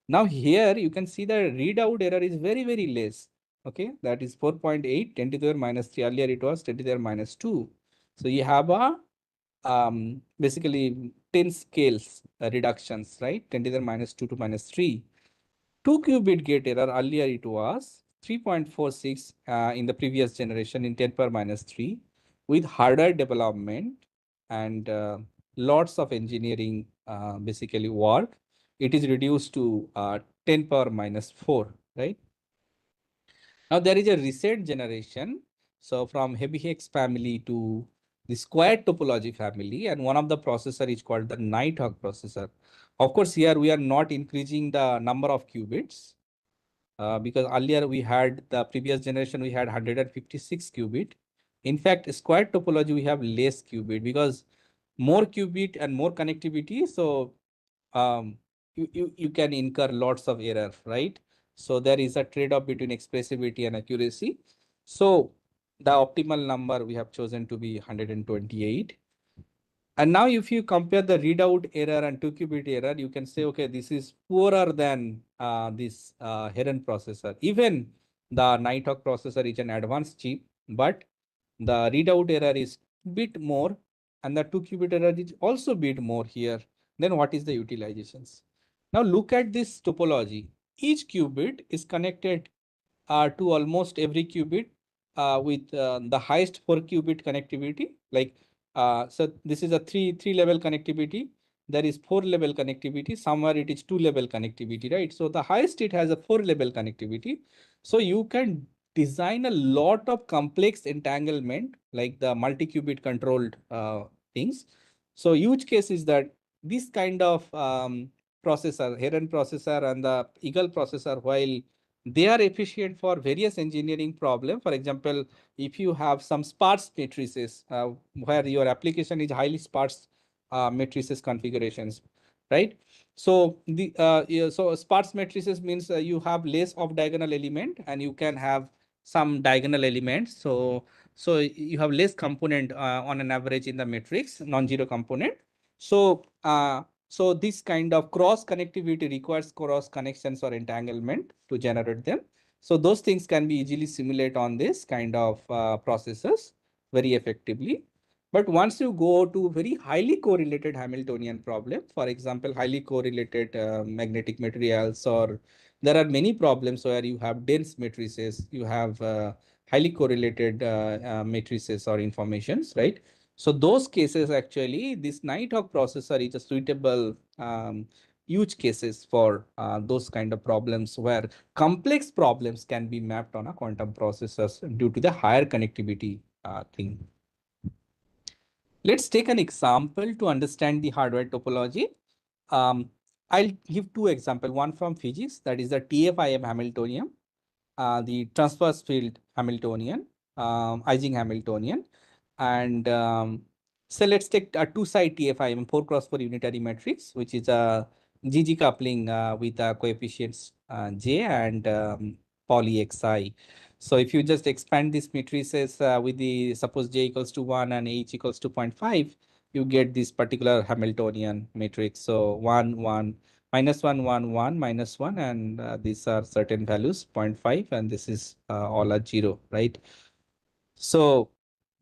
Now here you can see the readout error is very, very less. Okay, that is 4.8, 10 to the power minus 3. Earlier it was 10 to the power minus 2. So you have a basically 10 scales reductions, right? 10 to the power minus 2 to minus 3. 2-qubit gate error, earlier it was 3.46 in the previous generation in 10 power minus 3. With hardware development and lots of engineering basically work, it is reduced to 10 power minus 4, right? Now there is a recent generation. So from heavy hex family to the square topology family, and one of the processor is called the Nighthawk processor. Of course, here we are not increasing the number of qubits because earlier we had the previous generation, we had 156 qubit. In fact, square topology, we have less qubit because more qubit and more connectivity. So um, you can incur lots of error, right? So there is a trade-off between expressivity and accuracy. So the optimal number we have chosen to be 128. And now if you compare the readout error and 2-qubit error, you can say, okay, this is poorer than this Heron processor. Even the Nighthawk processor is an advanced chip, but the readout error is bit more and the 2-qubit error is also bit more here. Then what is the utilizations? Now look at this topology. Each qubit is connected to almost every qubit with the highest 4-qubit connectivity. Like so, this is a three level connectivity. There is 4-level connectivity. Somewhere it is 2-level connectivity, right? So the highest it has a 4-level connectivity. So you can design a lot of complex entanglement, like the multi-qubit controlled things. So huge case is that this kind of processor, Heron processor and the Eagle processor, while they are efficient for various engineering problems. For example, if you have some sparse matrices where your application is highly sparse matrices configurations, right? So the yeah, so sparse matrices means you have less of diagonal element and you can have some diagonal elements. So you have less component on an average in the matrix, non-zero component. So this kind of cross connectivity requires cross connections or entanglement to generate them. So those things can be easily simulate on this kind of processes very effectively. But once you go to very highly correlated Hamiltonian problem, for example, highly correlated magnetic materials, or there are many problems where you have dense matrices, you have highly correlated matrices or informations, right? So those cases actually, this Nighthawk processor is a suitable use cases for those kind of problems where complex problems can be mapped on a quantum processors due to the higher connectivity thing. Let's take an example to understand the hardware topology. Um, I'll give two examples, one from physics, that is the TFIM Hamiltonian, the transverse field Hamiltonian, Ising Hamiltonian. And so let's take a two-side TFIM, 4x4 unitary matrix, which is a GG coupling with coefficients J and Pauli Xi. So if you just expand these matrices with the suppose J equals to 1 and H equals to 0.5, you get this particular Hamiltonian matrix. So 1, 1, minus 1, 1, 1, minus 1, and these are certain values, 0.5, and this is all are 0, right? So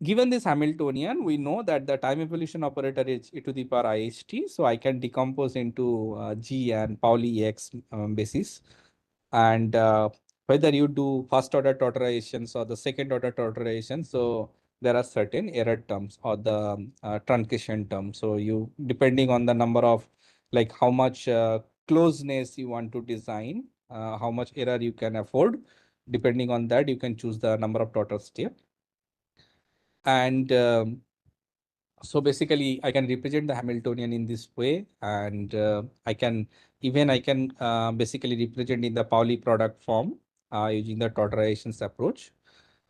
given this Hamiltonian, we know that the time evolution operator is e to the power IHT. So I can decompose into G and Pauli X basis. And whether you do first order tautorizations or the second order tautorization, so there are certain error terms or the truncation terms. So you, depending on the number of, like how much closeness you want to design, how much error you can afford, depending on that, you can choose the number of tautor steps. And so basically, I can represent the Hamiltonian in this way, and I can basically represent in the Pauli product form using the tautorizations approach.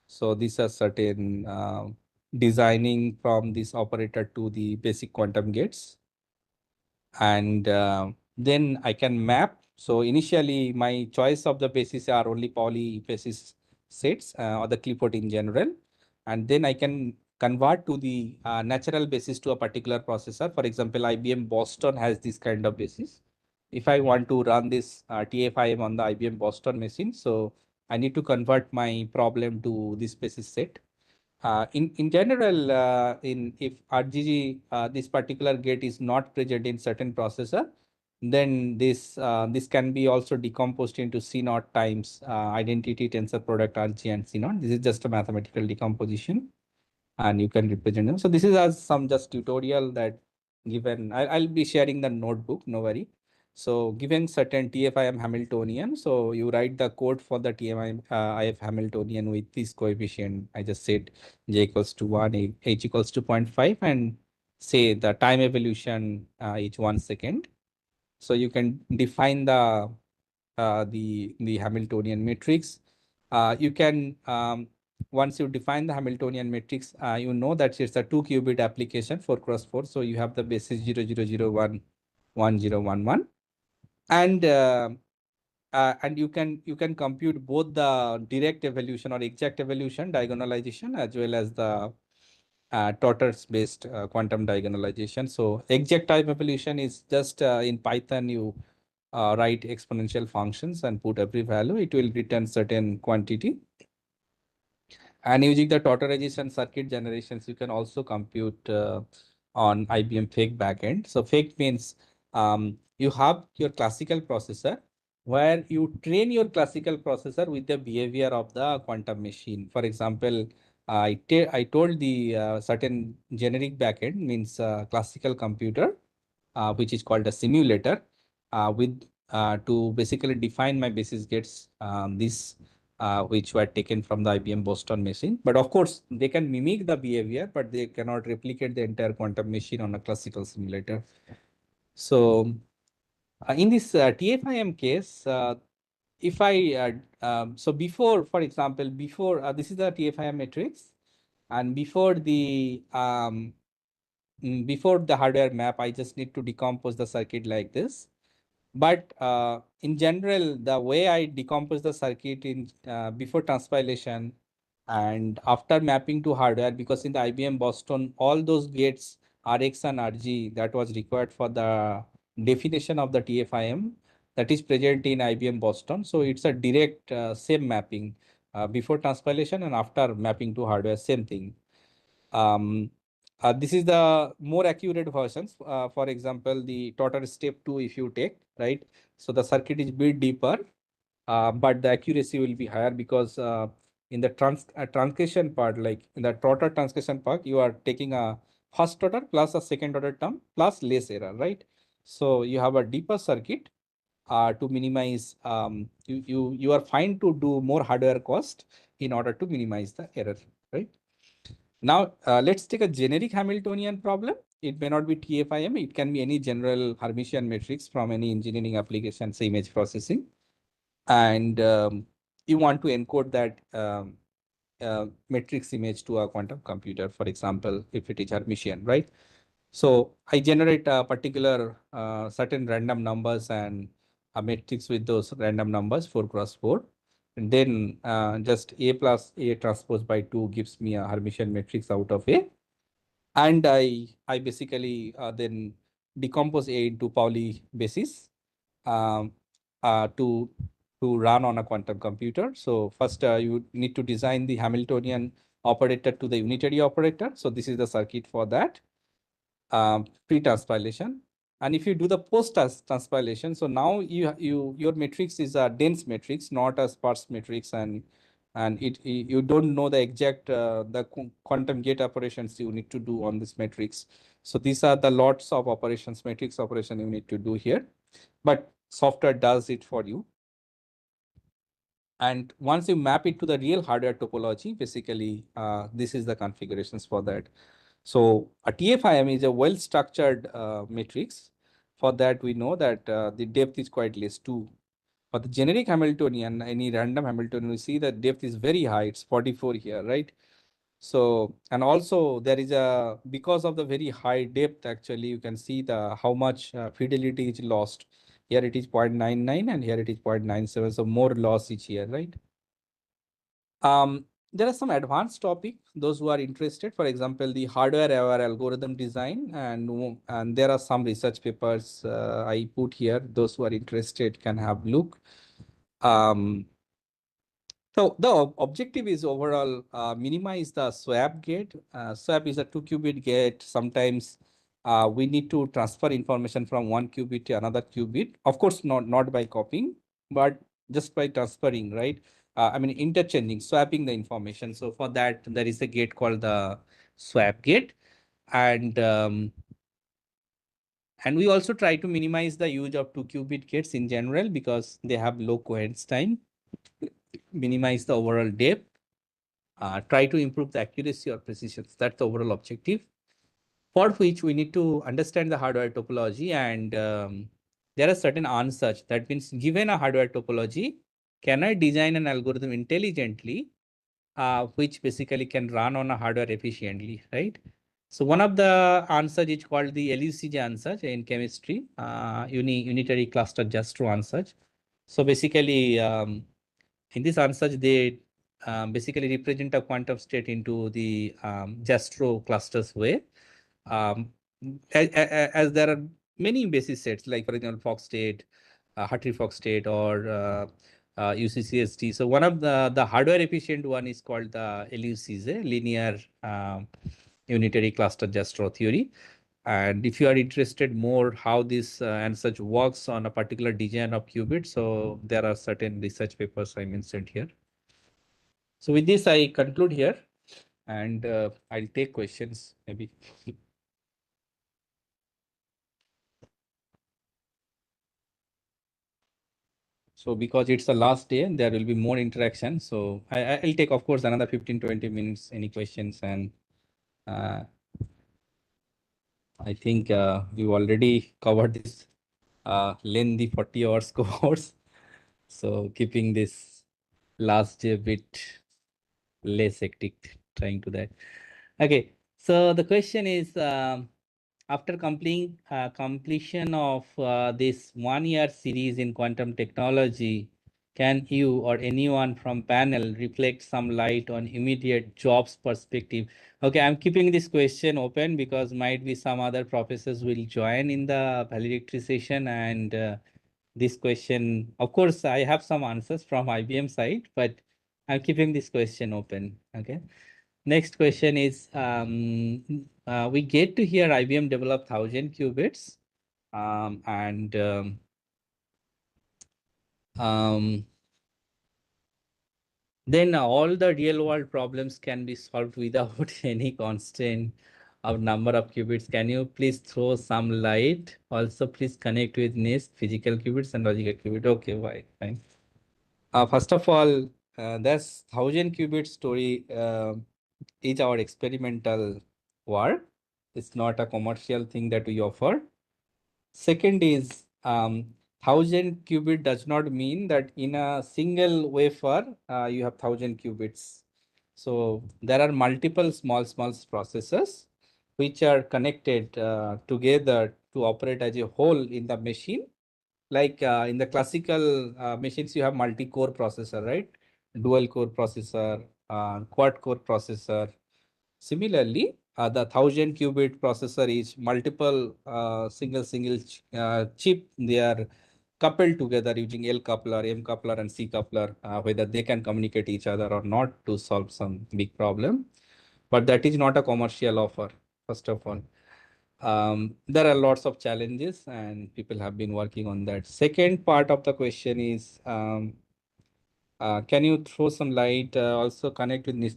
So these are certain designing from this operator to the basic quantum gates. And Then I can map. So initially my choice of the basis are only Pauli basis sets or the clipboard in general. And then I can convert to the natural basis to a particular processor. For example, IBM Boston has this kind of basis. If I want to run this TFIM on the IBM Boston machine, so I need to convert my problem to this basis set. In general, in if RGG this particular gate is not present in certain processor, then this can be also decomposed into C naught times identity tensor product RG and C naught. This is just a mathematical decomposition, and you can represent them. So this is as some just tutorial that given. I'll be sharing the notebook. No worry. So given certain TFIM Hamiltonian, so you write the code for the TMI IF Hamiltonian with this coefficient. I just said j equals to 1, h equals to 0.5, and say the time evolution is 1 second. So you can define the Hamiltonian matrix. You can once you define the Hamiltonian matrix, you know that it's a 2-qubit application 4x4. So you have the basis 0, 0, 0, 1, 1, 0, 1, 1, and you can compute both the direct evolution or exact evolution diagonalization as well as the tortoise based quantum diagonalization. So exact time evolution is just in Python you write exponential functions and put every value, it will return certain quantity. And using the tautorization circuit generations, you can also compute on IBM fake backend. So fake means you have your classical processor where you train your classical processor with the behavior of the quantum machine. For example, I told the certain generic backend means classical computer, which is called a simulator, with to basically define my basis gates. This which were taken from the IBM Boston machine. But of course, they can mimic the behavior, but they cannot replicate the entire quantum machine on a classical simulator. So in this TFIM case, if I, so before, for example, before, this is the TFIM matrix, and before the hardware map, I just need to decompose the circuit like this. But in general, the way I decompose the circuit in before transpilation and after mapping to hardware, because in the IBM Boston, all those gates Rx and Rg that was required for the definition of the TFIM that is present in IBM Boston. So it's a direct same mapping before transpilation and after mapping to hardware, same thing. Um, this is the more accurate versions. For example, the total step 2, if you take, right? So the circuit is bit deeper, but the accuracy will be higher because in the truncation part, like in the total truncation part, you are taking a first order plus a second order term plus less error, right? So you have a deeper circuit to minimize, you are fine to do more hardware cost in order to minimize the error, right? Now, let's take a generic Hamiltonian problem. It may not be TFIM. It can be any general Hermitian matrix from any engineering application, say image processing. And you want to encode that matrix image to a quantum computer, for example, if it is Hermitian, right? So I generate a particular certain random numbers and a matrix with those random numbers, 4x4. And then just A plus A transpose by 2 gives me a Hermitian matrix out of A. And I basically then decompose A into Pauli basis um, to run on a quantum computer. So first you need to design the Hamiltonian operator to the unitary operator. So this is the circuit for that pre-transpilation. And if you do the post-transpilation, so now your matrix is a dense matrix, not a sparse matrix, and you don't know the exact the quantum gate operations you need to do on this matrix. So these are the lots of operations, matrix operation you need to do here, but software does it for you. And once you map it to the real hardware topology, basically this is the configurations for that. So a TFIM is a well-structured matrix. For that, we know that the depth is quite less too. For the generic Hamiltonian, any random Hamiltonian, we see that depth is very high. It's 44 here, right? So, and also there is because of the very high depth, actually, you can see how much fidelity is lost. Here it is 0.99 and here it is 0.97. So more loss each year, right? There are some advanced topic, those who are interested, for example, the hardware aware algorithm design, and there are some research papers I put here. Those who are interested can have look. So the objective is overall minimize the swap gate. Swap is a 2-qubit gate. Sometimes we need to transfer information from one qubit to another qubit. Of course, not by copying, but just by transferring, right? I mean, interchanging, swapping the information. So for that, there is a gate called the swap gate. And we also try to minimize the use of 2-qubit gates in general because they have low coherence time, minimize the overall depth. Try to improve the accuracy or precision. That's the overall objective, for which we need to understand the hardware topology. And there are certain answers. That means, given a hardware topology, can I design an algorithm intelligently, which basically can run on a hardware efficiently, right? So one of the answers is called the LUCJ answer in chemistry, unitary cluster Jastrow answer. So basically, in this answer, they basically represent a quantum state into the Jastrow clusters way. As there are many basis sets, like for example, Fock state, Hartree-Fock state, or UCCST. So one of the hardware efficient one is called the LUCZ, linear unitary cluster Jastrow theory. And if you are interested more how this and such works on a particular design of qubit, so there are certain research papers I mentioned here. So with this, I conclude here, and I'll take questions maybe. So because it's the last day, there will be more interaction. So I'll take, of course, another 15, 20 minutes, any questions. And I think we've already covered this lengthy 40 hours course. So keeping this last day a bit less hectic, trying to that. Okay, so the question is, after completion of this 1-year series in quantum technology, can you or anyone from panel reflect some light on immediate jobs perspective? Okay, I'm keeping this question open because might be some other professors will join in the valedictory session, and this question, of course, I have some answers from IBM side, but I'm keeping this question open. Okay. Next question is, we get to hear IBM develop 1,000 qubits, then all the real world problems can be solved without any constraint of number of qubits. Can you please throw some light? Also, please connect with NIST, physical qubits and logical qubit. Okay, fine. First of all, that's 1,000 qubit story is our experimental work. It's not a commercial thing that we offer. Second is 1,000 qubit does not mean that in a single wafer you have 1,000 qubits. So there are multiple small processors which are connected together to operate as a whole in the machine. Like in the classical machines, you have multi-core processor, right? Dual core processor, quad core processor. Similarly, the 1,000 qubit processor is multiple single chip. They are coupled together using L coupler, M coupler, and C coupler, whether they can communicate each other or not to solve some big problem. But that is not a commercial offer, first of all. There are lots of challenges and people have been working on that. Second part of the question is, can you throw some light, also connect with this?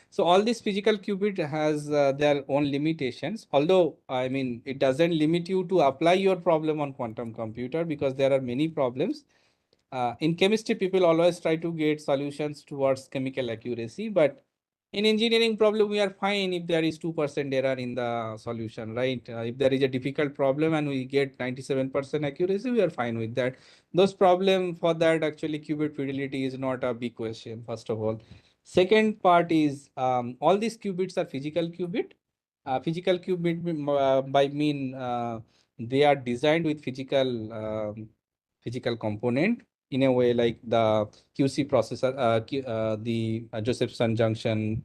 So all this physical qubit has their own limitations, although I mean, it doesn't limit you to apply your problem on quantum computer because there are many problems. In chemistry, people always try to get solutions towards chemical accuracy, but in engineering problem, we are fine if there is 2% error in the solution, right? If there is a difficult problem and we get 97% accuracy, we are fine with that. Those problem for that, actually qubit fidelity is not a big question, first of all. Second part is, all these qubits are physical qubit. Physical qubit by mean they are designed with physical physical component in a way like the QC processor, the Josephson junction,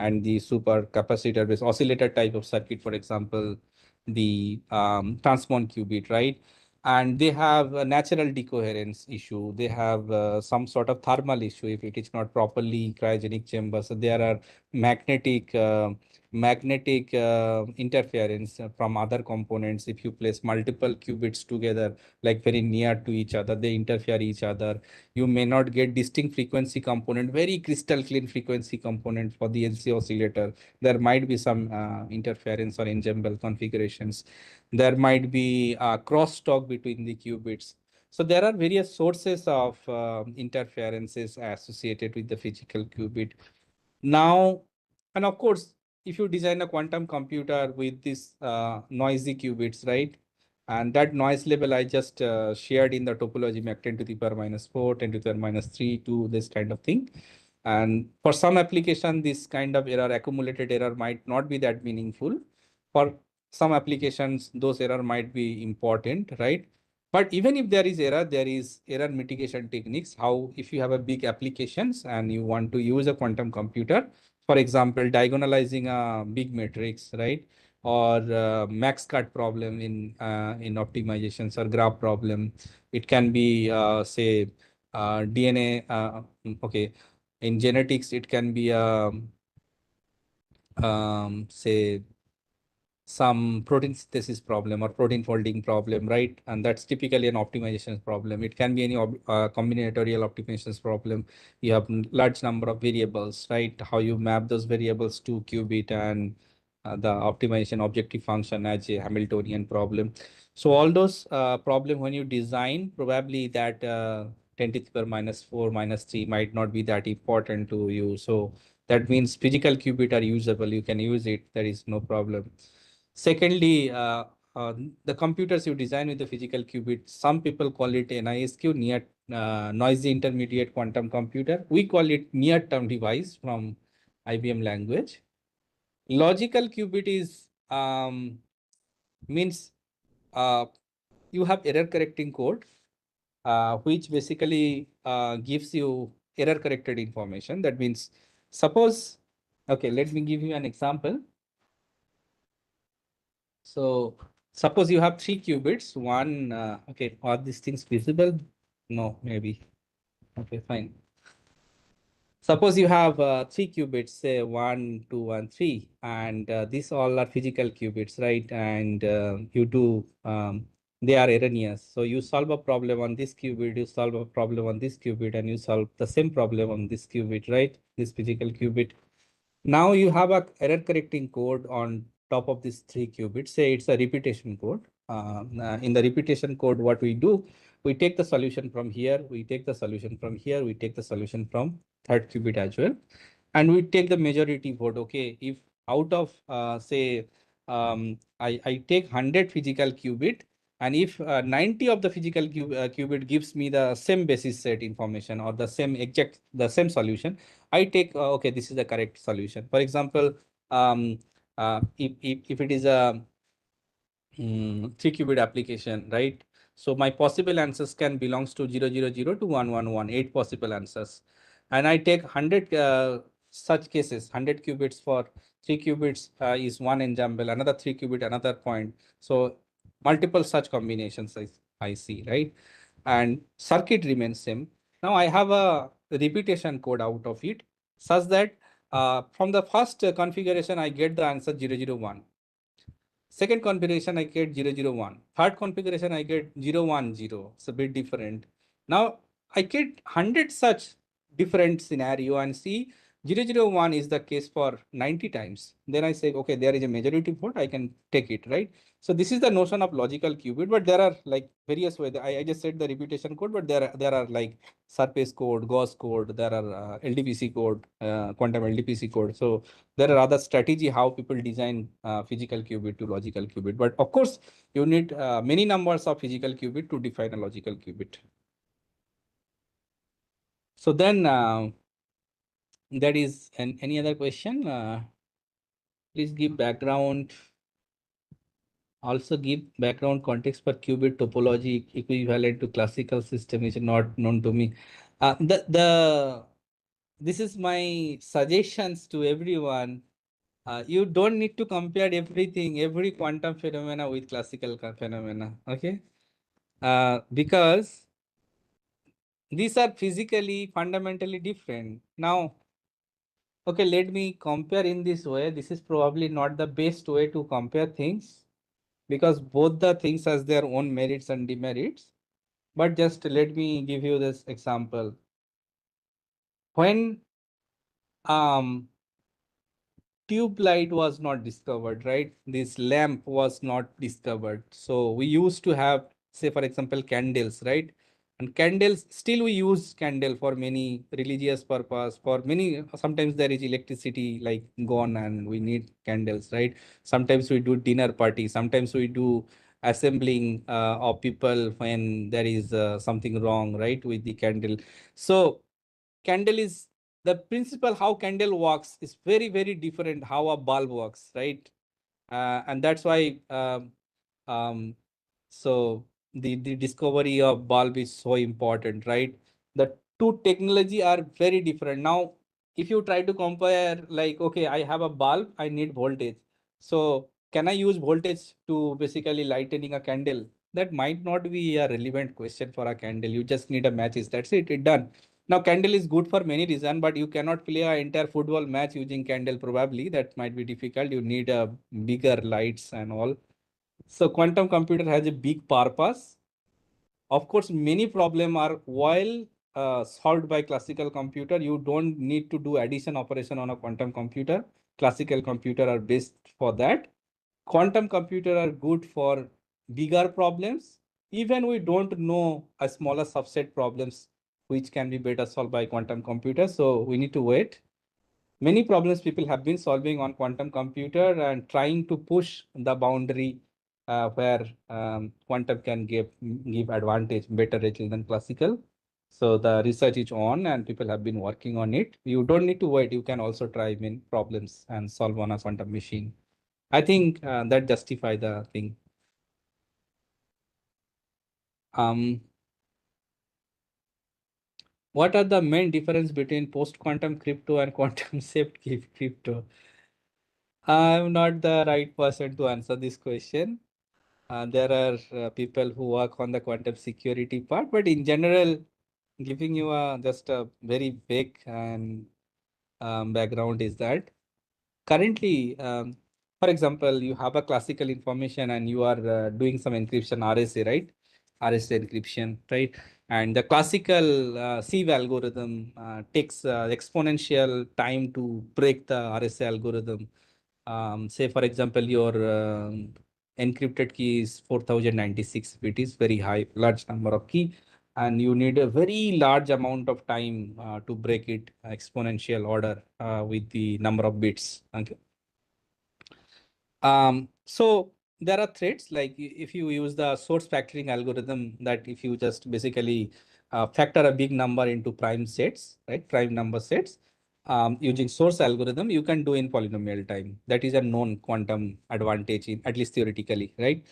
and the super capacitor based oscillator type of circuit, for example, the transmon qubit, right? And they have a natural decoherence issue. They have some sort of thermal issue if it is not properly cryogenic chamber. So there are magnetic interference from other components. If you place multiple qubits together, like very near to each other, they interfere each other. You may not get distinct frequency component, very crystal clean frequency component for the LC oscillator. There might be some interference or ensemble configurations. There might be crosstalk between the qubits. So there are various sources of interferences associated with the physical qubit. Now, and of course, if you design a quantum computer with these noisy qubits, right? And that noise level I just shared in the topology, Mach 10 to the power minus 4, 10 to the power minus 3, 2, this kind of thing. And for some application, this kind of error, accumulated error, might not be that meaningful. For some applications, those error might be important, right? But even if there is error mitigation techniques. How, if you have a big applications and you want to use a quantum computer, for example, diagonalizing a big matrix, right? Or max cut problem in optimizations or graph problem. It can be say DNA. Okay, in genetics, it can be say some protein synthesis problem or protein folding problem, right? And that's typically an optimization problem. It can be any combinatorial optimizations problem. You have large number of variables, right? How you map those variables to qubit and the optimization objective function as a Hamiltonian problem. So all those problem when you design, probably that 10 to the power minus 4 minus 3 might not be that important to you. So that means physical qubit are usable. You can use it. There is no problem. Secondly, the computers you design with the physical qubit, some people call it NISQ, near noisy intermediate quantum computer. We call it near-term device from IBM language. Logical qubit is means you have error correcting code, which basically gives you error corrected information. That means, suppose, okay, let me give you an example. So suppose you have three qubits, one, okay, are these things visible? No, maybe. Okay, fine. Suppose you have three qubits, say 1, 2, and 3, and these all are physical qubits, right? And you do, they are erroneous. So you solve a problem on this qubit, you solve a problem on this qubit, and you solve the same problem on this qubit, right? This physical qubit. Now you have a error correcting code on top of this three qubits. Say it's a repetition code. In the repetition code, what we do, we take the solution from here, we take the solution from here, we take the solution from third qubit as well. And we take the majority vote. Okay, if out of say I take 100 physical qubit, and if 90 of the physical qubit gives me the same basis set information or the same solution, I take okay, this is the correct solution. For example, if it is a three qubit application, right? So my possible answers can belongs to 000 to 111, 8 possible answers. And I take 100 such cases, 100 qubits for 3 qubits is one ensemble, another 3 qubit, another point. So multiple such combinations I see, right? And circuit remains same. Now I have a repetition code out of it such that from the first configuration, I get the answer 001. Second configuration, I get 001. Third configuration, I get 010. It's a bit different. Now, I get 100 such different scenario and see 001 is the case for 90 times. Then I say, okay, there is a majority vote, I can take it, right? So this is the notion of logical qubit, but there are like various ways. I just said the repetition code, but there are like surface code, Gauss code, there are LDPC code, quantum LDPC code. So there are other strategy how people design physical qubit to logical qubit. But of course, you need many numbers of physical qubit to define a logical qubit. So then that is any other question? Please give background. also give background context for qubit topology equivalent to classical system is not known to me. This is my suggestions to everyone. You don't need to compare everything, every quantum phenomena with classical phenomena, okay? Because these are physically fundamentally different. Now, okay, let me compare in this way. This is probably not the best way to compare things because both the things has their own merits and demerits. But just let me give you this example. When tube light was not discovered, right? This lamp was not discovered. So we used to have, say, for example, candles, right? And candles, still we use candle for many religious purpose, for many, sometimes there is electricity like gone and we need candles, right? Sometimes we do dinner party, sometimes we do assembling of people when there is something wrong, right, with the candle. So candle is the principle how candle works is very, very different how a bulb works, right? And that's why um, so the discovery of bulb is so important, right? The two technology are very different. Now, if you try to compare, like, okay, I have a bulb, I need voltage. So can I use voltage to basically lightening a candle? That might not be a relevant question for a candle. You just need a matches. That's it. It done. Now, candle is good for many reasons, but you cannot play an entire football match using candle. Probably that might be difficult. You need a bigger lights and all. So quantum computer has a big purpose. Of course, many problems are well solved by classical computer. You don't need to do addition operation on a quantum computer. Classical computer are best for that. Quantum computer are good for bigger problems. Even we don't know a smaller subset problems which can be better solved by quantum computer. So we need to wait. Many problems people have been solving on quantum computer and trying to push the boundary where quantum can give advantage, better result than classical. So the research is on and people have been working on it. You don't need to wait. You can also try many problems and solve on a quantum machine. I think that justify the thing. What are the main difference between post-quantum crypto and quantum safe crypto? I'm not the right person to answer this question. There are people who work on the quantum security part, but in general, giving you just a very vague and background is that currently, for example, you have a classical information and you are doing some encryption RSA, right? RSA encryption, right? And the classical sieve algorithm takes exponential time to break the RSA algorithm. Say, for example, your encrypted key is 4096. It is very high, large number of key, and you need a very large amount of time to break it exponential order with the number of bits. Okay. So there are threats like if you use the source factoring algorithm, that if you just basically factor a big number into prime sets, right? Prime number sets. Using source algorithm, you can do in polynomial time. That is a known quantum advantage, in, at least theoretically, right?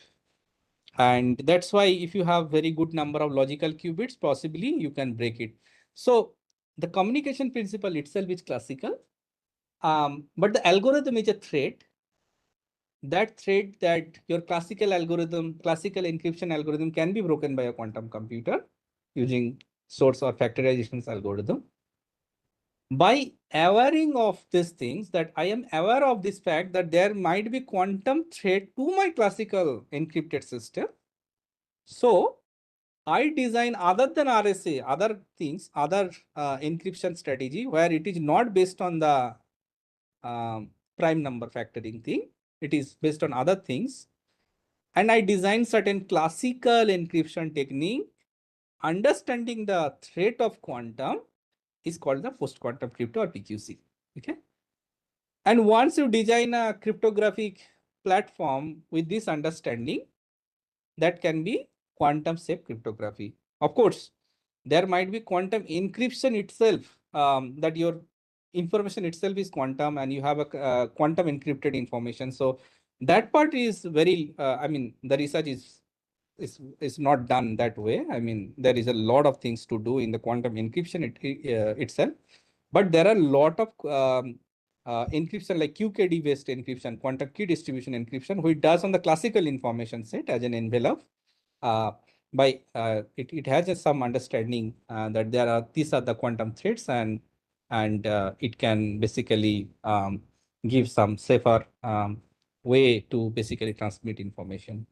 And that's why if you have very good number of logical qubits, possibly you can break it. So the communication principle itself is classical, but the algorithm is a threat. That threat that your classical algorithm, classical encryption algorithm can be broken by a quantum computer using source or factorizations algorithm. By awareing of these things, that I am aware of this fact that there might be quantum threat to my classical encrypted system. So I design other than RSA, other things, other encryption strategy where it is not based on the prime number factoring thing. It is based on other things. And I design certain classical encryption technique. Understanding the threat of quantum is called the post-quantum crypto or PQC. Okay. And once you design a cryptographic platform with this understanding, that can be quantum safe cryptography. Of course, there might be quantum encryption itself, that your information itself is quantum and you have a quantum encrypted information. So That part is very, I mean, the research is not done that way. I mean, there is a lot of things to do in the quantum encryption itself, but there are a lot of encryption like QKD based encryption, quantum key distribution encryption, which does on the classical information set as an envelope. Uh, it has some understanding that these are the quantum threads, and it can basically give some safer way to basically transmit information.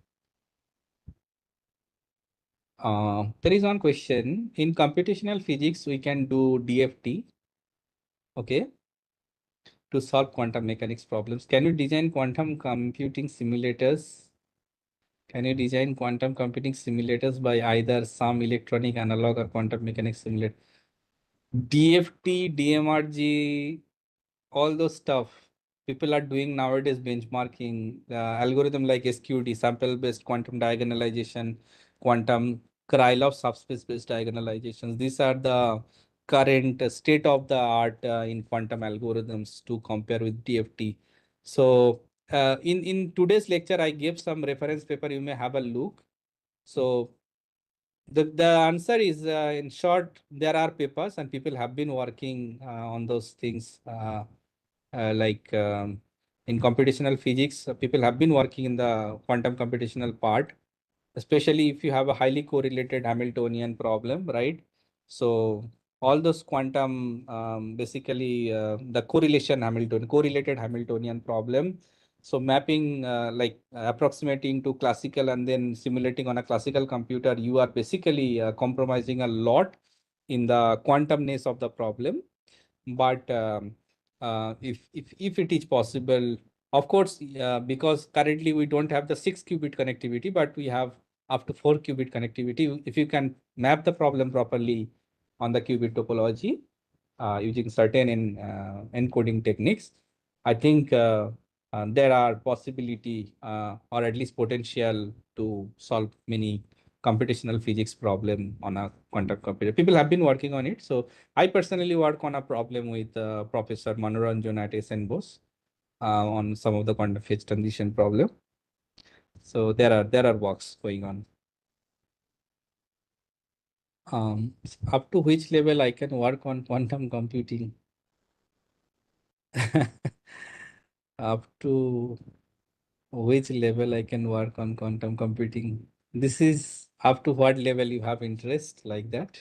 There is one question. In computational physics, we can do DFT, okay, to solve quantum mechanics problems. Can you design quantum computing simulators? Can you design quantum computing simulators by either some electronic analog or quantum mechanics simulator? DFT, DMRG, all those stuff people are doing nowadays, benchmarking algorithm like SQD, sample based quantum diagonalization, quantum Krylov subspace based diagonalizations. These are the current state of the art in quantum algorithms to compare with DFT. So in today's lecture, I gave some reference paper. You may have a look. So the answer is, in short, there are papers and people have been working on those things. Like in computational physics, people have been working in the quantum computational part, especially if you have a highly correlated Hamiltonian problem, right? So all those quantum, basically the correlated Hamiltonian problem. So mapping, like approximating to classical and then simulating on a classical computer, you are basically compromising a lot in the quantumness of the problem. But if it is possible, of course, because currently we don't have the 6-qubit connectivity, but we have up to 4-qubit connectivity. If you can map the problem properly on the qubit topology using certain encoding techniques, I think there are possibility or at least potential to solve many computational physics problem on a quantum computer. People have been working on it. So I personally work on a problem with Professor Manoranjan at SN Bose on some of the quantum phase transition problem. So there are works going on. Up to which level I can work on quantum computing? Up to which level I can work on quantum computing? This is up to what level you have interest like that.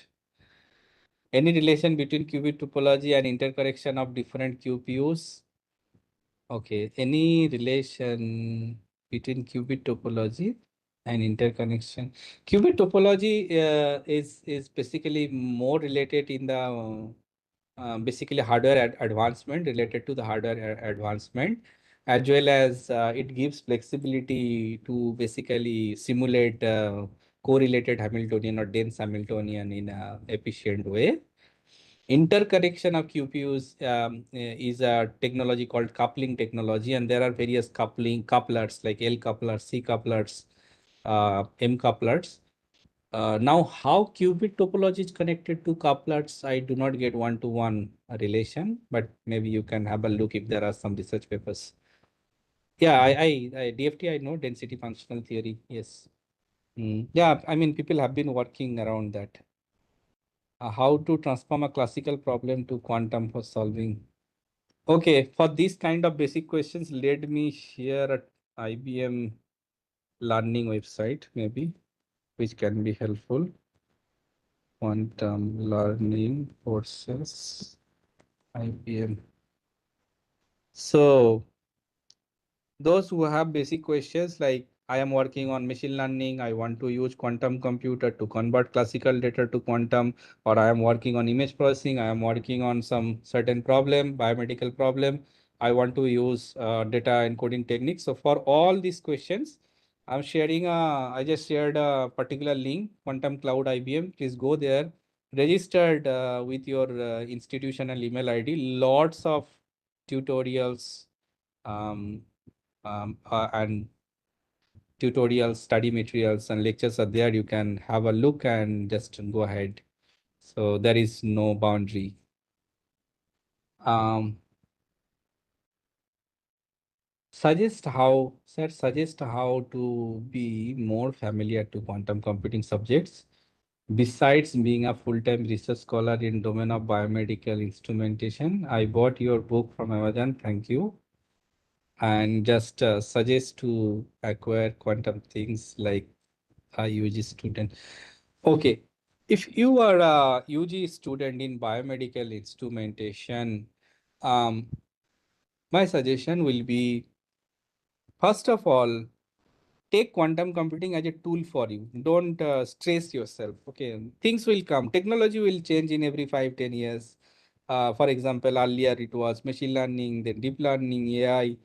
Any relation between qubit topology and interconnection of different QPUs? Okay, any relation between qubit topology and interconnection? Qubit topology is basically more related in the basically hardware advancement, related to the hardware advancement, as well as it gives flexibility to basically simulate correlated Hamiltonian or dense Hamiltonian in a efficient way. Interconnection of QPUs is a technology called coupling technology, and there are various couplers like L couplers, C couplers, M couplers. Now, how qubit topology is connected to couplets, I do not get one-to-one relation, but maybe you can have a look if there are some research papers. Yeah, DFT, I know, density functional theory. Yes. Yeah, I mean, people have been working around that. How to transform a classical problem to quantum for solving. Okay, for these kind of basic questions, let me share a IBM learning website, maybe, which can be helpful. Quantum learning courses, IBM. So those who have basic questions like I am working on machine learning, I want to use quantum computer to convert classical data to quantum, or I am working on image processing, I am working on some certain problem, biomedical problem, I want to use data encoding techniques. So for all these questions, I'm sharing I just shared a particular link, Quantum Cloud IBM. Please go there, registered with your institutional email ID. Lots of tutorials, um, and tutorials, study materials, and lectures are there. You can have a look and just go ahead. So there is no boundary. Um, suggest how to be more familiar to quantum computing subjects. Besides being a full-time research scholar in domain of biomedical instrumentation, I bought your book from Amazon. Thank you. And just suggest to acquire quantum things like a UG student. Okay. If you are a UG student in biomedical instrumentation, um, my suggestion will be, first of all, take quantum computing as a tool for you. Don't stress yourself. Okay, things will come. Technology will change in every 5, 10 years. For example, earlier it was machine learning, then deep learning, AI,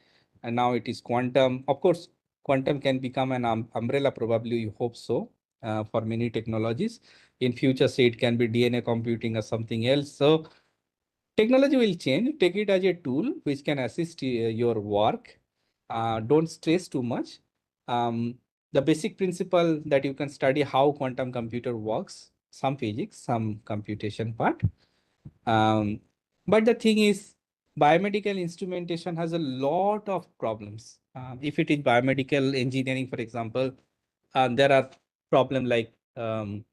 and now it is quantum. Of course, quantum can become an umbrella. Probably, you hope so. For many technologies, in future, say it can be DNA computing or something else. So technology will change. Take it as a tool which can assist your work. Don't stress too much. The basic principle that you can study how quantum computer works, some physics, some computation part. Um, but the thing is, biomedical instrumentation has a lot of problems. If it is biomedical engineering, for example, there are problem like um,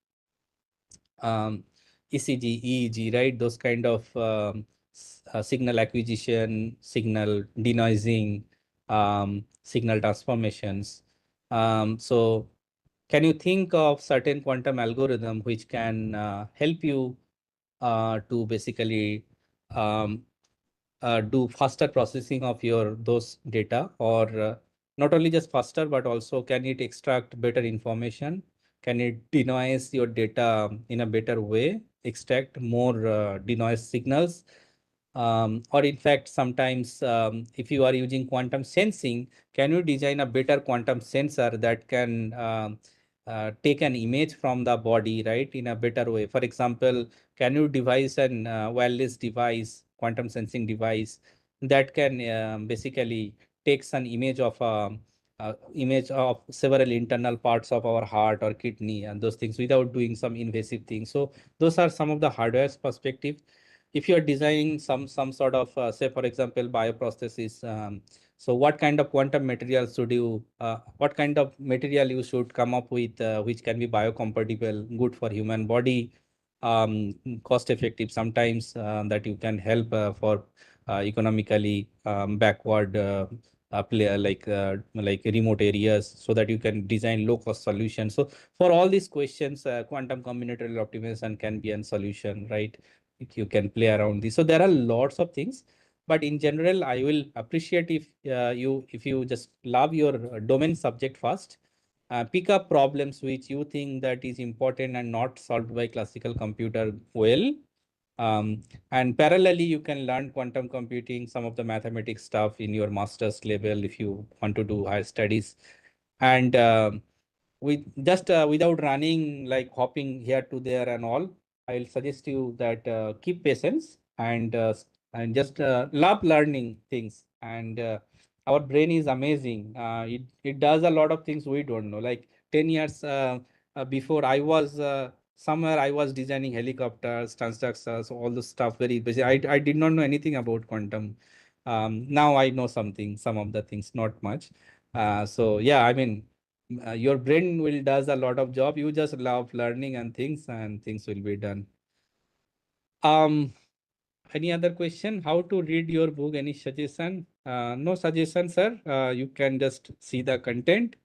ECG, EEG, right? Those kind of signal acquisition, signal denoising, signal transformations. So can you think of certain quantum algorithm which can help you to basically um, do faster processing of your those data, or not only just faster but also can it extract better information, can it denoise your data in a better way, extract more denoise signals, or in fact sometimes if you are using quantum sensing, can you design a better quantum sensor that can take an image from the body, right, in a better way. For example, can you devise an wireless device, quantum sensing device that can basically takes an image of several internal parts of our heart or kidney and those things without doing some invasive things. So those are some of the hardware perspective. If you are designing some sort of say for example bioprocesses, so what kind of quantum material should you what kind of material you should come up with which can be biocompatible, good for human body, cost effective sometimes, that you can help for economically backward player like remote areas, so that you can design low cost solutions. So for all these questions, quantum combinatorial optimization can be a solution, right? If you can play around this. So there are lots of things, but in general, I will appreciate if you just love your domain subject first, pick up problems which you think that is important and not solved by classical computer well. And parallelly, you can learn quantum computing, some of the mathematics stuff in your master's level if you want to do higher studies. And with just without running like hopping here to there and all, I'll suggest you that keep patience and just love learning things. And our brain is amazing. It does a lot of things we don't know. Like 10 years before, I was somewhere I was designing helicopters, transductors, all the stuff very busy. I did not know anything about quantum. Now I know something, some of the things, not much. So yeah, I mean, your brain will does a lot of job. You just love learning and things will be done. Um, any other question? How to read your book? Any suggestion? No suggestion, sir. You can just see the content,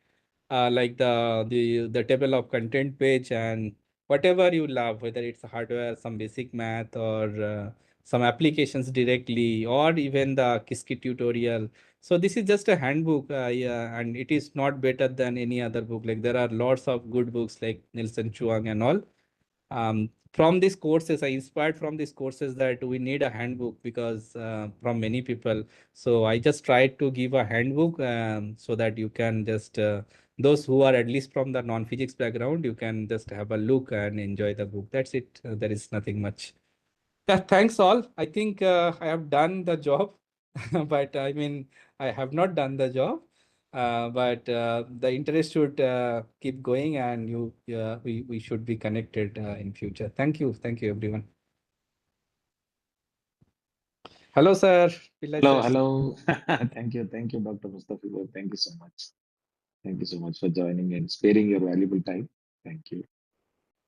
like the table of content page, and whatever you love, whether it's hardware, some basic math, or some applications directly, or even the Qiskit tutorial. So this is just a handbook, yeah, and it is not better than any other book. Like there are lots of good books like Nelson Chuang and all. From these courses, I inspired from these courses that we need a handbook because from many people. So I just tried to give a handbook so that you can just those who are at least from the non-physics background, you can just have a look and enjoy the book. That's it. There is nothing much. Yeah, thanks all. I think I have done the job, but I mean, I have not done the job. But the interest should keep going, and we should be connected in future. Thank you, everyone. Hello, sir. Pillai Hello, sir. hello. Thank you, Dr. Mustafa. Thank you so much. Thank you so much for joining and sparing your valuable time. Thank you.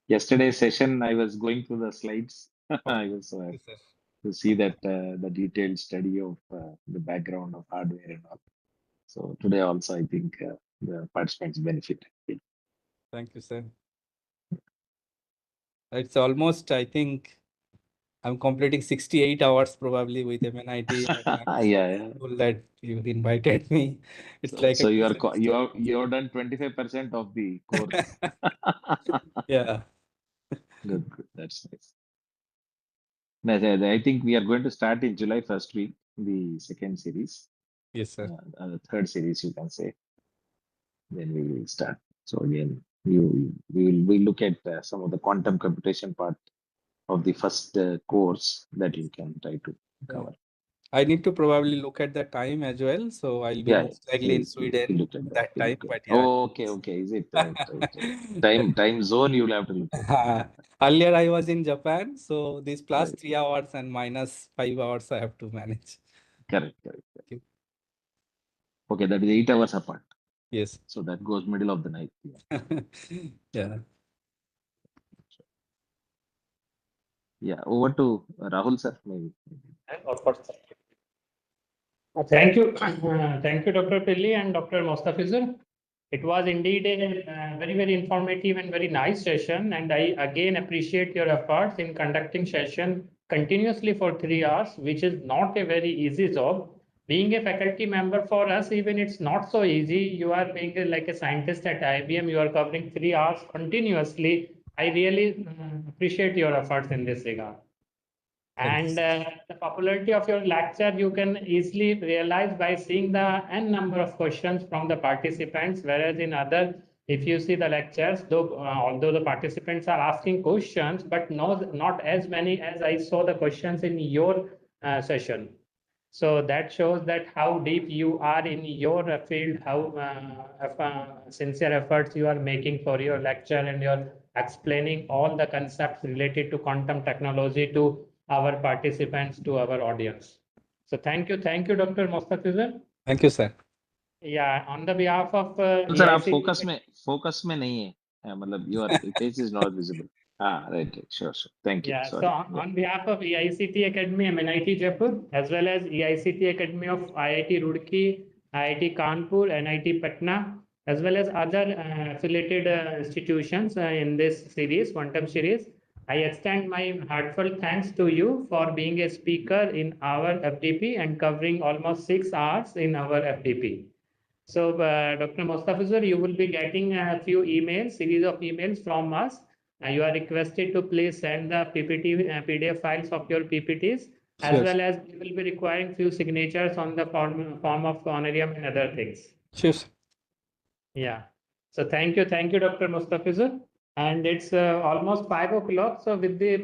Yesterday's session, I was going through the slides. I was Yes, sir. to see that the detailed study of the background of hardware and all. So today also, I think the participants benefit. Thank you, sir. It's almost, I think, I'm completing 68 hours probably with MNIT. And I'm so Yeah, yeah. thankful that you invited me. It's So, like so a you are semester. you have done 25% of the course. Yeah. Good, good. That's nice. I think we are going to start in July first week, the second series, Yes, sir. the third series, you can say. Then we will start. So again, we will look at some of the quantum computation part of the first course that you can try to Yeah. cover. I need to probably look at the time as well. So I'll be Yeah, most likely in please Sweden look at that. that time. Look at But that. yeah. Oh, okay. Is it right? Time zone you will have to look at. Earlier I was in Japan, so these plus Right. 3 hours and minus 5 hours I have to manage. Correct. Okay. Okay, that is 8 hours apart. Yes. So that goes middle of the night. Yeah. Yeah. Over to Rahul sir, maybe. Of course. Thank you. Thank you, Dr. Pilli and Dr. Mostafizur. It was indeed a very, very informative and very nice session. And I again appreciate your efforts in conducting session continuously for 3 hours, which is not a very easy job. Being a faculty member for us, even it's not so easy. You are being like a scientist at IBM, you are covering 3 hours continuously. I really appreciate your efforts in this regard. And the popularity of your lecture, you can easily realize by seeing the n number of questions from the participants, whereas in other, if you see the lectures, though, although the participants are asking questions, but not as many as I saw the questions in your session. So that shows that how deep you are in your field, how sincere efforts you are making for your lecture, and you're explaining all the concepts related to quantum technology to our participants, to our audience. So thank you, Dr. Mostafizur. Thank you, sir. Yeah, on the behalf of sir आप EICT. Focus में नहीं है मतलब your face is not visible. Right, sure. Thank you. Yeah, so Sorry. on behalf of EICT Academy, MNIT Jaipur, as well as EICT Academy of IIT Roorkee, IIT Kanpur, NIT Patna, as well as other affiliated institutions in this series, quantum series, I extend my heartfelt thanks to you for being a speaker in our FDP and covering almost 6 hours in our FDP. So, Dr. Mostafizur, you will be getting a few emails, series of emails from us. You are requested to please send the PPT, PDF files of your PPTs, as Sure. well as we will be requiring few signatures on the form of honorarium and other things. Sure. Yeah. So thank you, Dr. Mustafizur. And it's almost 5 o'clock. So with the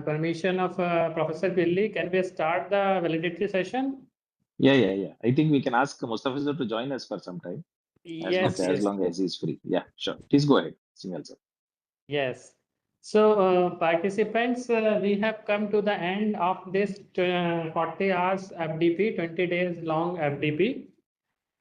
permission of Professor Billy, can we start the validity session? Yeah. I think we can ask Mustafa to join us for some time. Yes. As long as he's free. Yeah, sure. Please go ahead, Singhal sir. Yes. So participants, we have come to the end of this 40 hours FDP, 20 days long FDP.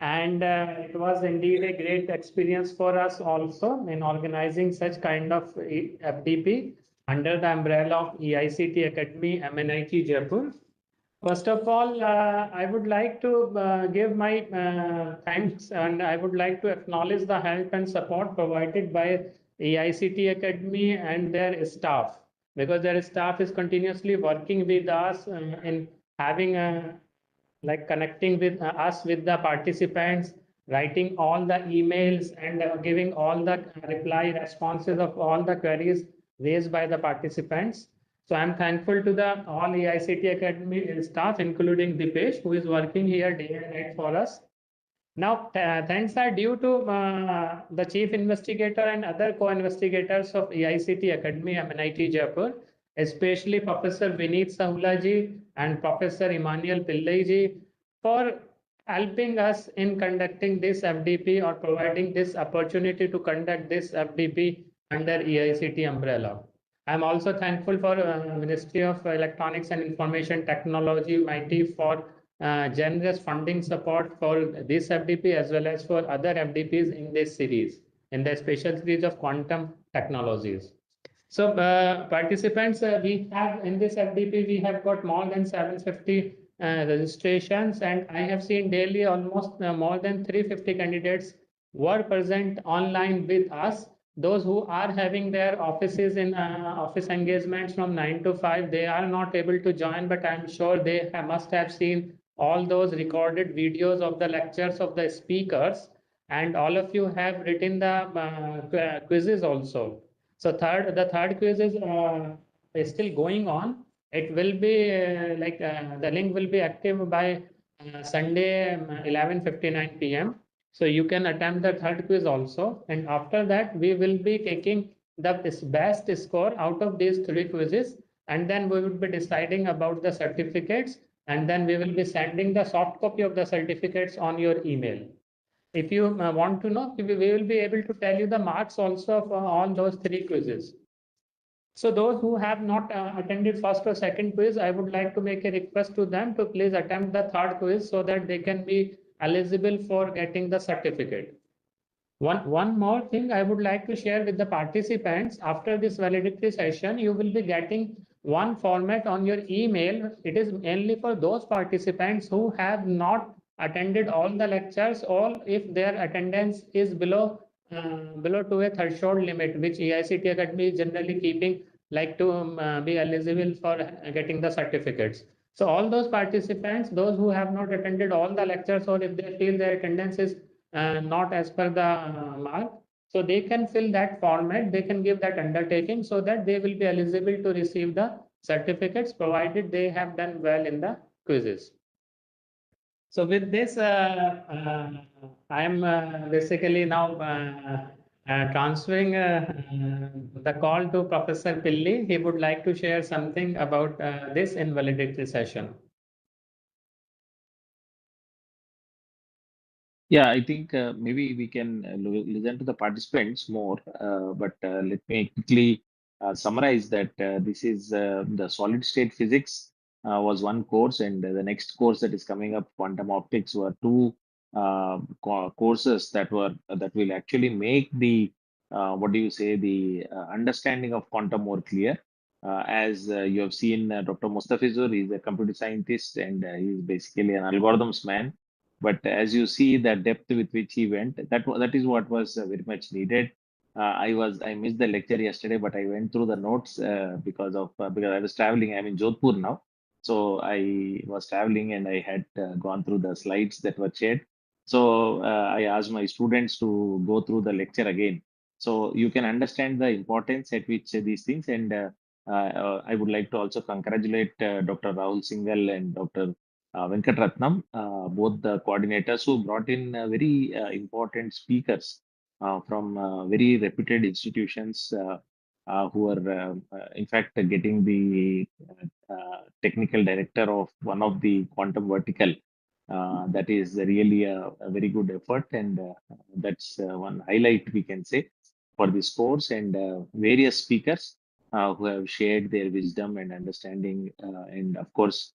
And it was indeed a great experience for us also in organizing such kind of FDP under the umbrella of EICT Academy, MNIT Jaipur. First of all, I would like to give my thanks, and I would like to acknowledge the help and support provided by EICT Academy and their staff, because their staff is continuously working with us in having like connecting with us with the participants, writing all the emails and giving all the reply responses of all the queries raised by the participants. So I'm thankful to the all EICT Academy staff, including Dipesh, who is working here day and night for us. Now, thanks are due to the chief investigator and other co-investigators of EICT Academy, MNIT Jaipur, especially Professor Vineet Sahulaji and Professor Emmanuel Pillaiji, for helping us in conducting this FDP or providing this opportunity to conduct this FDP under EICT umbrella. I'm also thankful for Ministry of Electronics and Information Technology, MIT, for generous funding support for this FDP as well as for other FDPs in this series, in the special series of quantum technologies. So participants, we have in this FDP, we have got more than 750 registrations, and I have seen daily almost more than 350 candidates were present online with us. Those who are having their offices in office engagements from 9 to 5, they are not able to join, but I'm sure they must have seen all those recorded videos of the lectures of the speakers, and all of you have written the quizzes also. So the third quiz is still going on. It will be the link will be active by Sunday 11:59 p.m. So you can attempt the third quiz also. And after that, we will be taking the best score out of these three quizzes. And then we will be deciding about the certificates. And then we will be sending the soft copy of the certificates on your email. If you want to know, we will be able to tell you the marks also of all those three quizzes. So those who have not attended first or second quiz, I would like to make a request to them to please attempt the third quiz so that they can be eligible for getting the certificate. One more thing I would like to share with the participants, after this validity session, you will be getting one format on your email. It is mainly for those participants who have not attended all the lectures, or if their attendance is below to a threshold limit, which EICT Academy is generally keeping, like to be eligible for getting the certificates. So all those participants, those who have not attended all the lectures, or if they feel their attendance is not as per the mark, so they can fill that format, they can give that undertaking so that they will be eligible to receive the certificates, provided they have done well in the quizzes. So with this, I am basically now transferring the call to Professor Pilli. He would like to share something about this invalidity session. Yeah, I think maybe we can listen to the participants more, but let me quickly summarize that this is the solid state physics was one course, and the next course that is coming up, quantum optics, were two courses that will actually make the what do you say, the understanding of quantum more clear. As you have seen, Dr. Mustafizur is a computer scientist, and he's basically an algorithms man. But as you see the depth with which he went, that is what was very much needed. I missed the lecture yesterday, but I went through the notes because I was traveling. I'm in Jodhpur now, so I was traveling and I had gone through the slides that were shared. So I asked my students to go through the lecture again, so you can understand the importance at which these things. And I would like to also congratulate Dr. Rahul Singhal and Dr. Venkatratnam, both the coordinators who brought in very important speakers from very reputed institutions who are, in fact, getting the technical director of one of the quantum vertical. That is really a very good effort, and that's one highlight we can say for this course, and various speakers who have shared their wisdom and understanding, and of course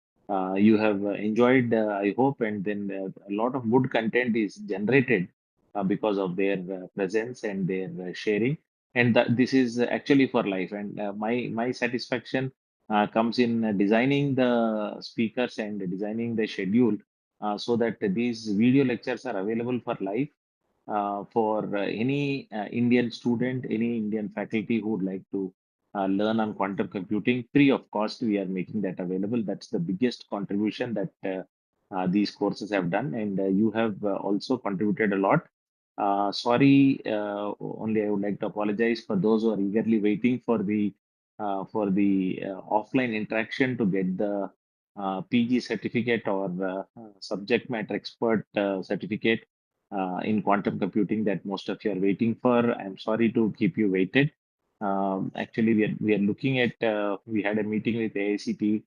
you have enjoyed, I hope, and then a lot of good content is generated because of their presence and their sharing. And this is actually for life. And my satisfaction comes in designing the speakers and designing the schedule so that these video lectures are available for life for any Indian student, any Indian faculty who would like to learn on quantum computing free of cost. We are making that available. That's the biggest contribution that these courses have done, and you have also contributed a lot. Sorry, only I would like to apologize for those who are eagerly waiting for the offline interaction to get the PG certificate or subject matter expert certificate in quantum computing that most of you are waiting for. I'm sorry to keep you waited. Actually, we are looking at, we had a meeting with AICT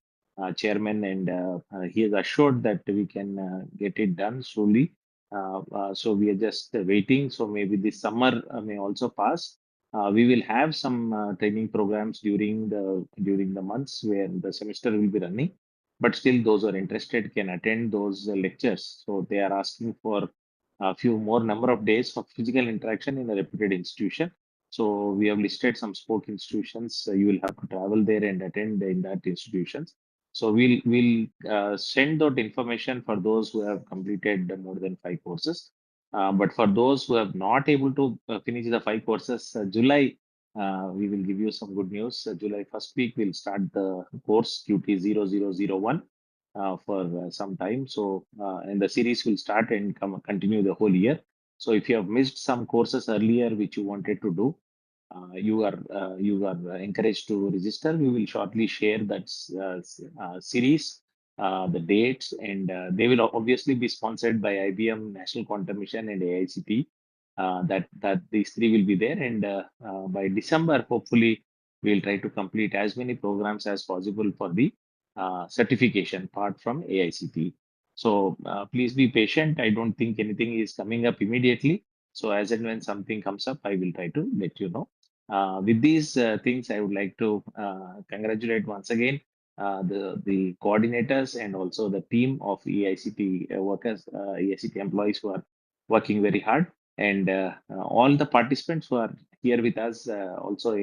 chairman, and he has assured that we can get it done slowly. So we are just waiting. So maybe this summer may also pass. We will have some training programs during the months where the semester will be running, but still those who are interested can attend those lectures. So they are asking for a few more number of days of physical interaction in a reputed institution. So we have listed some spoke institutions. You will have to travel there and attend in that institutions. So we'll send out information for those who have completed more than 5 courses. But for those who have not able to finish the 5 courses, July we will give you some good news. July first week we'll start the course QT-0001 for some time. So and the series will start and continue the whole year. So if you have missed some courses earlier which you wanted to do, you are encouraged to register. We will shortly share that series, the dates, and they will obviously be sponsored by IBM, National Quantum Mission, and AICT. That these three will be there, and by December, hopefully, we'll try to complete as many programs as possible for the certification part from AICT. So please be patient. I don't think anything is coming up immediately. So as and when something comes up, I will try to let you know. With these things, I would like to congratulate once again the coordinators and also the team of EICT workers, EICT employees who are working very hard, and all the participants who are here with us, also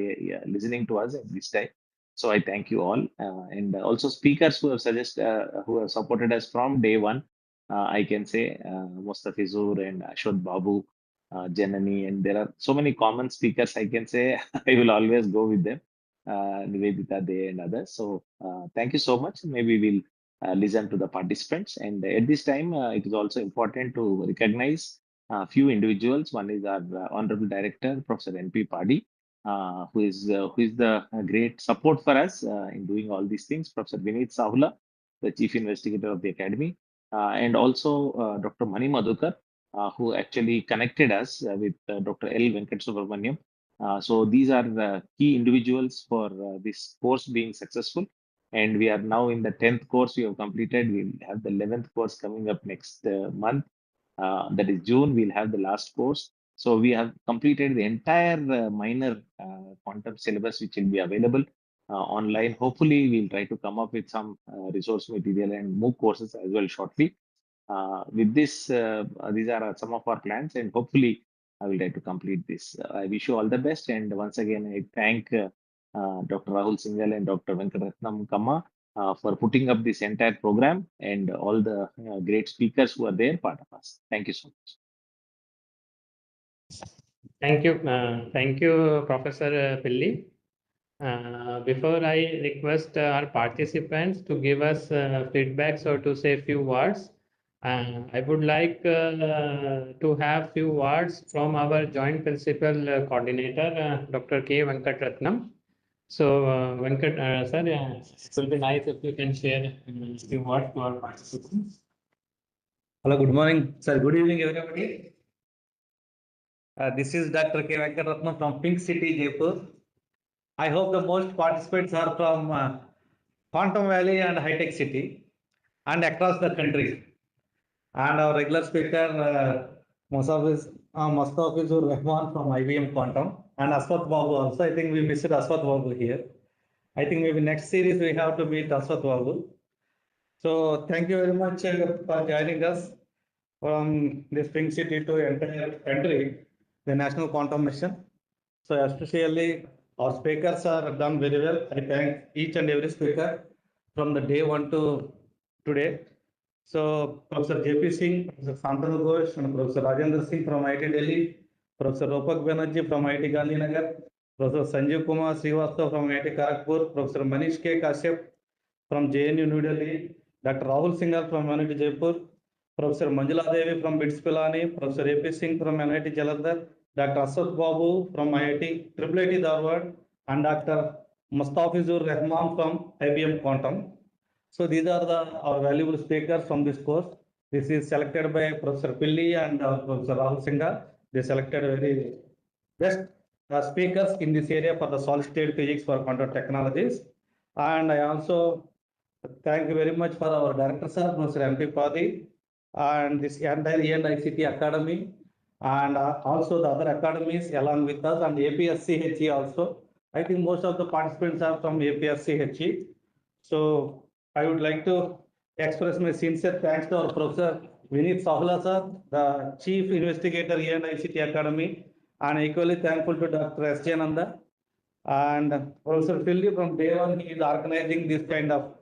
listening to us at this time. So I thank you all, and also speakers who have supported us from day one. I can say Mustafizur and Ashwat Babu, Janani, and there are so many common speakers. I can say I will always go with them, Nivedita, Dey, and others. So thank you so much. Maybe we'll listen to the participants. And at this time, it is also important to recognize a few individuals. One is our Honorable Director, Professor N.P. Padi, who is the great support for us in doing all these things. Professor Vineet Sahula, the Chief Investigator of the Academy, and also Dr. Mani Madhukar, who actually connected us with Dr. L. Venkat Subramaniam. So these are the key individuals for this course being successful. And we are now in the 10th course we have completed. We'll have the 11th course coming up next month. That is June. We'll have the last course. So we have completed the entire minor quantum syllabus, which will be available online. Hopefully, we'll try to come up with some resource material and MOOC courses as well shortly. With this, these are some of our plans, and hopefully, I will try to complete this. I wish you all the best, and once again, I thank Dr. Rahul Singhal and Dr. Venkatatnam Kamma for putting up this entire program and all the great speakers who are there part of us. Thank you so much. Thank you, Professor Pilli. Before I request our participants to give us feedbacks or to say a few words, I would like to have few words from our joint principal coordinator, Dr. K. Venkatratnam. So, Venkat, sir, it will be nice if you can share a few words to our participants. Hello, good morning, sir. Good evening, everybody. This is Dr. K. Venkatratnam from Pink City, Jaipur. I hope the most participants are from Quantum Valley and High Tech City and across the country. And our regular speaker, Mustafizur Rahman from IBM Quantum, and Aswat Babu also. I think we missed Aswat Babu here. I think maybe next series we have to meet Aswat Babu. So thank you very much for joining us from this Pink City to entire country, the National Quantum Mission. So especially our speakers are done very well. I thank each and every speaker from the day one to today. So Professor J.P. Singh, Professor Santanu Ghosh, and Professor Rajendra Singh from IIT Delhi, Professor Ropak Banerjee from IIT Gandhinagar, Professor Sanjeev Kumar Srivastav from IIT Kharagpur, Professor Manish K. Kashyap from JNU New Delhi, Dr. Rahul Singhal from NIT Jaipur, Professor Manjula Devi from BITS Pilani, Professor A.P. Singh from NIT Jalandhar, Dr. Aswat Babu from IIT Dharwad, and Dr. Mustafizur Rahman from IBM Quantum. So these are our valuable speakers from this course. This is selected by Professor Pilli and Professor Rahul Singhal. They selected very best speakers in this area for the solid state physics for quantum technologies. And I also thank you very much for our director, sir, Professor M.P. Padi, and this entire ENICT Academy, and also the other academies along with us, and APSCHE also. I think most of the participants are from APSCHE. So I would like to express my sincere thanks to our Professor Vineet Sahula sir, the Chief Investigator here in ICT Academy, and equally thankful to Dr. S.J. Nanda and Professor Philly. From day one, he is organizing this kind of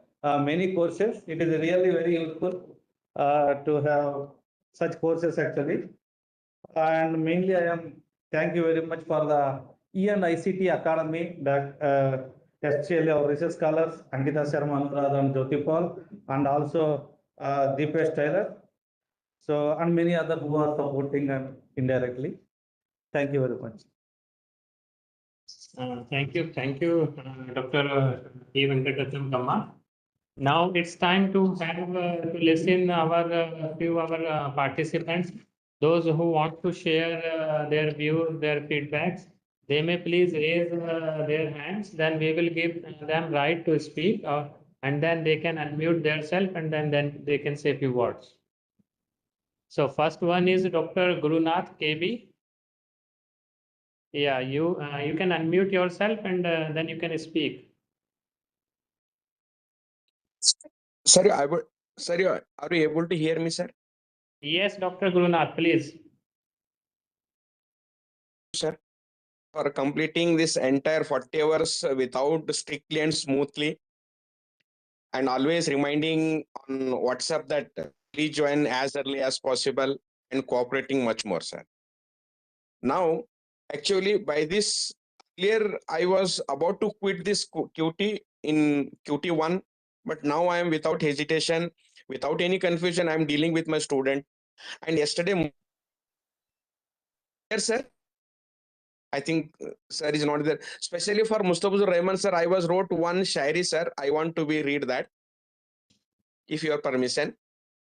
many courses. It is really very useful to have such courses actually. And mainly I am thank you very much for the E&ICT Academy, that especially our research scholars Ankita Sharma, Anuradha and Jyoti Paul, and also Deepesh Taylor. So, and many other who are supporting and indirectly. Thank you very much. Thank you, Dr. E. Venkatatam Kamma. Now it's time to have to listen our few our participants. Those who want to share their views, their feedbacks, they may please raise their hands. Then we will give them right to speak, and then they can unmute themselves, and then they can say a few words. So first one is Dr. Gurunath KB. Yeah, you can unmute yourself, and then you can speak. Sir, sir, are you able to hear me, sir? Yes, Dr. Gurunath, please. Sir, for completing this entire 40 hours without strictly and smoothly, and always reminding on WhatsApp that please join as early as possible and cooperating much more, sir. Now, actually, by this earlier, I was about to quit this QT in QT-1, but now I am without hesitation, without any confusion. I am dealing with my student. And yesterday, sir, I think sir is not there. Especially for Mustafizur Rahman, sir, I was wrote one shairi, sir. I want to be read that, if your permission.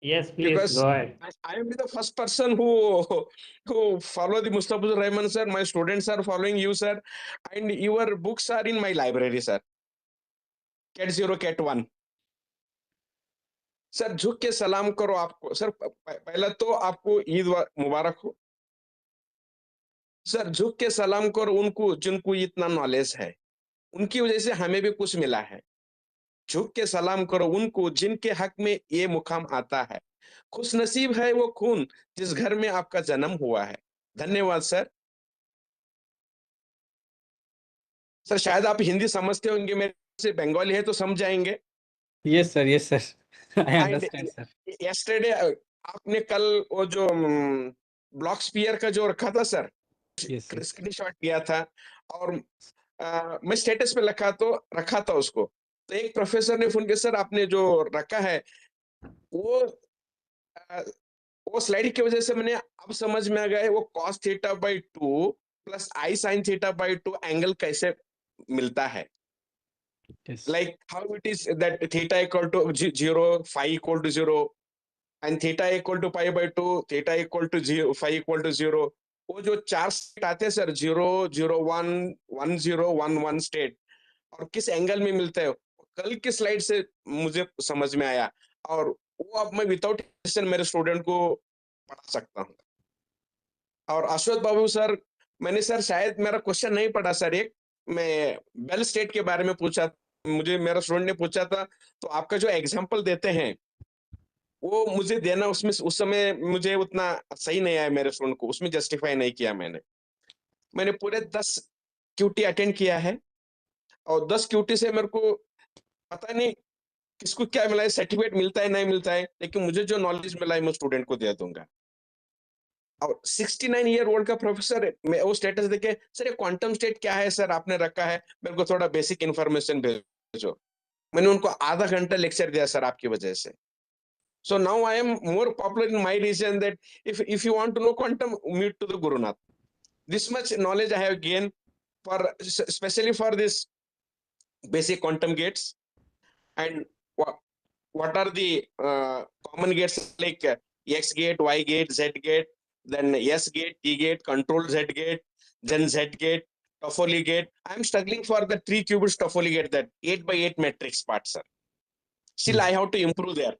Yes, please Because go ahead. I am the first person who follow the Mustafizur Rahman, sir. My students are following you, sir, and your books are in my library, sir. Cat 0, Cat 1. Sir झुक के सलाम करो आपको sir पहला तो आपको ईद मुबारक हो sir झुक के सलाम करो उनको जिनको इतना नॉलेज है उनकी वजह से हमें भी कुछ मिला है झुक के सलाम करो उनको जिनके हक में ये मुकाम आता है खुश नसीब है वो खून जिस घर में आपका जन्म हुआ है धन्यवाद सर सर शायद आप हिंदी समझते होंगे मेरे से बंगाली है तो समझ जाएंगे Yes, sir. Yes, sir. I understand, sir. yesterday आपने कल वो जो ब्लॉक स्पीयर का जो रखा था सर Yes, yes. स्क्रीनशॉट किया था और मैं स्टेटस पे रखा था उसको तो एक प्रोफेसर ने फोन किया सर आपने जो रखा है वो स्लाइड की वजह से मैंने अब समझ में आ गया है वो cos theta by 2 plus I sine theta by 2 angle कैसे मिलता है Yes. like how it is that theta equal to 0 phi equal to 0 and theta equal to pi by 2 theta equal to 0 phi equal to 0 वो जो चार state आते हैं sir 0 0 1 1 0 1 1 state और किस एंगल में मिलता है कल की स्लाइड से मुझे समझ में आया और वो अब मैं विदाउट मेरे स्टूडेंट को पढ़ा सकता हूँ और अश्वथ बाबू सर मैंने सर शायद मेरा क्वेश्चन नहीं पढ़ा सर एक मैं बेल स्टेट के बारे में पूछा मुझे मेरा स्टूडेंट ने पूछा था तो आपका जो एग्जांपल देते हैं वो मुझे देना उसमें उस समय मुझे उतना सही नहीं आया मेरे स्टूडेंट को उसमें जस्टिफाई नहीं किया मैंने पूरे 10 क्यूटी अटेंड किया है और 10 क्यूटी से मेरे को पता नहीं किसको क्या मिला है सर्टिफिकेट मिलता है नहीं मिलता है लेकिन मुझे जो नॉलेज मिला है मैं स्टूडेंट को दे दूंगा और 69 ईयर ओल्ड का प्रोफेसर मैं वो स्टेटस देखे सर ये क्वांटम स्टेट क्या है सर आपने रखा है मेरे को थोड़ा बेसिक इन्फॉर्मेशन भेजो मैंने उनको आधा घंटा लेक्चर दिया सर आपकी वजह से so now I am more popular in my region that if you want to know quantum meet to the Gurunath this much knowledge I have gained for especially for this basic quantum gates and what are the common gates like X gate, Y gate, Z gate, then S gate, T gate, control Z gate, then Z gate, topology gate. I am struggling for the 3 qubits topology gate, that 8 by 8 matrix part, sir. Still, I have to improve there.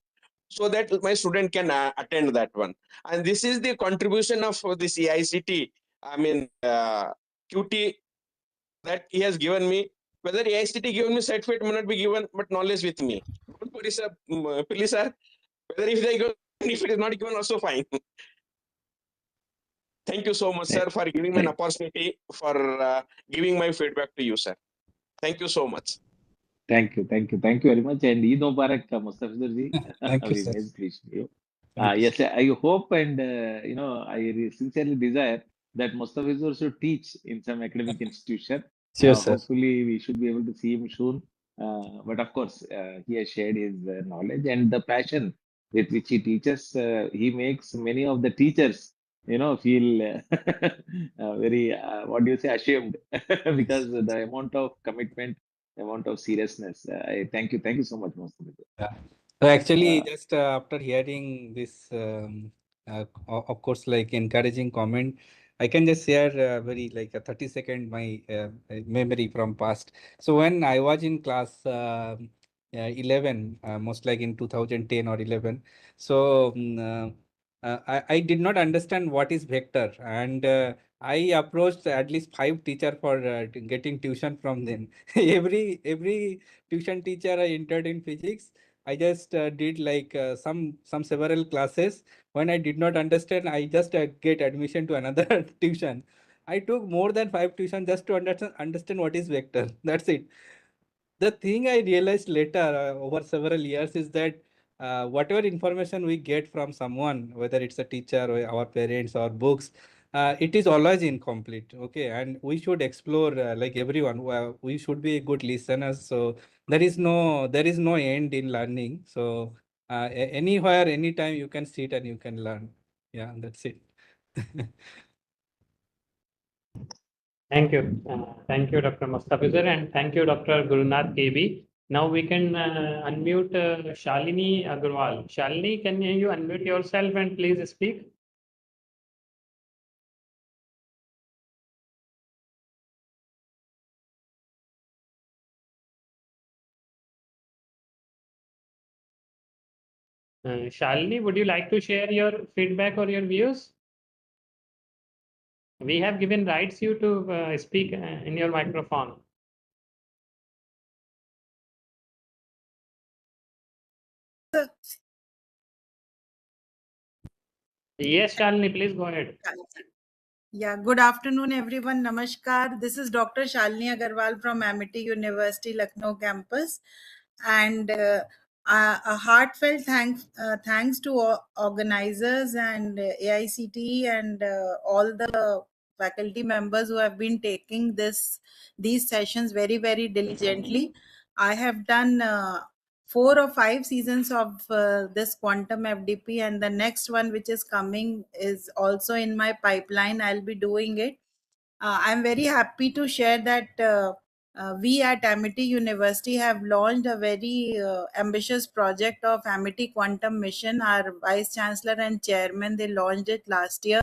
so that my student can attend that one. And this is the contribution of this AICT, I mean, QT that he has given me. Whether AICT given me certificate may not be given, but knowledge with me. Don't worry, sir. Please, sir. Whether if they go, if it is not given, also fine. Thank you so much, sir, for giving me an opportunity for giving my feedback to you, sir. Thank you so much. Thank you very much. And Eid Mubarak, Mustafizurji. Thank you, We sir. best wish you. Thank you. Yes, I hope and I sincerely desire that Mustafizur should teach in some academic institution. Sure, sir. Hopefully, we should be able to see him soon. But of course, he has shared his knowledge and the passion with which he teaches. He makes many of the teachers, feel very, what do you say, ashamed because the amount of commitment, amount of seriousness. I thank you so much, Mustafizur. Yeah. So actually, Uh, just after hearing this, of course, like encouraging comment, I can just share very like a 30-second my memory from past. So when I was in class 11, most like in 2010 or 11, so I did not understand what is vector, and I approached at least 5 teacher for getting tuition from them. every tuition teacher I entered in physics, I just did like some several classes. When I did not understand, I just get admission to another tuition. I took more than 5 tuition just to understand what is vector. That's it. The thing I realized later over several years is that whatever information we get from someone, whether it's a teacher or our parents or books, it is always incomplete. Okay, and we should explore like everyone. We should be good listeners. So there is no end in learning. So anywhere, anytime you can sit and you can learn. Yeah, that's it. Thank you, Dr. Mustafizur, and thank you, Dr. Gurunath KB. Now we can unmute Shalini Agarwal. Shalini, can you unmute yourself and please speak? Shalini, would you like to share your feedback or your views? We have given rights you to speak in your microphone. Yes, Shalini, please go ahead. Yeah, good afternoon, everyone. Namaskar. This is Dr. Shalini Agarwal from Amity University, Lucknow campus. And a heartfelt thanks to organizers and AICT and all the faculty members who have been taking these sessions very, very diligently. I have done 4 or 5 seasons of this quantum FDP, and the next one which is coming is also in my pipeline. I'll be doing it. I'm very happy to share that we at Amity University have launched a very ambitious project of Amity Quantum Mission. Our Vice Chancellor and Chairman, they launched it last year.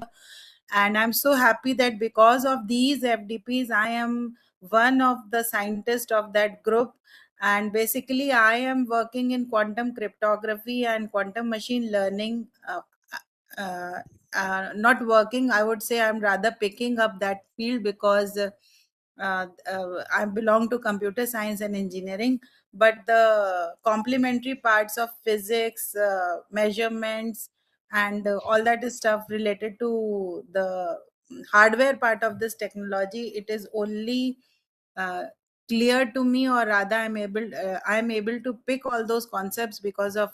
And I'm so happy that because of these FDPs, I am one of the scientists of that group. And basically, I am working in quantum cryptography and quantum machine learning. Not working, I would say I'm rather picking up that field because I belong to computer science and engineering, but the complementary parts of physics, measurements, and all that is stuff related to the hardware part of this technology, it is only uh, clear to me, or rather I'm able to pick all those concepts because of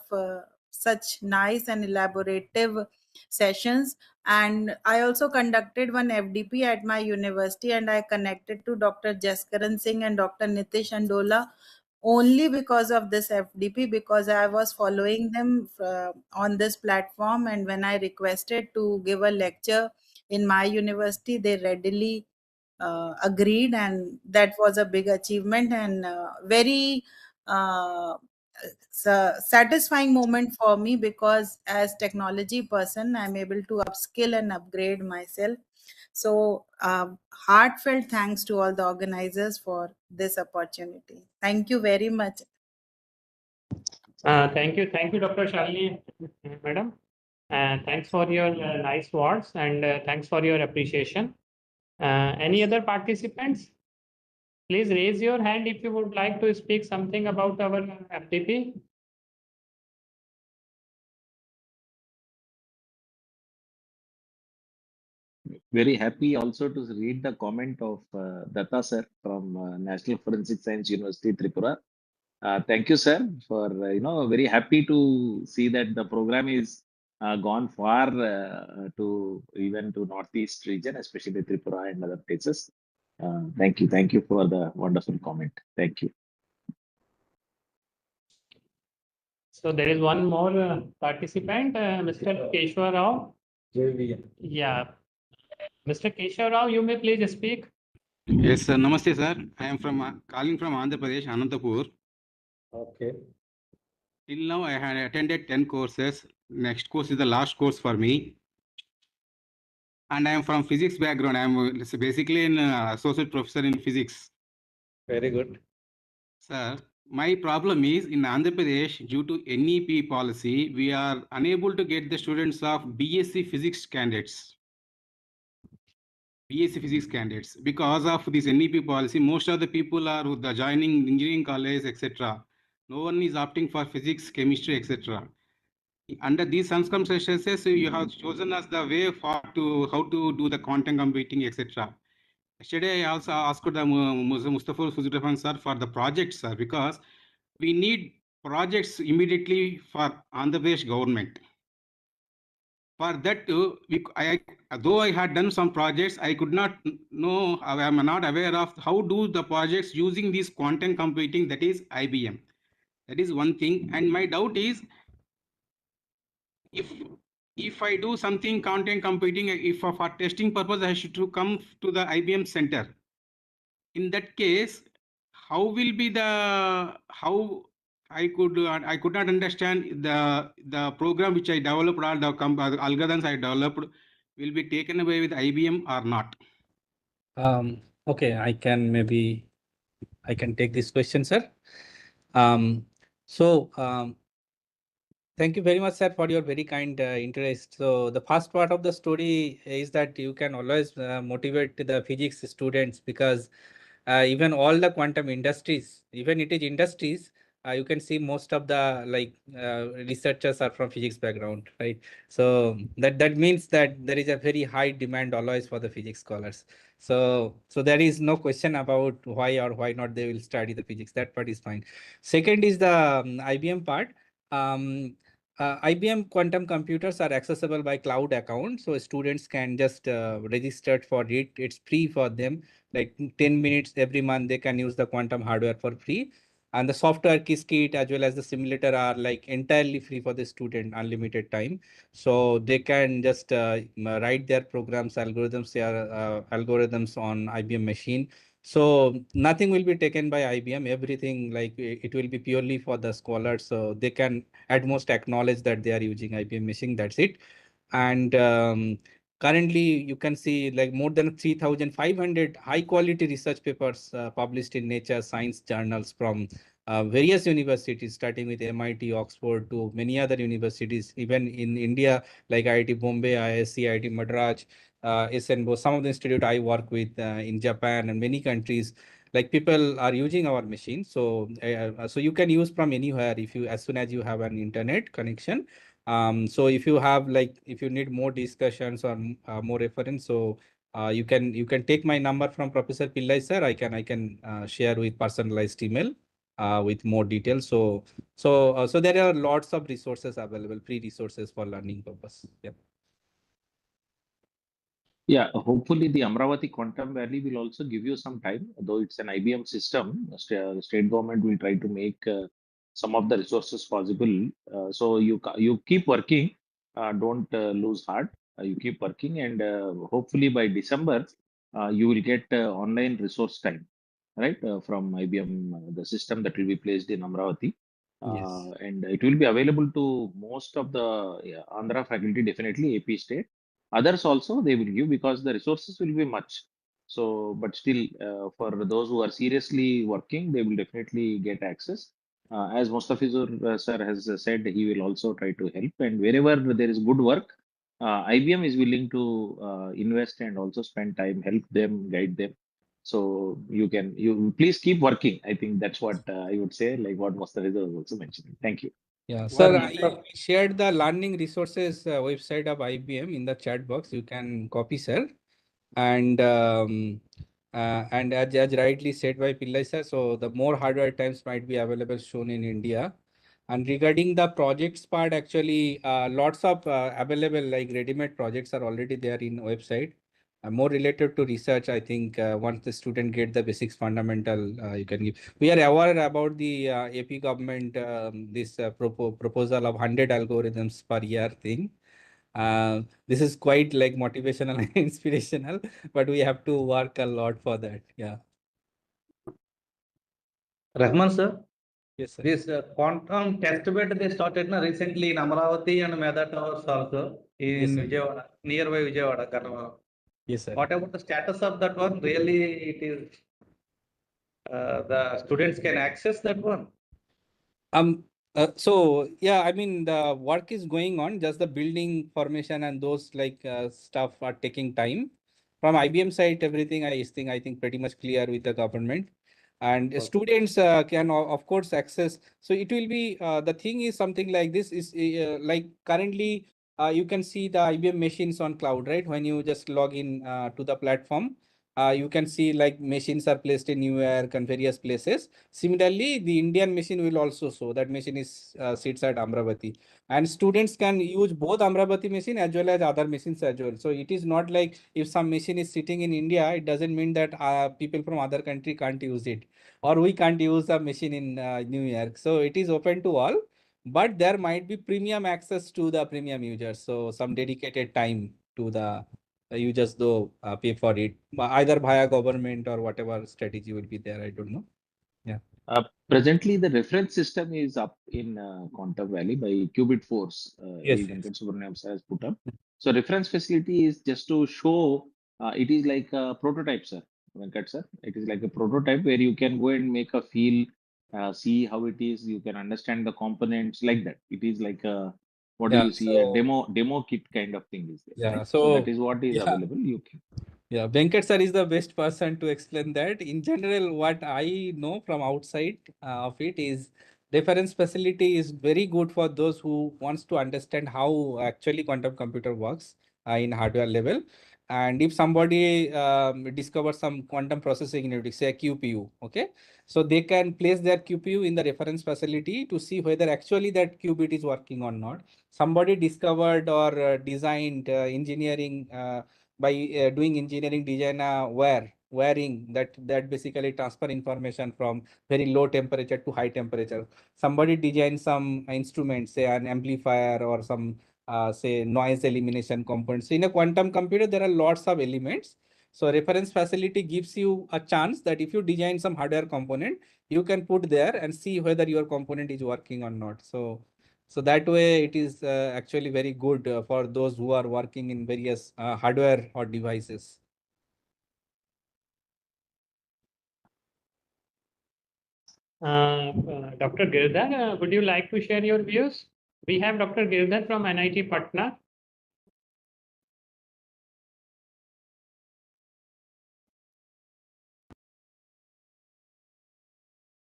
such nice and elaborative sessions. And I also conducted one FDP at my university, and I connected to Dr. Jaskaran Singh and Dr. Nitish Andola only because of this FDP, because I was following them on this platform. And when I requested to give a lecture in my university, they readily agreed, and that was a big achievement and very satisfying moment for me, because as technology person, I'm able to upskill and upgrade myself. So heartfelt thanks to all the organizers for this opportunity. Thank you very much. Thank you, Dr. Shalini, madam. Thanks for your nice words and thanks for your appreciation. Any other participants? Please raise your hand if you would like to speak something about our FDP. Very happy also to read the comment of Datta sir from National Forensic Science University, Tripura. Thank you, sir, for very happy to see that the program is gone far to even to Northeast region, especially Tripura and other places. Thank you for the wonderful comment. Thank you. So there is one more participant, Mr. Keshwar Rao. Yeah, Mr. Keshwar Rao, you may please speak. Yes, sir. Namaste, sir. I am from calling from Andhra Pradesh, Anantapur. Okay. Till now, I had attended 10 courses. Next course is the last course for me. And I am from physics background. I am basically an associate professor in physics. Very good. Sir, my problem is in Andhra Pradesh, due to NEP policy, we are unable to get the students of BSc physics candidates. BSc physics candidates because of this NEP policy. Most of the people are joining engineering college, etc. No one is opting for physics, chemistry, etc. Under these circumstances, you have chosen us the way for to how to do the quantum computing, etc. Yesterday, I also asked the Mustafa Fuzurafan sir for the projects, sir, because we need projects immediately for Andhra Pradesh government. For that, though I had done some projects, I could not know, I am not aware of how do the projects using this quantum computing, that is IBM. That is one thing. And my doubt is, if I do something quantum computing, if for testing purpose, I should to come to the IBM center. In that case, how will be how I could not understand the program which I developed or the algorithms I developed will be taken away with IBM or not. Okay, I can take this question, sir. Thank you very much, sir, for your very kind interest. So the first part of the story is that you can always motivate the physics students, because even all the quantum industries, even it is industries, you can see most of the researchers are from physics background, right? So that means that there is a very high demand always for the physics scholars. So there is no question about why or why not they will study the physics. That part is fine. Second is the IBM part. IBM quantum computers are accessible by cloud account, so students can just register for it. It's free for them, like 10 minutes every month they can use the quantum hardware for free, and the software kit as well as the simulator are like entirely free for the student, unlimited time. So they can just write their programs, algorithms on IBM machine. So nothing will be taken by IBM, everything like it will be purely for the scholars, so they can at most acknowledge that they are using IBM machine, that's it. And currently you can see like more than 3,500 high quality research papers published in Nature Science journals from various universities, starting with MIT, Oxford to many other universities, even in India, like IIT Bombay, IISc, IIT Madras, SNBO, some of the institute I work with in Japan and many countries. Like people are using our machine, so so you can use from anywhere if you, as soon as you have an internet connection. So if you have if you need more discussions or more reference, so you can take my number from Professor Pillai sir. I can share with personalized email with more details. So there are lots of resources available, free resources for learning purpose. Yeah. Yeah, hopefully the Amravati Quantum Valley will also give you some time, though it's an IBM system. The state government will try to make some of the resources possible. So you keep working, don't lose heart. You keep working, and hopefully by December you will get online resource time, right, from IBM, the system that will be placed in Amravati. Yes. And it will be available to most of the Andhra faculty, definitely AP state. Others also they will give because the resources will be much. So, but still, for those who are seriously working, they will definitely get access. As Mustafizur sir has said, he will also try to help. And wherever there is good work, IBM is willing to invest and also spend time, help them, guide them. So you please keep working. I think that's what I would say, like what Mustafizur was also mentioning. Thank you. Yeah, Well, sir, I shared the learning resources website of IBM in the chat box. You can copy, sir. And as rightly said by Pillai sir, so the more hardware types might be available shown in India. And regarding the projects part, actually, lots of available like ready-made projects are already there in website. More related to research, I think once the student get the basics fundamental, you can give. We are aware about the AP government this proposal of 100 algorithms per year thing. This is quite like motivational and inspirational, but we have to work a lot for that. Yeah. Rahman sir, Yes, sir. this quantum test bed they started recently in Amravati and Meda Towers also Yes, in sir. Vijayawada, nearby Vijayawada, Karnataka. Yes, sir. What about the status of that one? Really, it is the students can access that one. So yeah, I mean the work is going on, just the building formation and those like stuff are taking time. From IBM side, everything I think pretty much clear with the government. And Okay. students can of course access. So it will be the thing is something like this is like currently you can see the IBM machines on cloud, right? When you just log in to the platform, you can see like machines are placed in New York and various places. Similarly, the Indian machine will also show that machine is sits at Amravati, and students can use both Amravati machine as well as other machines as well. So it is not like if some machine is sitting in India, it doesn't mean that people from other country can't use it, or we can't use a machine in New York. So it is open to all, but there might be premium access to the premium users. So some dedicated time to the you just though pay for it either via government or whatever strategy will be there. I don't know. Yeah. Presently, the reference system is up in Quantum Valley by Qubit Force. Yes. Venkat Subramaniam sir has put up. So reference facility is just to show it is like a prototype, sir. Venkat sir, it is like a prototype where you can go and make a feel, see how it is. You can understand the components like that. It is like a what do Yeah. you see a demo kit kind of thing is there. Yeah. Right? So that So is what is yeah. available. You can. Yeah, Venkat sir is the best person to explain that. In general, what I know from outside of it is reference facility is very good for those who wants to understand how actually quantum computer works in hardware level. And if somebody discovers some quantum processing unit, say QPU, okay, so they can place their QPU in the reference facility to see whether actually that qubit is working or not. Somebody discovered or designed engineering by doing engineering design wiring that basically transfer information from very low temperature to high temperature. Somebody designed some instrument, say an amplifier or some say noise elimination components. So in a quantum computer there are lots of elements. So reference facility gives you a chance that if you design some hardware component, you can put there and see whether your component is working or not. So that way it is actually very good for those who are working in various hardware or devices. Dr. Girdhar, would you like to share your views? We have Dr. Girdhar from NIT Patna.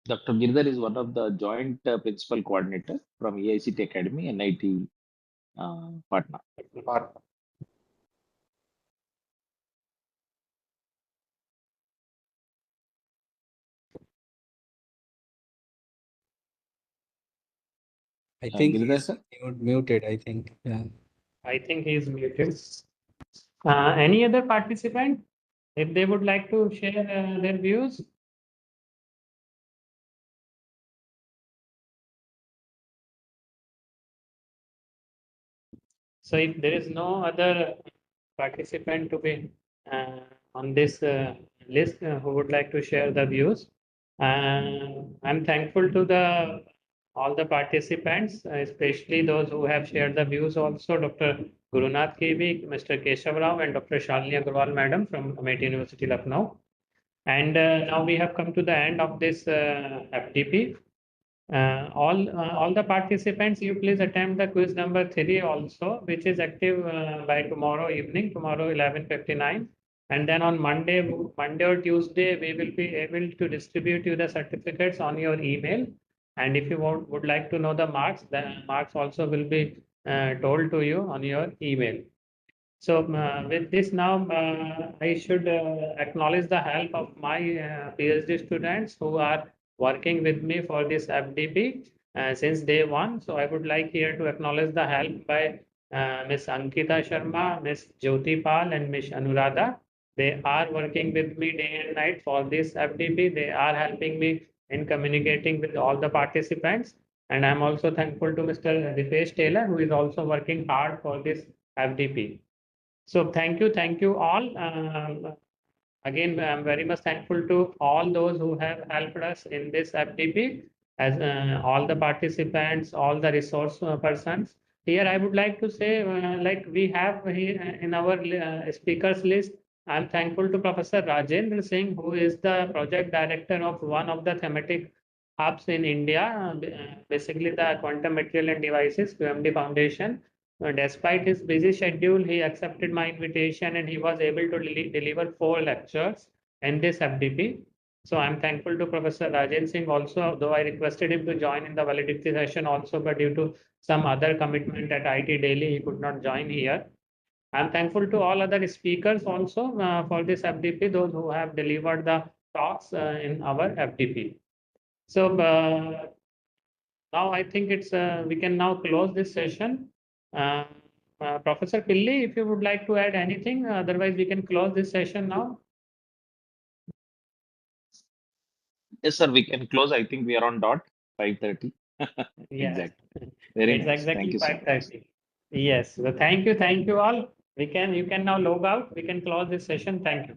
Dr. Girdhar is one of the joint principal coordinator from EICT Academy, NIT Patna. I think Girdhar he's sir? muted, I think. Yeah. I think he is muted. Any other participant, if they would like to share their views? So if there is no other participant to be on this list who would like to share the views, I'm thankful to the all the participants, especially those who have shared the views also, Dr. Gurunath KV, Mr. Keshav Rao, and Dr. Shalini Agarwal, Madam from Amity University, Lucknow. And now we have come to the end of this FDP. All the participants, you please attempt the quiz number 3 also, which is active by tomorrow evening, tomorrow 11:59. And then on Monday or Tuesday, we will be able to distribute you the certificates on your email. And if you would like to know the marks also will be told to you on your email. So with this now, I should acknowledge the help of my PhD students who are working with me for this FDP since day one. So I would like here to acknowledge the help by Ms. Ankita Sharma, Ms. Jyoti Pal, and Ms. Anuradha. They are working with me day and night for this FDP. They are helping me in communicating with all the participants. And I'm also thankful to Mr. Dipesh Taylor, who is also working hard for this FDP. So thank you all. Again, I'm very much thankful to all those who have helped us in this FDP, as all the participants, all the resource persons. Here, I would like to say, like we have here in our speakers list, I'm thankful to Professor Rajendra Singh, who is the project director of one of the thematic hubs in India, basically the Quantum Material and Devices, QMD Foundation. Despite his busy schedule, he accepted my invitation and he was able to deliver 4 lectures in this FDP. So I'm thankful to Professor Rajen Singh also, though I requested him to join in the validity session also, but due to some other commitment at IT Delhi, he could not join here. I'm thankful to all other speakers also for this FDP, those who have delivered the talks in our FDP. So now I think it's we can now close this session. Professor Pilli, if you would like to add anything, otherwise we can close this session now. Yes, sir, we can close. I think we are on dot 5:30. Yes. Exactly. Very It's nice. exactly Thank you so much. 5:30. Yes. So thank you all. You can now log out. We can close this session. Thank you.